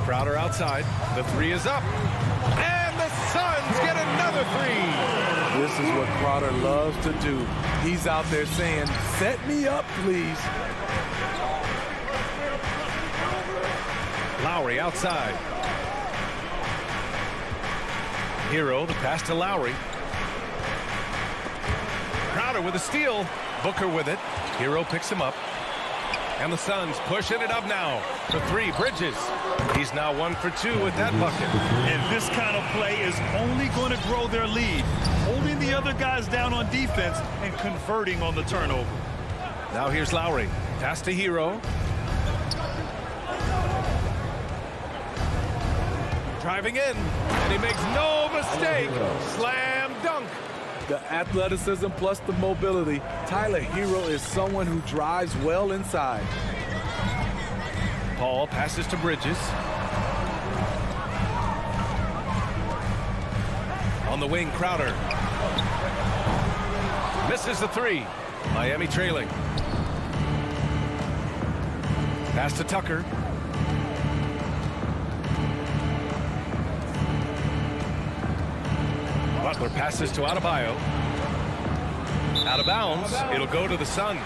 Crowder outside. The 3 is up. And the Suns get another 3. This is what Crowder loves to do. He's out there saying, set me up, please. Lowry outside. Hero, the pass to Lowry. Crowder with a steal. Booker with it. Hero picks him up. And the Suns pushing it up now. The 3, Bridges. He's now 1 for 2 with that bucket. And this kind of play is only going to grow their lead. Holding the other guys down on defense and converting on the turnover. Now here's Lowry. Pass to Hero. Driving in, and he makes no mistake. Slam dunk. The athleticism plus the mobility. Tyler Hero is someone who drives well inside. Paul passes to Bridges. On the wing, Crowder. Misses the 3. Miami trailing. Pass to Tucker. Butler passes to Adebayo. Out of bounds. It'll go to the Suns.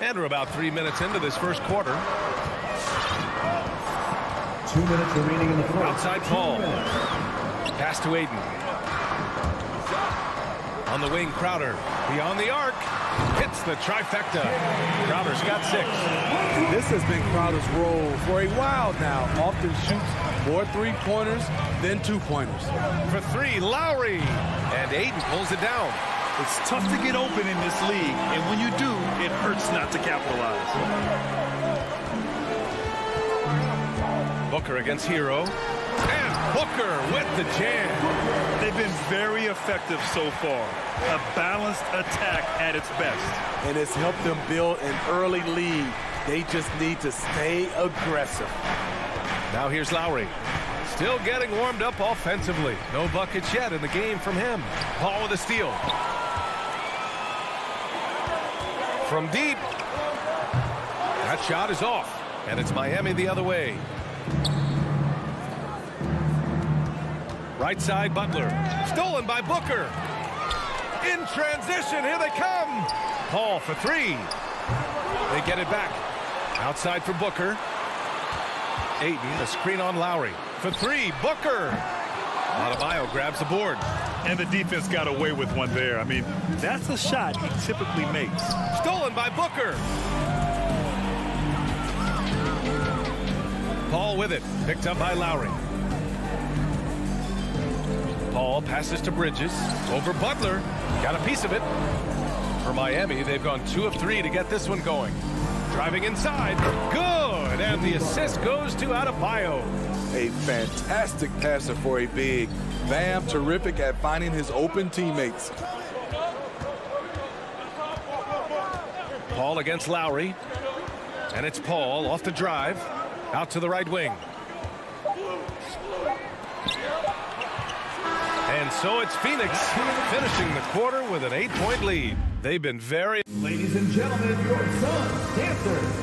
And we're about 3 minutes into this first quarter. 2 minutes remaining in the fourth. Outside Paul. Pass to Aiden. On the wing, Crowder. Beyond the arc. Hits the trifecta. Crowder's got 6. This has been Crowder's role for a while now. Often shoots more 3-pointers than 2-pointers. For 3, Lowry. And Aiden pulls it down. It's tough to get open in this league, and when you do, it hurts not to capitalize. Booker against Hero. And Booker with the jam. They've been very effective so far. A balanced attack at its best. And it's helped them build an early lead. They just need to stay aggressive. Now here's Lowry. Still getting warmed up offensively. No buckets yet in the game from him. Paul with a steal. From deep. That shot is off. And it's Miami the other way. Right side, Butler. Stolen by Booker. In transition, here they come. Paul for 3. They get it back. Outside for Booker. Aiden, the screen on Lowry. For 3, Booker. Adebayo grabs the board. And the defense got away with one there. I mean, that's a shot he typically makes. Stolen by Booker. Paul with it. Picked up by Lowry. Paul passes to Bridges. Over Butler. Got a piece of it. For Miami, they've gone 2 of 3 to get this one going. Driving inside. Good. And the assist goes to Adebayo. A fantastic passer for a big. Bam, terrific at finding his open teammates. Paul against Lowry. And it's Paul off the drive. Out to the right wing. And so it's Phoenix finishing the quarter with an 8-point lead. They've been very... Ladies and gentlemen, your Suns dancers.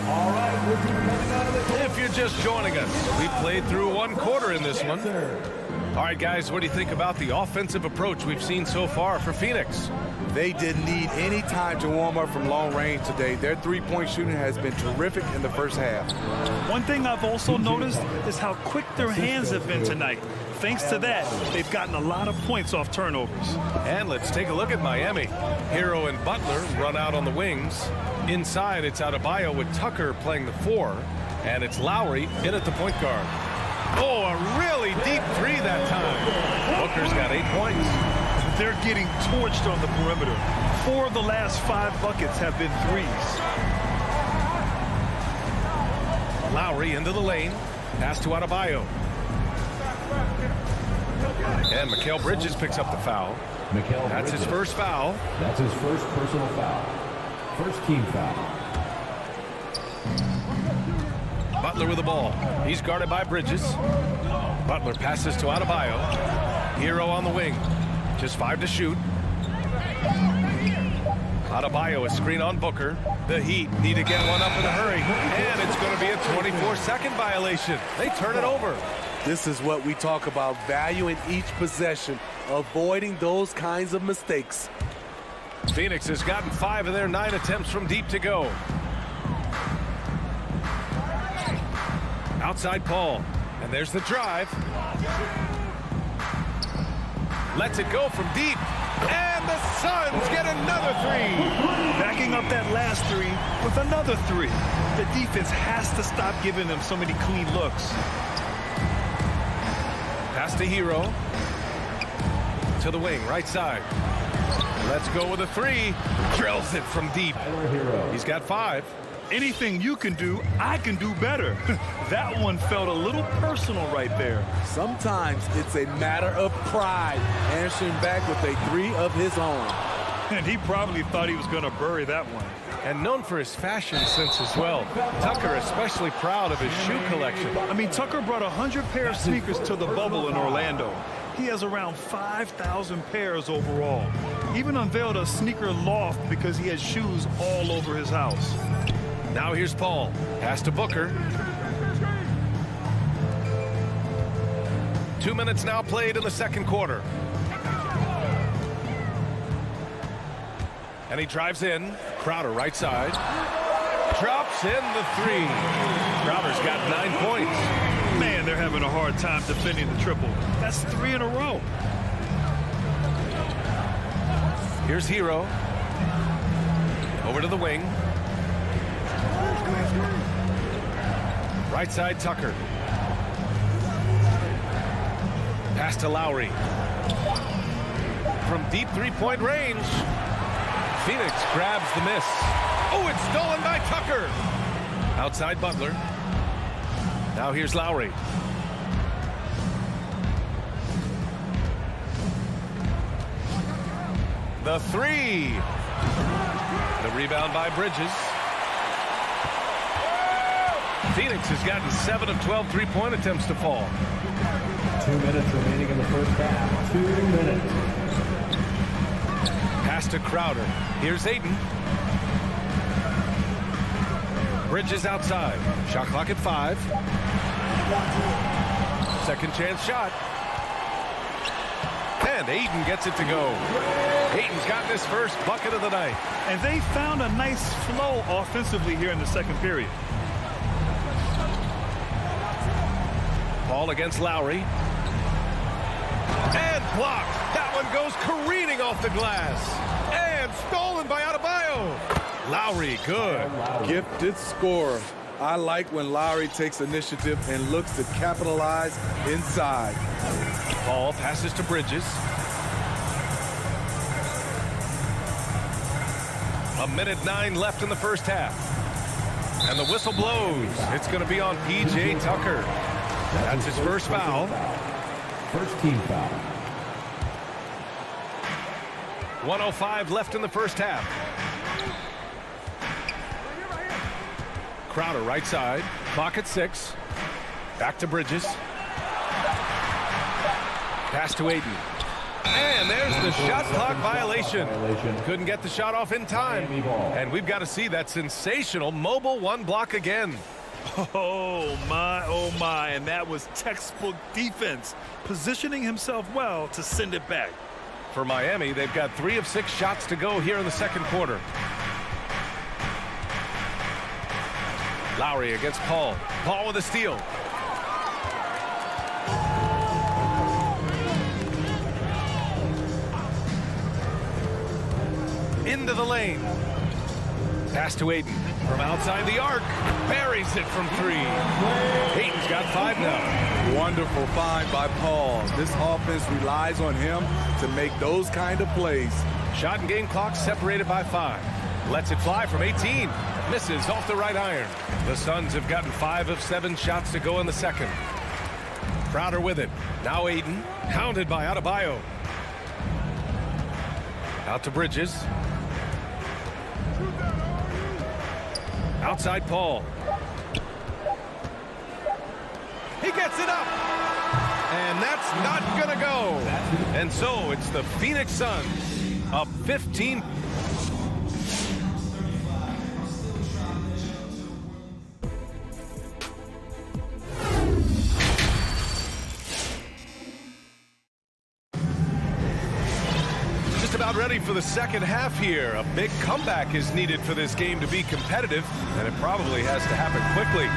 All right, we'll be coming out of the court. If you're just joining us, we played through 1 quarter in this one. All right, guys, what do you think about the offensive approach we've seen so far for Phoenix? They didn't need any time to warm up from long range today. Their three-point shooting has been terrific in the first half. One thing I've also noticed is how quick their hands have been tonight. Thanks to that, they've gotten a lot of points off turnovers. And let's take a look at Miami. Hero and Butler run out on the wings. Inside, it's Adebayo with Tucker playing the 4. And it's Lowry in at the point guard. Oh, a really deep 3 that time. Booker's got 8 points. They're getting torched on the perimeter. 4 of the last 5 buckets have been threes. Lowry into the lane. Pass to Adebayo. And Mikal Bridges picks up the foul. That's his first foul. That's his first personal foul. First team foul. Butler with the ball. He's guarded by Bridges. Butler passes to Adebayo. Hero on the wing. Just 5 to shoot. Adebayo, a screen on Booker. The Heat need to get one up in a hurry. And it's going to be a 24-second violation. They turn it over. This is what we talk about, valuing each possession, avoiding those kinds of mistakes. Phoenix has gotten 5 of their 9 attempts from deep to go. Outside Paul. And there's the drive. Lets it go from deep. And the Suns get another 3. Backing up that last 3 with another 3. The defense has to stop giving them so many clean looks. Pass to Hero. To the wing, right side. Let's go with a 3. Drills it from deep. He's got 5. Anything you can do, I can do better. That one felt a little personal right there. Sometimes it's a matter of pride, answering back with a 3 of his own. And he probably thought he was going to bury that one. And known for his fashion sense as well. Tucker especially proud of his shoe collection. I mean, Tucker brought 100 pair of sneakers to the bubble in Orlando. He has around 5,000 pairs overall. Even unveiled a sneaker loft because he has shoes all over his house. Now here's Paul. Pass to Booker. 2 minutes now played in the second quarter. And he drives in. Crowder right side. Drops in the 3. Crowder's got 9 points. Man, they're having a hard time defending the triple. That's 3 in a row. Here's Hero. Over to the wing. Right side Tucker. Pass to Lowry. From deep 3-point range. Phoenix grabs the miss. Oh, it's stolen by Tucker. Outside Butler. Now here's Lowry. The 3. The rebound by Bridges. Phoenix has gotten 7 of 12 3-point attempts to fall. 2 minutes remaining in the first half. 2 minutes. Pass to Crowder. Here's Ayton. Bridges outside. Shot clock at 5. Second chance shot. And Ayton gets it to go. Ayton's gotten his first bucket of the night. And they found a nice flow offensively here in the second period. Ball against Lowry. And blocked. That one goes careening off the glass. And stolen by Adebayo. Lowry, good. Gifted scorer. I like when Lowry takes initiative and looks to capitalize inside. Paul passes to Bridges. A minute 9 left in the first half. And the whistle blows. It's going to be on P.J. Tucker. That's his first foul. First team foul. 1:05 left in the first half. Crowder right side. Clock at 6. Back to Bridges. Pass to Aiden. And there's the shot clock violation. Couldn't get the shot off in time. And we've got to see that sensational mobile one block again. Oh my, and that was textbook defense, positioning himself well to send it back. For Miami, they've got 3 of 6 shots to go here in the second quarter. Lowry against Paul. Paul with a steal. Into the lane. Pass to Aiden. From outside the arc. Buries it from 3. Aiden's got 5 now. Wonderful find by Paul. This offense relies on him to make those kind of plays. Shot and game clock separated by 5. Lets it fly from 18. Misses off the right iron. The Suns have gotten 5 of 7 shots to go in the second. Crowder with it. Now Aiden. Hounded by Adebayo. Out to Bridges. Outside Paul. He gets it up. And that's not going to go. And so it's the Phoenix Suns up 15. About ready for the second half here. A big comeback is needed for this game to be competitive, and it probably has to happen quickly.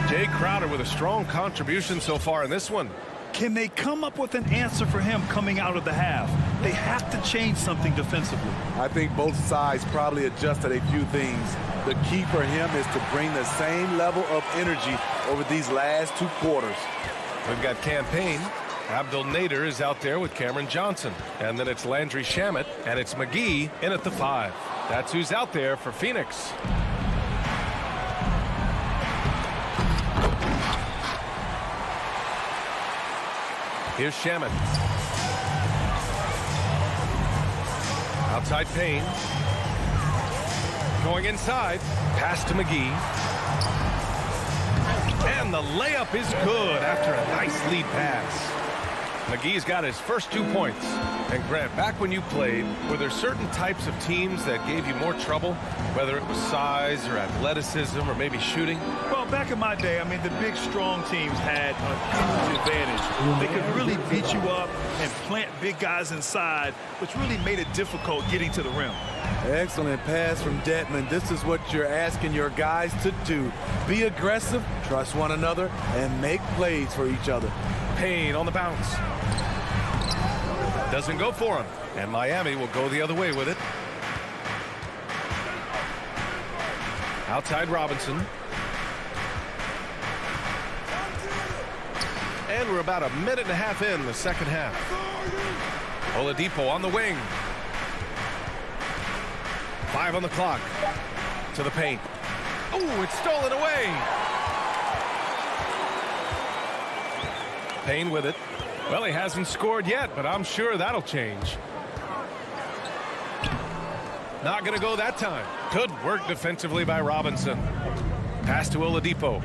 Jay Crowder with a strong contribution so far in this one. Can they come up with an answer for him coming out of the half? They have to change something defensively. I think both sides probably adjusted a few things. The key for him is to bring the same level of energy over these last 2 quarters. We've got Campaign. Abdul Nader is out there with Cameron Johnson. And then it's Landry Shamet, and it's McGee in at the 5. That's who's out there for Phoenix. Here's Shamet. Outside Payne. Going inside. Pass to McGee. And the layup is good after a nice lead pass. McGee's got his first 2 points. And Grant, back when you played, were there certain types of teams that gave you more trouble, whether it was size or athleticism or maybe shooting? Well, back in my day, I mean, the big, strong teams had a huge advantage. They could really beat you up and plant big guys inside, which really made it difficult getting to the rim. Excellent pass from Detman. This is what you're asking your guys to do. Be aggressive, trust one another, and make plays for each other. Payne on the bounce. Doesn't go for him. And Miami will go the other way with it. Outside Robinson. And we're about a minute and a half in the second half. Oladipo on the wing. 5 on the clock. To the paint. Oh, it's stolen away. Payne with it. Well, he hasn't scored yet, but I'm sure that'll change. Not going to go that time. Good work defensively by Robinson. Pass to Oladipo.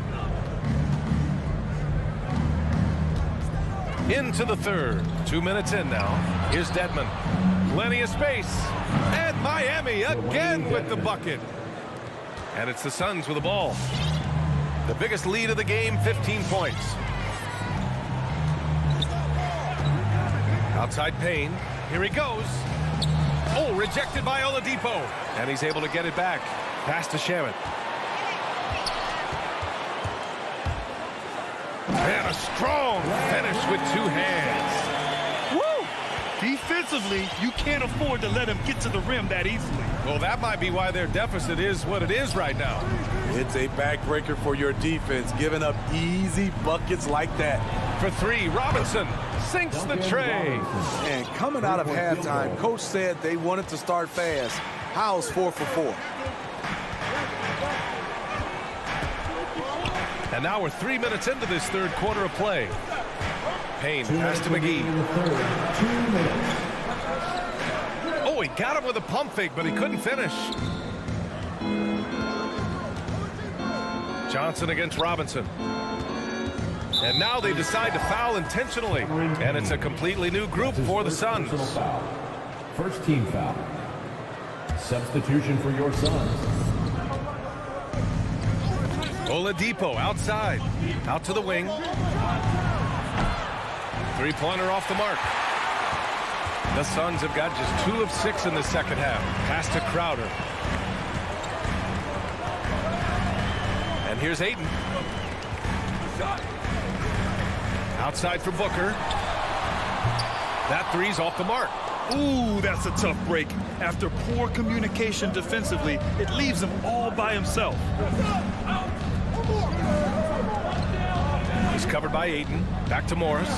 Into the third. 2 minutes in now. Here's Dedmon. Plenty of space. And Miami again with the bucket. And it's the Suns with the ball. The biggest lead of the game, 15 points. Outside Payne. Here he goes. Oh, rejected by Oladipo. And he's able to get it back. Pass to Shamet. And a strong finish with 2 hands. Woo! Defensively, you can't afford to let him get to the rim that easily. Well, that might be why their deficit is what it is right now. It's a backbreaker for your defense, giving up easy buckets like that. For three, Robinson sinks the tray. And coming out of halftime, coach said they wanted to start fast. Howell's 4 for 4. And now we're 3 minutes into this third quarter of play. Payne pass to McGee. Oh, he got him with a pump fake, but he couldn't finish. Johnson against Robinson. And now they decide to foul intentionally. And it's a completely new group for the Suns. First team foul. Substitution for your Suns. Oladipo outside. Out to the wing. Three-pointer off the mark. The Suns have got just 2 of 6 in the second half. Pass to Crowder. And here's Ayton. Outside for Booker. That three's off the mark. Ooh, that's a tough break. After poor communication defensively, it leaves him all by himself. He's covered by Ayton. Back to Morris.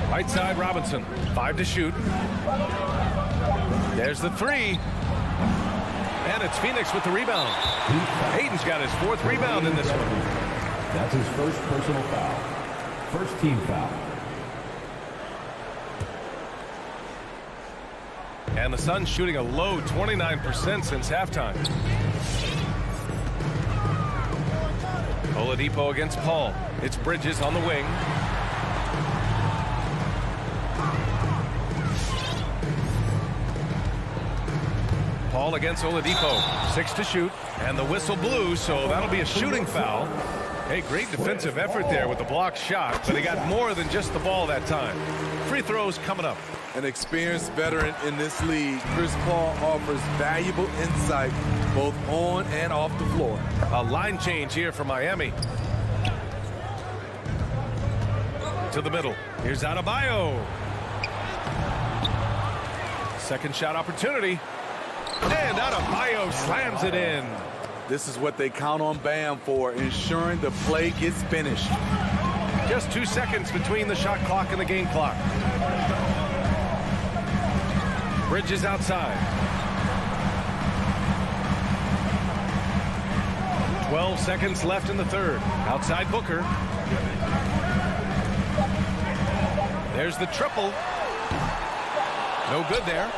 Right side, Robinson. 5 to shoot. There's the three. And it's Phoenix with the rebound. Ayton's got his 4th rebound in this one. That's his first personal foul. First team foul. And the Suns shooting a low 29% since halftime. Oladipo against Paul. It's Bridges on the wing. Paul against Oladipo. 6 to shoot. And the whistle blew, so that'll be a shooting foul. Hey, great defensive effort there with the block shot, but he got more than just the ball that time. Free throws coming up. An experienced veteran in this league, Chris Paul offers valuable insight both on and off the floor. A line change here for Miami. To the middle. Here's Adebayo. Second shot opportunity. And Adebayo slams it in. This is what they count on Bam for, ensuring the play gets finished. Just 2 seconds between the shot clock and the game clock. Bridges outside. 12 seconds left in the third. Outside Booker. There's the triple. No good there.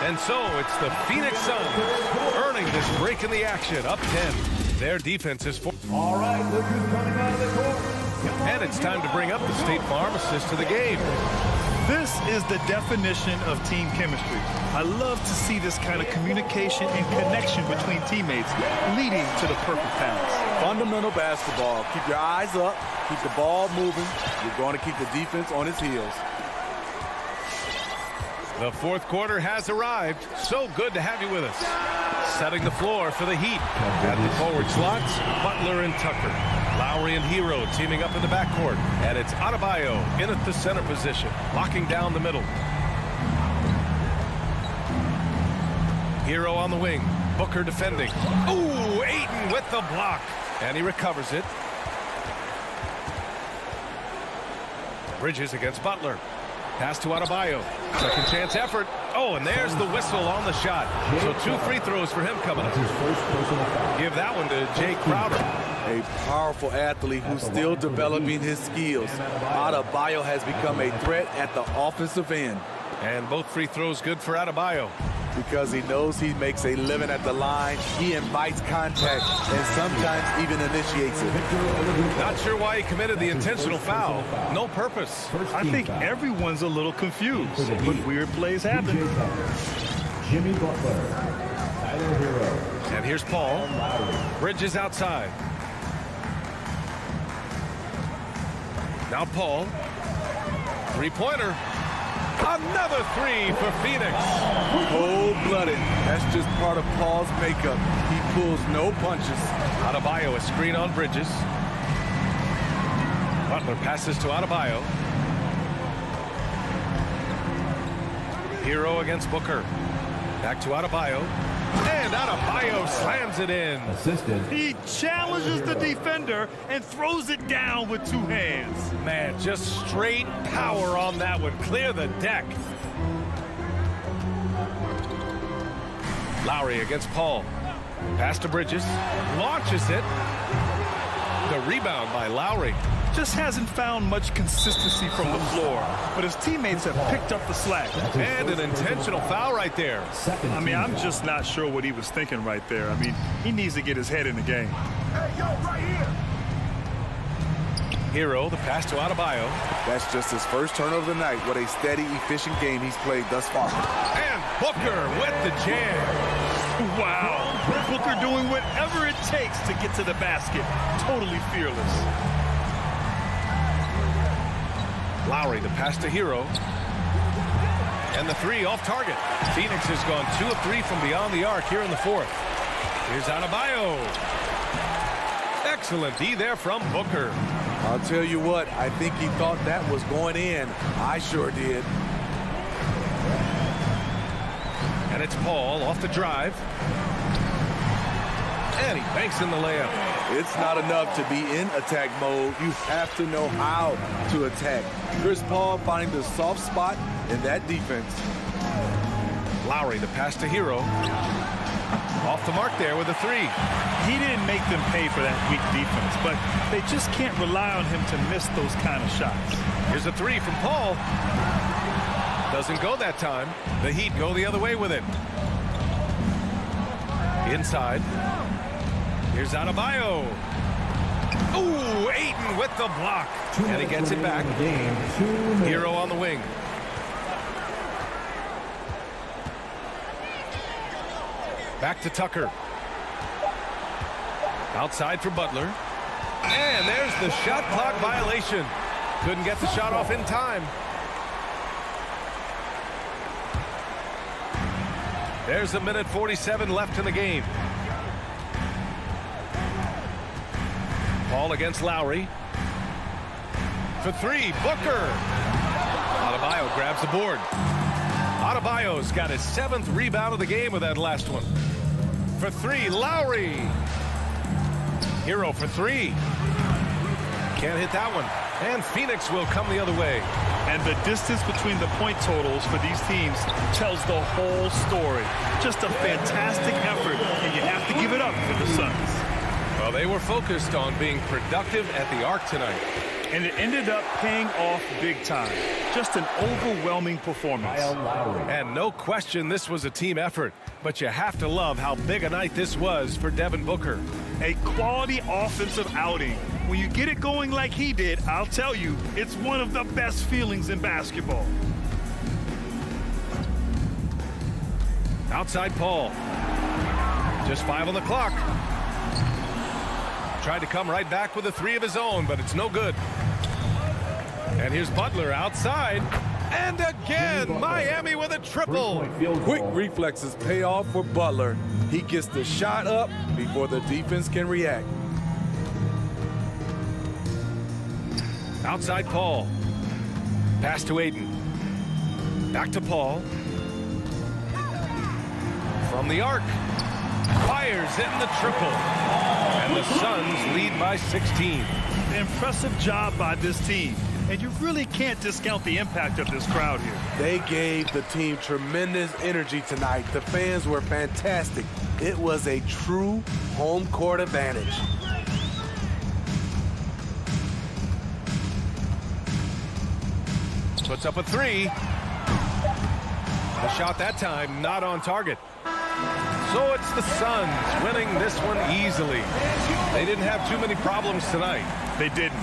And so it's the Phoenix Suns earning this break in the action, up 10. Their defense is 4. All right, look who's coming out of the court. And it's time to bring up the State Farm assist to the game. This is the definition of team chemistry. I love to see this kind of communication and connection between teammates leading to the perfect pass. Fundamental basketball. Keep your eyes up. Keep the ball moving. You're going to keep the defense on its heels. The fourth quarter has arrived. So good to have you with us. Setting the floor for the Heat. At the forward slots, Butler and Tucker. Lowry and Hero teaming up in the backcourt. And it's Adebayo in at the center position, locking down the middle. Hero on the wing. Booker defending. Ooh, Ayton with the block. And he recovers it. Bridges against Butler. Pass to Adebayo. Second chance effort. Oh, and there's the whistle on the shot. So 2 free throws for him coming up. Give that one to Jay Crowder. A powerful athlete who's still developing his skills. Adebayo has become a threat at the offensive end. And both free throws good for Adebayo. Because he knows he makes a living at the line, he invites contact and sometimes even initiates it. Not sure why he committed the intentional foul. No purpose. I think everyone's a little confused, but weird plays happen. Jimmy Butler, Tyler Hero. And here's Paul. Bridges outside. Now Paul. Three-pointer. Another three for Phoenix. Cold-blooded. That's just part of Paul's makeup. He pulls no punches. Adebayo, a screen on Bridges. Butler passes to Adebayo. Hero against Booker. Back to Adebayo. And Adebayo slams it in. Assisted. He challenges the defender and throws it down with two hands. Man, just straight power on that one. Clear the deck. Lowry against Paul. Pass to Bridges. Launches it. The rebound by Lowry. Just hasn't found much consistency from the floor, but his teammates have picked up the slack. And an intentional foul right there. I mean, I'm just not sure what he was thinking right there. I mean, he needs to get his head in the game. Hey, yo, right here. Hero, the pass to Adebayo. That's just his first turnover of the night. What a steady, efficient game he's played thus far. And Booker with the jam. Wow. Booker doing whatever it takes to get to the basket. Totally fearless. Lowry, the pass to Hero. And the three off target. Phoenix has gone 2 of 3 from beyond the arc here in the fourth. Here's Adebayo. Excellent D there from Booker. I'll tell you what, I think he thought that was going in. I sure did. And it's Paul off the drive. And he banks in the layup. It's not enough to be in attack mode. You have to know how to attack. Chris Paul finding the soft spot in that defense. Lowry, the pass to Hero. Off the mark there with a three. He didn't make them pay for that weak defense, but they just can't rely on him to miss those kind of shots. Here's a three from Paul. Doesn't go that time. The Heat go the other way with it. Inside. Here's Adebayo. Ooh, Ayton with the block. And he gets it back. Hero on the wing. Back to Tucker. Outside for Butler. And there's the shot clock violation. Couldn't get the shot off in time. There's a minute 47 left in the game. Paul against Lowry. For three, Booker. Adebayo grabs the board. Adebayo's got his 7th rebound of the game with that last one. For three, Lowry. Hero for three. Can't hit that one. And Phoenix will come the other way. And the distance between the point totals for these teams tells the whole story. Just a fantastic effort, and you have to give it up for the Suns. Well, they were focused on being productive at the arc tonight. And it ended up paying off big time. Just an overwhelming performance. And no question this was a team effort. But you have to love how big a night this was for Devin Booker. A quality offensive outing. When you get it going like he did, I'll tell you, it's one of the best feelings in basketball. Outside Paul. Just 5 on the clock. Tried to come right back with a three of his own, but it's no good. And here's Butler outside. And again, Miami with a triple. Quick reflexes pay off for Butler. He gets the shot up before the defense can react. Outside Paul. Pass to Ayton. Back to Paul. From the arc. Fires in the triple. And the Suns lead by 16. Impressive job by this team. And you really can't discount the impact of this crowd here. They gave the team tremendous energy tonight. The fans were fantastic. It was a true home court advantage. Puts up a three. The shot that time not on target. So it's the Suns winning this one easily. They didn't have too many problems tonight. They didn't.